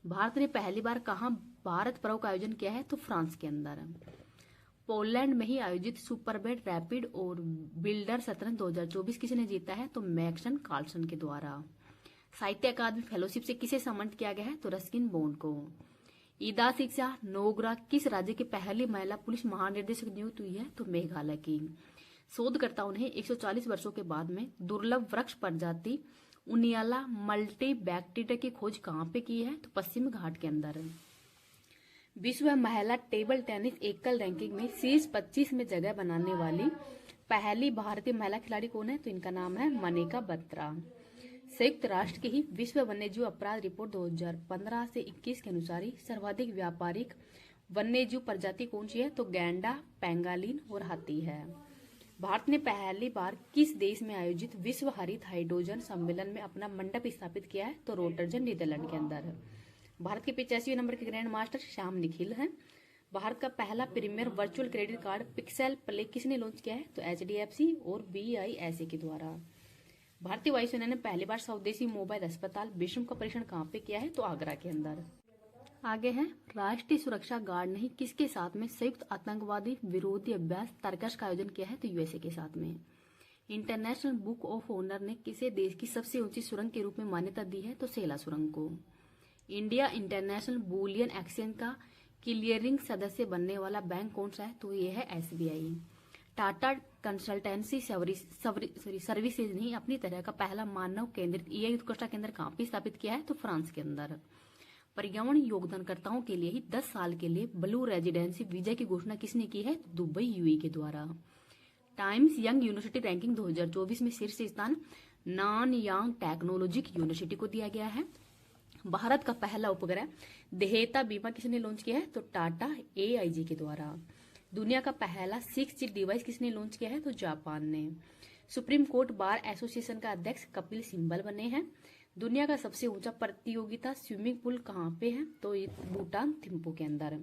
Speaker 1: भारत ने पहली बार कहाँ भारत पर्व का आयोजन किया है तो फ्रांस के अंदर। पोलैंड में ही आयोजित सुपरबेट रैपिड और बिल्डर शतरंज 2024 किसने जीता है तो मैक्सन कार्लसन के द्वारा। साहित्य अकादमी फेलोशिप से किसे सम्मानित किया गया है तो रस्किन बॉन्ड को। ईदा शिक्षा नोगरा किस राज्य की पहली महिला पुलिस महानिदेशक नियुक्त हुई है तो मेघालय की। शोधकर्ताओं ने 140 वर्षों के बाद में दुर्लभ वृक्ष प्रजाति उनियाला मल्टीबैक्टीरिया की खोज कहाँ पे की है तो पश्चिम घाट के अंदर। विश्व महिला टेबल टेनिस एकल रैंकिंग में शीर्ष 25 में जगह बनाने वाली पहली भारतीय महिला खिलाड़ी कौन है तो इनका नाम है मनिका बत्रा। संयुक्त राष्ट्र की ही विश्व वन्यजीव अपराध रिपोर्ट 2015 से 21 के अनुसार ही सर्वाधिक व्यापारिक वन्यजीव प्रजाति कौन सी है तो गैंडा, पैंगालिन और हाथी है। भारत ने पहली बार किस देश में आयोजित विश्व हरित हाइड्रोजन सम्मेलन में अपना मंडप स्थापित किया है तो रोटरजन नीदरलैंड के अंदर। भारत के 85वें नंबर के ग्रैंड मास्टर श्याम निखिल हैं। भारत का पहला premier virtual credit card pixel play किसने लॉन्च किया है? तो HDFC और BISA के द्वारा। भारतीय वायुसेना ने पहली बार स्वदेशी मोबाइल अस्पताल विषम का परीक्षण कहाँ पे किया है? तो आगरा के अंदर। आगे है, राष्ट्रीय सुरक्षा गार्ड ने किसके साथ में संयुक्त आतंकवादी विरोधी अभ्यास तर्कश का आयोजन किया है? तो USA के साथ में। इंटरनेशनल बुक ऑफ ऑनर ने किसे देश की सबसे ऊंची सुरंग के रूप में मान्यता दी है? तो सेला सुरंग को। इंडिया इंटरनेशनल बुलियन एक्सचेंज का क्लियरिंग सदस्य बनने वाला बैंक कौन सा है? तो ये है SBI। टाटा कंसल्टेंसी सर्विसेज ने अपनी तरह का पहला मानव केंद्रित AI उत्कृष्टता केंद्र कहाँ पे स्थापित किया है? तो फ्रांस के अंदर। पर्यावरण योगदानकर्ताओं के लिए ही 10 साल के लिए ब्लू रेजिडेंसी वीजा की घोषणा किसने की है? दुबई UAE के द्वारा। टाइम्स यंग यूनिवर्सिटी रैंकिंग 2024 में शीर्ष स्थान नानयांग टेक्नोलॉजिक यूनिवर्सिटी को दिया गया है। भारत का पहला उपग्रह देहेता बीमा किसने लॉन्च किया है? तो टाटा AIG के द्वारा। दुनिया का पहला 6G डिवाइस किसने लॉन्च किया है? तो जापान ने। सुप्रीम कोर्ट बार एसोसिएशन का अध्यक्ष कपिल सिब्बल बने हैं। दुनिया का सबसे ऊंचा प्रतियोगिता स्विमिंग पूल कहाँ पे है? तो भूटान थिम्पू के अंदर।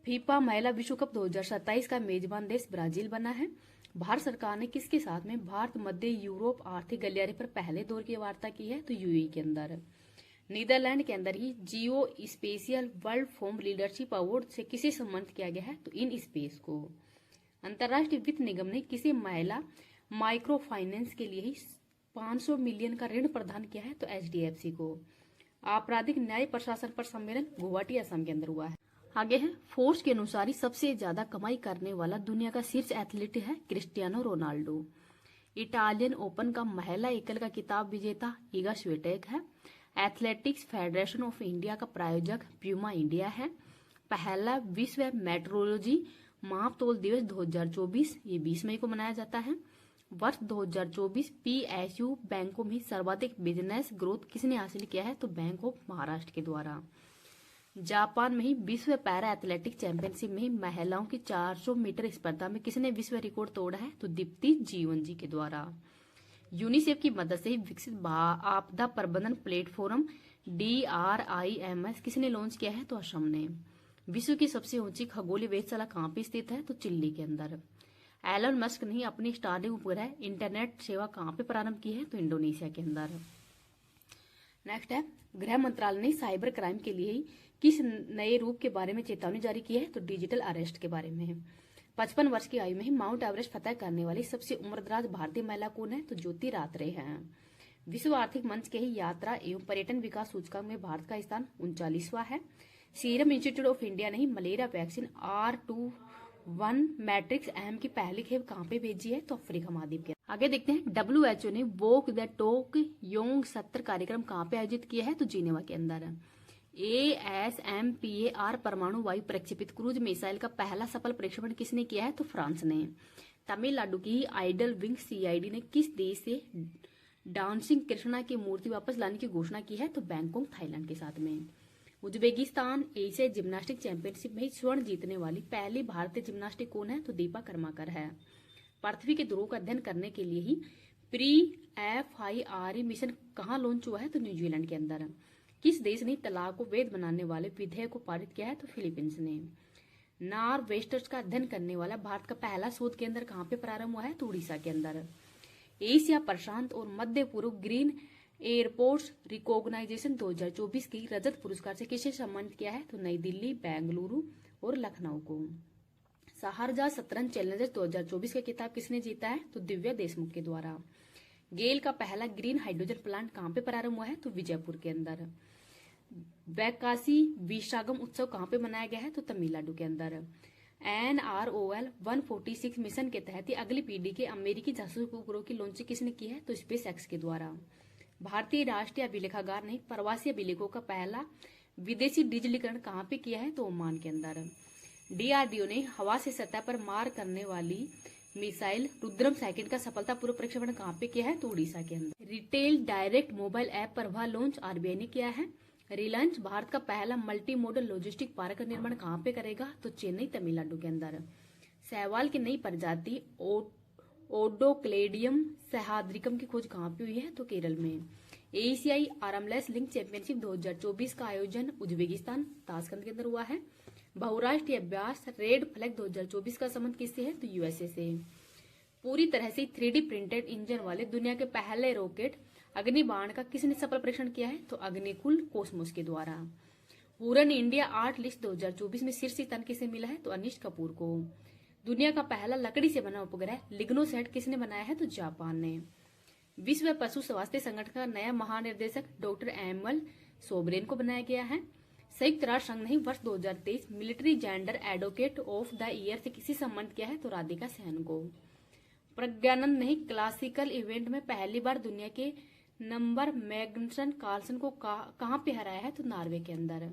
Speaker 1: फीफा महिला विश्व कप 2027 का मेजबान देश ब्राजील बना है। भारत सरकार ने किसके साथ में भारत मध्य यूरोप आर्थिक गलियारे पर पहले दौर की वार्ता की है? तो UAE के अंदर। नीदरलैंड के अंदर ही geospatial world forum leadership award से किसे सम्मानित किया गया है? तो इन स्पेस को। अंतर्राष्ट्रीय वित्त निगम ने किसी महिला माइक्रो फाइनेंस के लिए ही 500 मिलियन का ऋण प्रदान किया है? तो HDFC को। आपराधिक न्याय प्रशासन पर सम्मेलन गुवाहाटी असम के अंदर हुआ है। आगे है, फोर्स के अनुसार ही सबसे ज्यादा कमाई करने वाला दुनिया का शीर्ष एथलीट है क्रिस्टियानो रोनाल्डो। इटालियन ओपन का महिला एकल का खिताब विजेता इगा स्विटेक है। एथलेटिक्स फेडरेशन ऑफ इंडिया का प्रायोजक प्यूमा इंडिया है। पहला विश्व मेट्रोलॉजी मापतोल दिवस 2024 ये 20 मई को मनाया जाता है। वर्ष 2024 PSU बैंकों में सर्वाधिक बिजनेस ग्रोथ किसने हासिल किया है? तो बैंक ऑफ महाराष्ट्र के द्वारा। जापान में ही विश्व पैरा एथलेटिक चैंपियनशिप में महिलाओं की 400 मीटर स्पर्धा में किसने विश्व रिकॉर्ड तोड़ा है? तो दीप्ति जीवन जी के द्वारा। यूनिसेफ की मदद से विकसित आपदा प्रबंधन प्लेटफॉर्म DRIMS किसने लॉन्च किया है? तो असम ने। विश्व की सबसे ऊंची खगोलीय वेधशाला कहाँ पे स्थित है? तो चिल्ली के अंदर। एलन मस्क ने अपनी स्टारलिंक उपग्रह इंटरनेट सेवा कहाँ पे प्रारंभ की है? तो इंडोनेशिया के अंदर। नेक्स्ट है, गृह मंत्रालय ने साइबर क्राइम के लिए किस नए रूप के बारे में चेतावनी जारी की है? तो डिजिटल अरेस्ट के बारे में। 55 वर्ष की आयु में ही माउंट एवरेस्ट फतह करने वाली सबसे उम्रदराज भारतीय महिला कौन है? तो ज्योति रात्रे हैं। विश्व आर्थिक मंच के ही यात्रा एवं पर्यटन विकास सूचकांक में भारत का स्थान 39वां है। सीरम इंस्टीट्यूट ऑफ इंडिया ने ही malaria vaccine R21 matrix M की पहली खेप कहाँ पे भेजी है? तो अफ्रीका महाद्वीप के। आगे देखते हैं, WHO ने वॉक द टॉक योंग 70 कार्यक्रम कहाँ पे आयोजित किया है? तो जिनेवा के अंदर। ASMPAR परमाणु वायु प्रक्षेपित क्रूज मिसाइल का पहला सफल प्रक्षेपण किसने किया है? तो फ्रांस ने। तमिलनाडु की आइडल विंग CID ने किस देश से डांसिंग कृष्णा की मूर्ति वापस लाने की घोषणा की है? तो बैंकॉक थाईलैंड के साथ में। उज्बेकिस्तान एशियाई जिम्नास्टिक चैंपियनशिप में स्वर्ण जीतने वाली पहली भारतीय जिम्नास्टिक कौन है? तो दीपा कर्माकर है। पृथ्वी के ध्रुव का अध्ययन करने के लिए ही FIRE मिशन कहाँ लॉन्च हुआ है? तो न्यूजीलैंड के अंदर। किस देश ने तलाक को वैध बनाने वाले विधेयक को पारित किया है? तो फिलीपींस ने। नॉर्वेस्टर्स का अध्ययन करने वाला भारत का पहला शोध केंद्र कहाँ पे प्रारंभ हुआ है? तो उड़ीसा के अंदर। एशिया प्रशांत और मध्य पूर्व ग्रीन एयरपोर्ट्स रिकॉग्नाइजेशन 2024 की रजत पुरस्कार से किसे सम्मानित किया है? तो नई दिल्ली, बेंगलुरु और लखनऊ को। शारजाह शतरंज चैलेंजर्स 2024 का खिताब किसने जीता है? तो दिव्या देशमुख के द्वारा। गेल का पहला ग्रीन हाइड्रोजन प्लांट कहाँ पे प्रारंभ हुआ है? तो विजयपुर के अंदर। वैकासी विशागम उत्सव कहाँ पे मनाया गया है? तो तमिलनाडु के अंदर। NROL 146 मिशन के तहत अगली पीढ़ी के अमेरिकी जासूस उपग्रह की लॉन्चिंग किसने की है? तो SpaceX के द्वारा। भारतीय राष्ट्रीय अभिलेखागार ने प्रवासी अभिलेखों का पहला विदेशी डिजिटलीकरण कहाँ पे किया है? तो ओमान के अंदर। DRDO ने हवा से सतह पर मार करने वाली मिसाइल रुद्रम सेकंड का सफलतापूर्वक प्रक्षेपण कहाँ पे किया है? तो उड़ीसा के अंदर। रिटेल डायरेक्ट मोबाइल ऐप प्रवाह लॉन्च RBI ने किया है। रिलायंस भारत का पहला मल्टी मॉडल लॉजिस्टिक पार्क का निर्माण कहाँ पे करेगा? तो चेन्नई तमिलनाडु के अंदर। शैवाल की नई प्रजाति ओडोक्लेडियम सहाद्रिकम की खोज कहाँ पे हुई है? तो केरल में। एशियाई आर्मलेस लिंक चैंपियनशिप 2024 का आयोजन उज्बेकिस्तान ताशकंद के अंदर हुआ है। बहुराष्ट्रीय अभ्यास रेड फ्लैग 2024 का संबंध किससे है? तो यूएसए से। पूरी तरह से 3D प्रिंटेड इंजन वाले दुनिया के पहले रॉकेट अग्निबाण का किसने सफल परीक्षण किया है? तो अग्निकुल कॉस्मोस के द्वारा। पूरन इंडिया आर्ट लिस्ट 2024 में शीर्ष स्थान किसे मिला है? तो अनिश कपूर को। दुनिया का पहला लकड़ी से बना उपग्रह लिग्नोसैट किसने बनाया है? तो जापान ने। विश्व पशु स्वास्थ्य संगठन का नया महानिर्देशक डॉक्टर एमएल सोबरेन को बनाया गया है। संयुक्त राष्ट्र संघ ने वर्ष 2023 military gender advocate of the year से किसी सम्मानित किया है? तो राधिका सेन को। प्रज्ञानंद ने क्लासिकल इवेंट में पहली बार दुनिया के नंबर मैग्नसन कार्लसन को कहां पे हराया है? तो नॉर्वे के अंदर।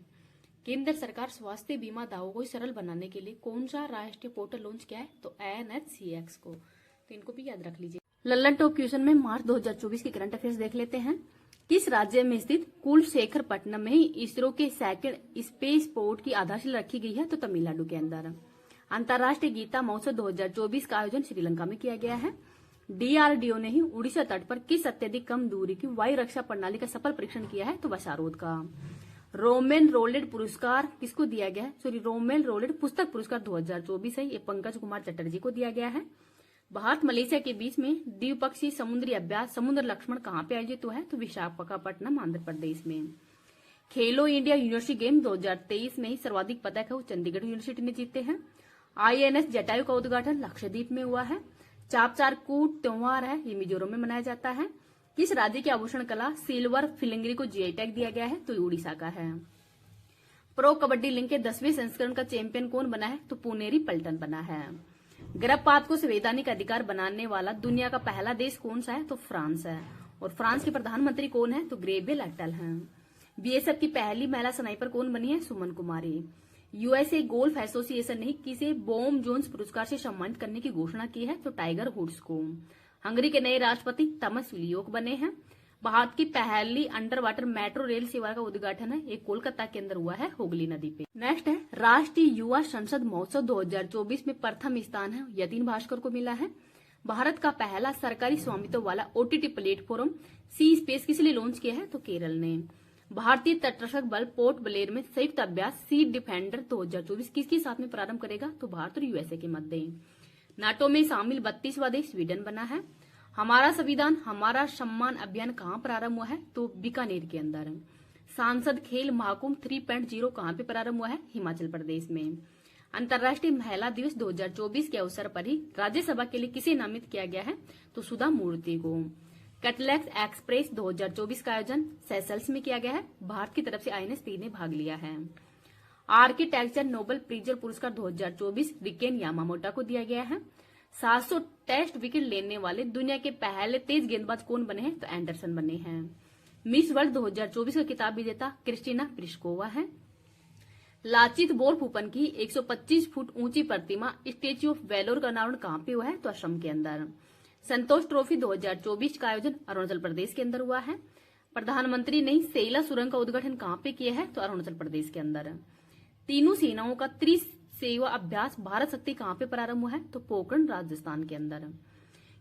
Speaker 1: केंद्र सरकार स्वास्थ्य बीमा दावों को सरल बनाने के लिए कौन सा राष्ट्रीय पोर्टल लॉन्च किया है? तो NHCX को। तो इनको भी याद रख लीजिए। लल्लन टॉप क्वेश्चन में मार्च 2024 की करंट अफेयर्स देख लेते हैं। किस राज्य में स्थित कुलशेखरपट्टनम में ही इसरो के सेकंड स्पेस पोर्ट की आधारशिला रखी गई है? तो तमिलनाडु के अंदर। अंतर्राष्ट्रीय गीता महोत्सव 2024 का आयोजन श्रीलंका में किया गया है। DRDO ने ही उड़ीसा तट पर किस अत्यधिक कम दूरी की वायु रक्षा प्रणाली का सफल परीक्षण किया है? तो वशारोद का। रोमेन रोलेड पुरस्कार किसको दिया गया है? सॉरी, रोमेन रोलेड पुस्तक पुरस्कार 2024 है, ये पंकज कुमार चटर्जी को दिया गया है। भारत मलेशिया के बीच में द्विपक्षीय समुद्री अभ्यास समुद्र लक्ष्मण कहाँ पे आयोजित हुआ है? तो विशाखापट्टनम आंध्र प्रदेश में। खेलो इंडिया यूनिवर्सिटी गेम 2023 में ही सर्वाधिक पदक है वो चंडीगढ़ यूनिवर्सिटी ने जीते हैं। INS जटायु का उद्घाटन लक्षद्वीप में हुआ है। चापचार कूट त्योहार है, ये मिजोरम में मनाया जाता है। किस राज्य की आभूषण कला सिल्वर फिलिंग्री को GI टैग दिया गया है? तो उड़ीसा का है। प्रो कबड्डी लीग के 10वें संस्करण का चैंपियन कौन बना है? तो पुनेरी पल्टन बना है। गर्भपात को संवैधानिक अधिकार बनाने वाला दुनिया का पहला देश कौन सा है? तो फ्रांस है। और फ्रांस के प्रधानमंत्री कौन है? तो गैब्रिएल अटल हैं। BSF की पहली महिला स्नाइपर कौन बनी है? सुमन कुमारी। USA गोल्फ एसोसिएशन ने किसे बॉम जोन्स पुरस्कार से सम्मानित करने की घोषणा की है? तो टाइगर वुड्स को। हंगरी के नए राष्ट्रपति तमस विलियोक बने हैं। भारत की पहली अंडर वाटर मेट्रो रेल सेवा का उद्घाटन है, एक कोलकाता के अंदर हुआ है हुगली नदी पे। नेक्स्ट है राष्ट्रीय युवा संसद महोत्सव 2024 में प्रथम स्थान है यतीन भास्कर को मिला है। भारत का पहला सरकारी स्वामित्व वाला OTT प्लेटफॉर्म सी स्पेस किस लिए लॉन्च किया है? तो केरल ने। भारतीय तटरक्षक बल पोर्ट ब्लेयर में संयुक्त अभ्यास सी डिफेंडर 2024 किसके साथ में प्रारंभ करेगा? तो भारत और USA के मध्य। नाटो में शामिल 32वां देश स्वीडन बना है। हमारा संविधान हमारा सम्मान अभियान कहाँ प्रारंभ हुआ है? तो बीकानेर के अंदर। सांसद खेल महाकुंभ 3.0 कहाँ पे प्रारंभ हुआ है? हिमाचल प्रदेश में। अंतर्राष्ट्रीय महिला दिवस 2024 के अवसर पर ही राज्यसभा के लिए किसे नामित किया गया है? तो सुधा मूर्ति को। कैटलैक्स एक्सप्रेस 2024 का आयोजन सेशल्स में किया गया है। भारत की तरफ से INS-3 ने भाग लिया है। आर्किटेक्चर नोबेल प्रिजर पुरस्कार 2024 रिकेन यामामोटा को दिया गया है। 700 टेस्ट विकेट लेने वाले दुनिया के पहले तेज गेंदबाज कौन बने हैं? तो एंडरसन बने हैं। मिस वर्ल्ड 2024 का खिताब विजेता क्रिस्टीना प्लिस्कोवा है। लाचित बोरफुकन की 125 फुट ऊंची प्रतिमा स्टेच्यू ऑफ वेलोर का अनावरण कहाँ पे हुआ है? तो असम के अंदर। संतोष ट्रॉफी 2024 का आयोजन अरुणाचल प्रदेश के अंदर हुआ है। प्रधानमंत्री ने सेला सुरंग का उद्घाटन कहाँ पे किया है? तो अरुणाचल प्रदेश के अंदर। तीनों सेनाओं का त्रिसेवा अभ्यास भारत शक्ति कहाँ पे प्रारंभ हुआ है? तो पोखरण राजस्थान के अंदर।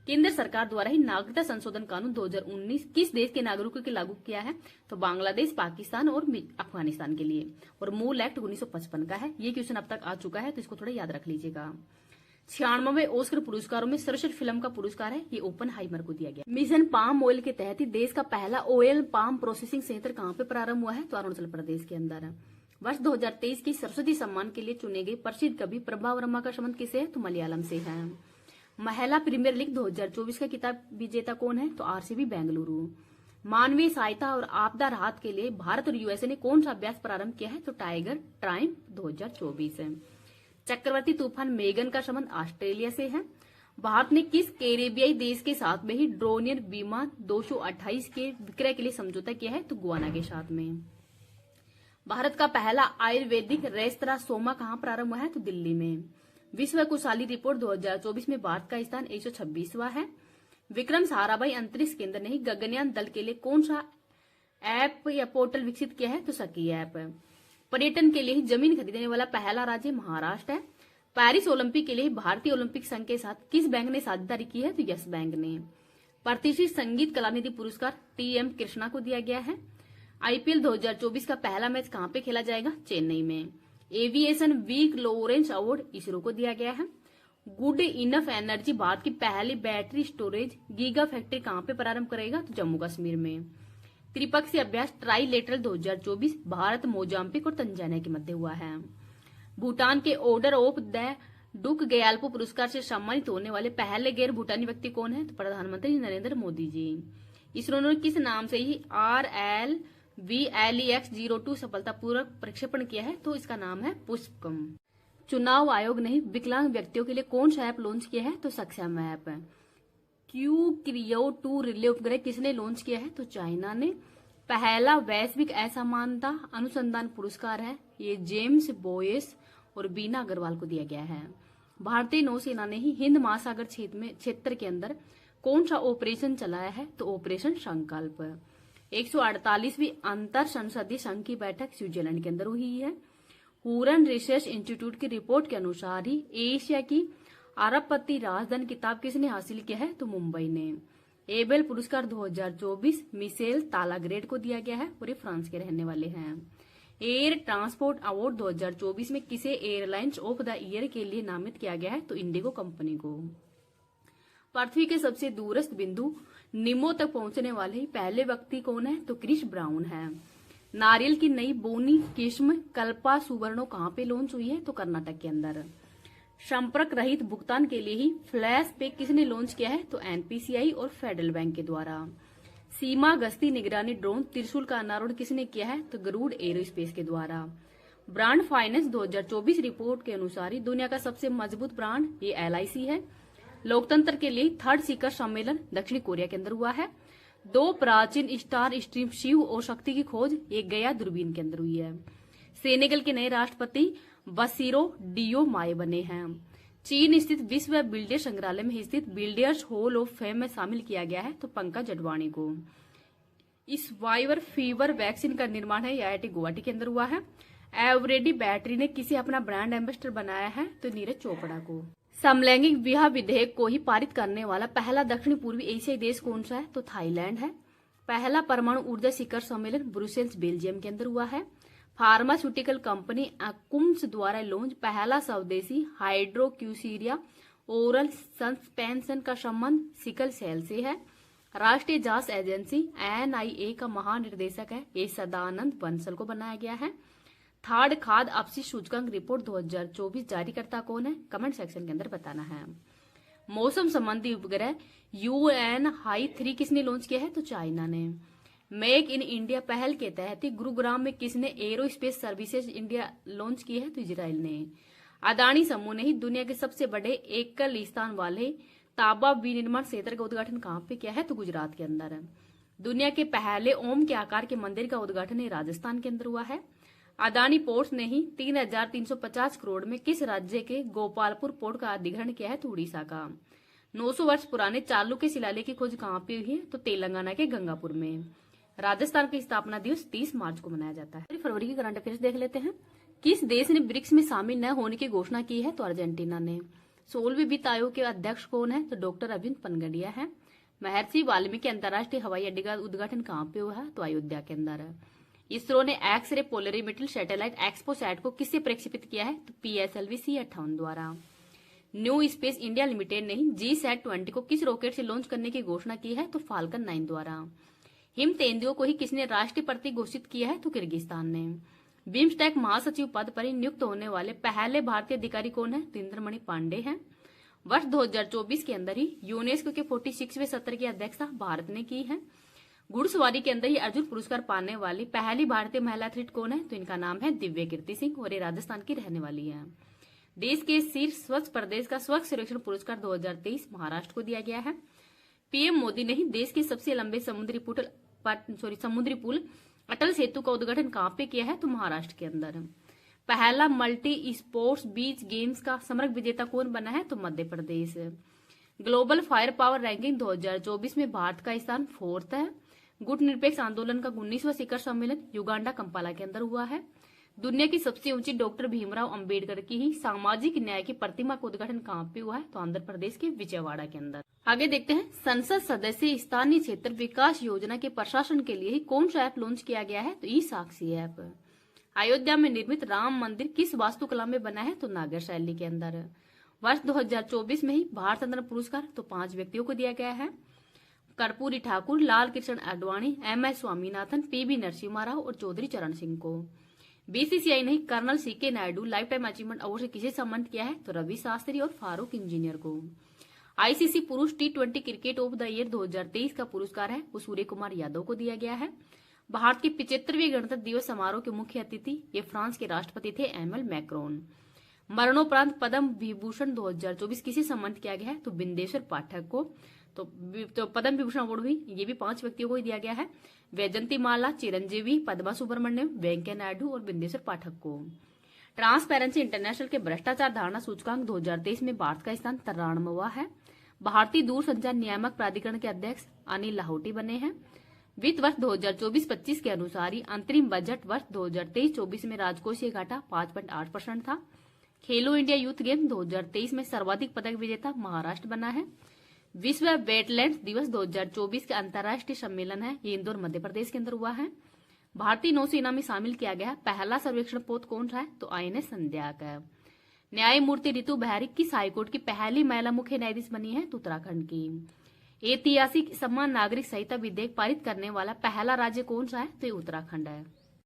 Speaker 1: केंद्र सरकार द्वारा ही नागरिकता संशोधन कानून 2019 किस देश के नागरिकों के लागू किया है? तो बांग्लादेश, पाकिस्तान और अफगानिस्तान के लिए। और मूल एक्ट 1955 का है। ये क्वेश्चन अब तक आ चुका है, तो इसको थोड़ा याद रख लीजिएगा। 96वें ऑस्कर पुरस्कारों में सर्वश्रेष्ठ फिल्म का पुरस्कार है, ये ओपनहाइमर को दिया गया। मिशन पाम ऑयल के तहत ही देश का पहला ऑयल पाम प्रोसेसिंग संयंत्र कहाँ पे प्रारंभ हुआ है? तो अरुणाचल प्रदेश के अंदर। वर्ष 2023 की सरस्वती सम्मान के लिए चुने गए प्रसिद्ध कवि प्रभा वर्मा का संबंध किसे है? तो मलयालम से है। महिला प्रीमियर लीग 2024 का खिताब विजेता कौन है? तो RCB बेंगलुरु। मानवीय सहायता और आपदा राहत के लिए भारत और USA ने कौन सा अभ्यास प्रारंभ किया है? तो टाइगर ट्राइम 2024 है। चक्रवर्ती तूफान मेगन का संबंध ऑस्ट्रेलिया से है। भारत ने किस कैरेबियाई देश के साथ में ही ड्रोनियर विमान 228 के विक्रय के लिए समझौता किया है? तो गुआना के साथ में। भारत का पहला आयुर्वेदिक रेस्तरां सोमा कहाँ प्रारंभ हुआ है? तो दिल्ली में। विश्व कुशाली रिपोर्ट 2024 में भारत का स्थान 126वां है। विक्रम साराभाई अंतरिक्ष केंद्र ने ही गगनयान दल के लिए कौन सा ऐप या पोर्टल विकसित किया है? तो सखी ऐप। पर्यटन के लिए जमीन खरीदने वाला पहला राज्य महाराष्ट्र है। पेरिस ओलंपिक के लिए भारतीय ओलंपिक संघ के साथ किस बैंक ने साझेदारी की है? तो यस बैंक ने। प्रतिष्ठित संगीत कलानिधि पुरस्कार TM कृष्णा को दिया गया है। IPL 2024 का पहला मैच कहाँ पे खेला जाएगा? चेन्नई में। Aviation Week Laureates Award ISRO को दिया गया है। गुड इनफ एनर्जी भारत की पहली बैटरी स्टोरेज गीगा फैक्ट्री कहां पे प्रारंभ करेगा, तो जम्मू कश्मीर में। त्रिपक्षीय अभ्यास ट्राइलेटरल 2024 भारत, मोजाम्बिक और तंजानिया के मध्य हुआ है। भूटान के ऑर्डर ऑफ द डुक गयाल्पो पुरस्कार से सम्मानित होने वाले पहले गैर भूटानी व्यक्ति कौन है, तो प्रधानमंत्री नरेंद्र मोदी जी। इसरो ने किस नाम से ही RLVLEX-02 सफलतापूर्वक प्रक्षेपण किया है, तो इसका नाम है पुष्पकम। चुनाव आयोग ने विकलांग व्यक्तियों के लिए कौन सा ऐप लॉन्च किया है, तो सक्षम ऐप। Q-Creo 2 रिले उपग्रह किसने लॉन्च किया है, तो चाइना ने। पहला वैश्विक असमानता अनुसंधान पुरस्कार है, ये जेम्स बोयस और बीना अग्रवाल को दिया गया है। भारतीय नौसेना ने ही हिंद महासागर क्षेत्र के अंदर कौन सा ऑपरेशन चलाया है, तो ऑपरेशन संकल्प। 148वीं अंतर संसदीय संघ की बैठक स्विट्जरलैंड के अंदर हुई है। हुरन रिसर्च इंस्टीट्यूट की रिपोर्ट के अनुसार ही एशिया की अरबपति राजधानी किताब किसने हासिल किया है, तो मुंबई ने। एबेल पुरस्कार 2024 मिशेल तालाग्रेड को दिया गया है और ये फ्रांस के रहने वाले हैं। एयर ट्रांसपोर्ट अवार्ड 2024 में किसे एयरलाइंस ऑफ द ईयर के लिए नामित किया गया है, तो इंडिगो कंपनी को। पृथ्वी के सबसे दूरस्थ बिंदु निमो तक पहुंचने वाले पहले व्यक्ति कौन है, तो क्रिस ब्राउन है। नारियल की नई बोनी किस्म कल्पा सुवर्णो कहां पे लॉन्च हुई है, तो कर्नाटक के अंदर। संपर्क रहित भुगतान के लिए ही फ्लैश पे किसने लॉन्च किया है, तो एनपीसीआई और फेडरल बैंक के द्वारा। सीमा गश्ती निगरानी ड्रोन त्रिशूल का अनावरण किसने किया है, तो गरुड़ एरोस्पेस के द्वारा। ब्रांड फाइनेंस 2024 रिपोर्ट के अनुसार ही दुनिया का सबसे मजबूत ब्रांड ये LIC है। लोकतंत्र के लिए 3rd शिखर सम्मेलन दक्षिण कोरिया के अंदर हुआ है। 2 प्राचीन स्टार स्ट्रीम शिव और शक्ति की खोज ये गया दूरबीन के अंदर हुई है। सेनेगल के नए राष्ट्रपति बसीरो डियो माए बने हैं। चीन स्थित विश्व बिल्डर संग्रहालय में स्थित बिल्डर्स हॉल ऑफ फेम में शामिल किया गया है, तो पंकज अडवाणी को। इस वाइवर फीवर वैक्सीन का निर्माण है IIT गुवाहाटी के अंदर हुआ है। एवरेडी बैटरी ने किसे अपना ब्रांड एम्बेसडर बनाया है, तो नीरज चोपड़ा को। समलैंगिक विवाह विधेयक को ही पारित करने वाला पहला दक्षिण पूर्वी एशियाई देश कौन सा है, तो थाईलैंड है। पहला परमाणु ऊर्जा शिखर सम्मेलन ब्रुसेल्स बेल्जियम के अंदर हुआ है। फार्मास्यूटिकल कंपनी अकुम्स द्वारा लॉन्च पहला स्वदेशी हाइड्रोक्यूसीरिया ओरल सस्पेंशन का संबंध सिकल सेल से है। राष्ट्रीय जांच एजेंसी NIA का महानिर्देशक है ये सदानंद बंसल को बनाया गया है। 3rd खाद्य अपशिष्ट सूचकांक रिपोर्ट 2024 जारीकर्ता कौन है, कमेंट सेक्शन के अंदर बताना है। मौसम संबंधी उपग्रह UN Hi-3 किसने लॉन्च किया है, तो चाइना ने। मेक इन इंडिया पहल के तहत ही गुरुग्राम में किसने एरोस्पेस सर्विसेज इंडिया लॉन्च की है, तो इजराइल ने। अदानी समूह ने ही दुनिया के सबसे बड़े एकल स्थान वाले ताबा विनिर्माण क्षेत्र का उद्घाटन कहां पे किया है, तो गुजरात के अंदर। दुनिया के पहले ओम के आकार के मंदिर का उद्घाटन राजस्थान के अंदर हुआ है। अदानी पोर्ट्स ने ही 3,350 करोड़ में किस राज्य के गोपालपुर पोर्ट का अधिग्रहण किया है, तो उड़ीसा का। 900 वर्ष पुराने चालुक्य शिलालेख की खोज कहां पे हुई है, तो तेलंगाना के गंगापुर में। राजस्थान की स्थापना दिवस 30 मार्च को मनाया जाता है। फरवरी की करंट अफेयर्स देख लेते हैं। किस देश ने ब्रिक्स में शामिल न होने की घोषणा की है, तो अर्जेंटीना ने। 16वें वित्त आयोग के अध्यक्ष कौन है, तो डॉक्टर अरविंद पनगड़िया है। महर्षि वाल्मीकि अंतर्राष्ट्रीय हवाई अड्डे का उद्घाटन कहां पे हुआ है, तो अयोध्या के अंदर। इसरो ने एक्स-रे पोलरीमीटर सैटेलाइट एक्सपोसैट को किससे प्रक्षेपित किया है, तो PSLV C-58 द्वारा। न्यू स्पेस इंडिया लिमिटेड ने GSAT-20 को किस रॉकेट से लॉन्च करने की घोषणा की है, तो फाल्कन 9 द्वारा। हिम तेंदुओं को ही किसने राष्ट्रीय प्रतीक घोषित किया है, तो किर्गिस्तान ने। बिम्स्टेक महासचिव पद पर नियुक्त होने वाले पहले भारतीय अधिकारी कौन है, तो इंद्रमणि पांडे हैं। वर्ष 2024 के अंदर ही यूनेस्को के 46वें सत्र की अध्यक्षता भारत ने की है। घुड़सवारी के अंदर ही अर्जुन पुरस्कार पाने वाली पहली भारतीय महिला एथलीट कौन है, तो इनका नाम है दिव्य कीर्ति सिंह और ये राजस्थान की रहने वाली है। देश के शीर्ष स्वच्छ प्रदेश का स्वच्छ सर्वेक्षण पुरस्कार 2023 महाराष्ट्र को दिया गया है। पीएम मोदी ने ही देश के सबसे लंबे समुद्री पुल अटल सेतु का उद्घाटन कहां पे किया है, तो महाराष्ट्र के अंदर। पहला मल्टी स्पोर्ट्स बीच गेम्स का समग्र विजेता कौन बना है, तो Madhya Pradesh. Global fire power ranking 2024 में भारत का स्थान 4th है। गुट निरपेक्ष आंदोलन का 19वां शिखर सम्मेलन युगांडा कंपाला के अंदर हुआ है। दुनिया की सबसे ऊंची डॉक्टर भीमराव अंबेडकर की ही सामाजिक न्याय की प्रतिमा का उद्घाटन कहां पे हुआ है, तो आंध्र प्रदेश के विजयवाड़ा के अंदर। आगे देखते हैं, संसद सदस्य स्थानीय क्षेत्र विकास योजना के प्रशासन के लिए ही कौन सा ऐप लॉन्च किया गया है, तो ई साक्षी ऐप। अयोध्या में निर्मित राम मंदिर किस वास्तुकला में बना है? तो नागर शैली के अंदर। वर्ष 2024 में ही भारत रत्न पुरस्कार तो 5 व्यक्तियों को दिया गया है। कर्पूरी ठाकुर, लाल कृष्ण आडवाणी, MS स्वामीनाथन, PV नरसिम्हा राव और चौधरी चरण सिंह को। बीसीसीआई ने Colonel CK Naidu life time achievement award से किसे सम्मानित किया है? तो रवि शास्त्री और फारूक इंजीनियर को। ICC पुरुष T20 cricket of the year 2023 का पुरस्कार है वो सूर्य कुमार यादव को दिया गया है। भारत के 75वें गणतंत्र दिवस समारोह के मुख्य अतिथि ये फ्रांस के राष्ट्रपति थे एमल मैक्रोन। मरणोपरांत पद्म विभूषण 2024 किसे सम्मानित किया गया है? तो बिंदेश्वर पाठक को। तो पद्म विभूषण अवार्ड भी ये भी 5 व्यक्तियों को ही दिया गया है। वैजंती माला, चिरंजीवी, पद्मा सुब्रमण्यम, वेंकैया नायडू और बिंदेश्वर पाठक को। ट्रांसपेरेंसी इंटरनेशनल के भ्रष्टाचार धारणा सूचकांक 2023 में भारत का स्थान 93वां है। भारतीय दूरसंचार नियामक प्राधिकरण के अध्यक्ष अनिल लाहौटी बने हैं। वित्त वर्ष 2024-25 के अनुसार ही अंतरिम बजट वर्ष 2023-24 में राजकोषीय घाटा 5.8% था। खेलो इंडिया यूथ गेम 2023 में सर्वाधिक पदक विजेता महाराष्ट्र बना है। विश्व वेटलैंड्स दिवस 2024 का अंतर्राष्ट्रीय सम्मेलन है ये इंदौर मध्य प्रदेश के अंदर हुआ है। भारतीय नौसेना में शामिल किया गया पहला सर्वेक्षण पोत कौन सा है? तो INS संध्या का। न्यायमूर्ति रितु बहरी किस हाईकोर्ट की पहली महिला मुख्य न्यायाधीश बनी है? तो उत्तराखंड की। ऐतिहासिक समान नागरिक संहिता विधेयक पारित करने वाला पहला राज्य कौन सा है? तो ये उत्तराखंड है।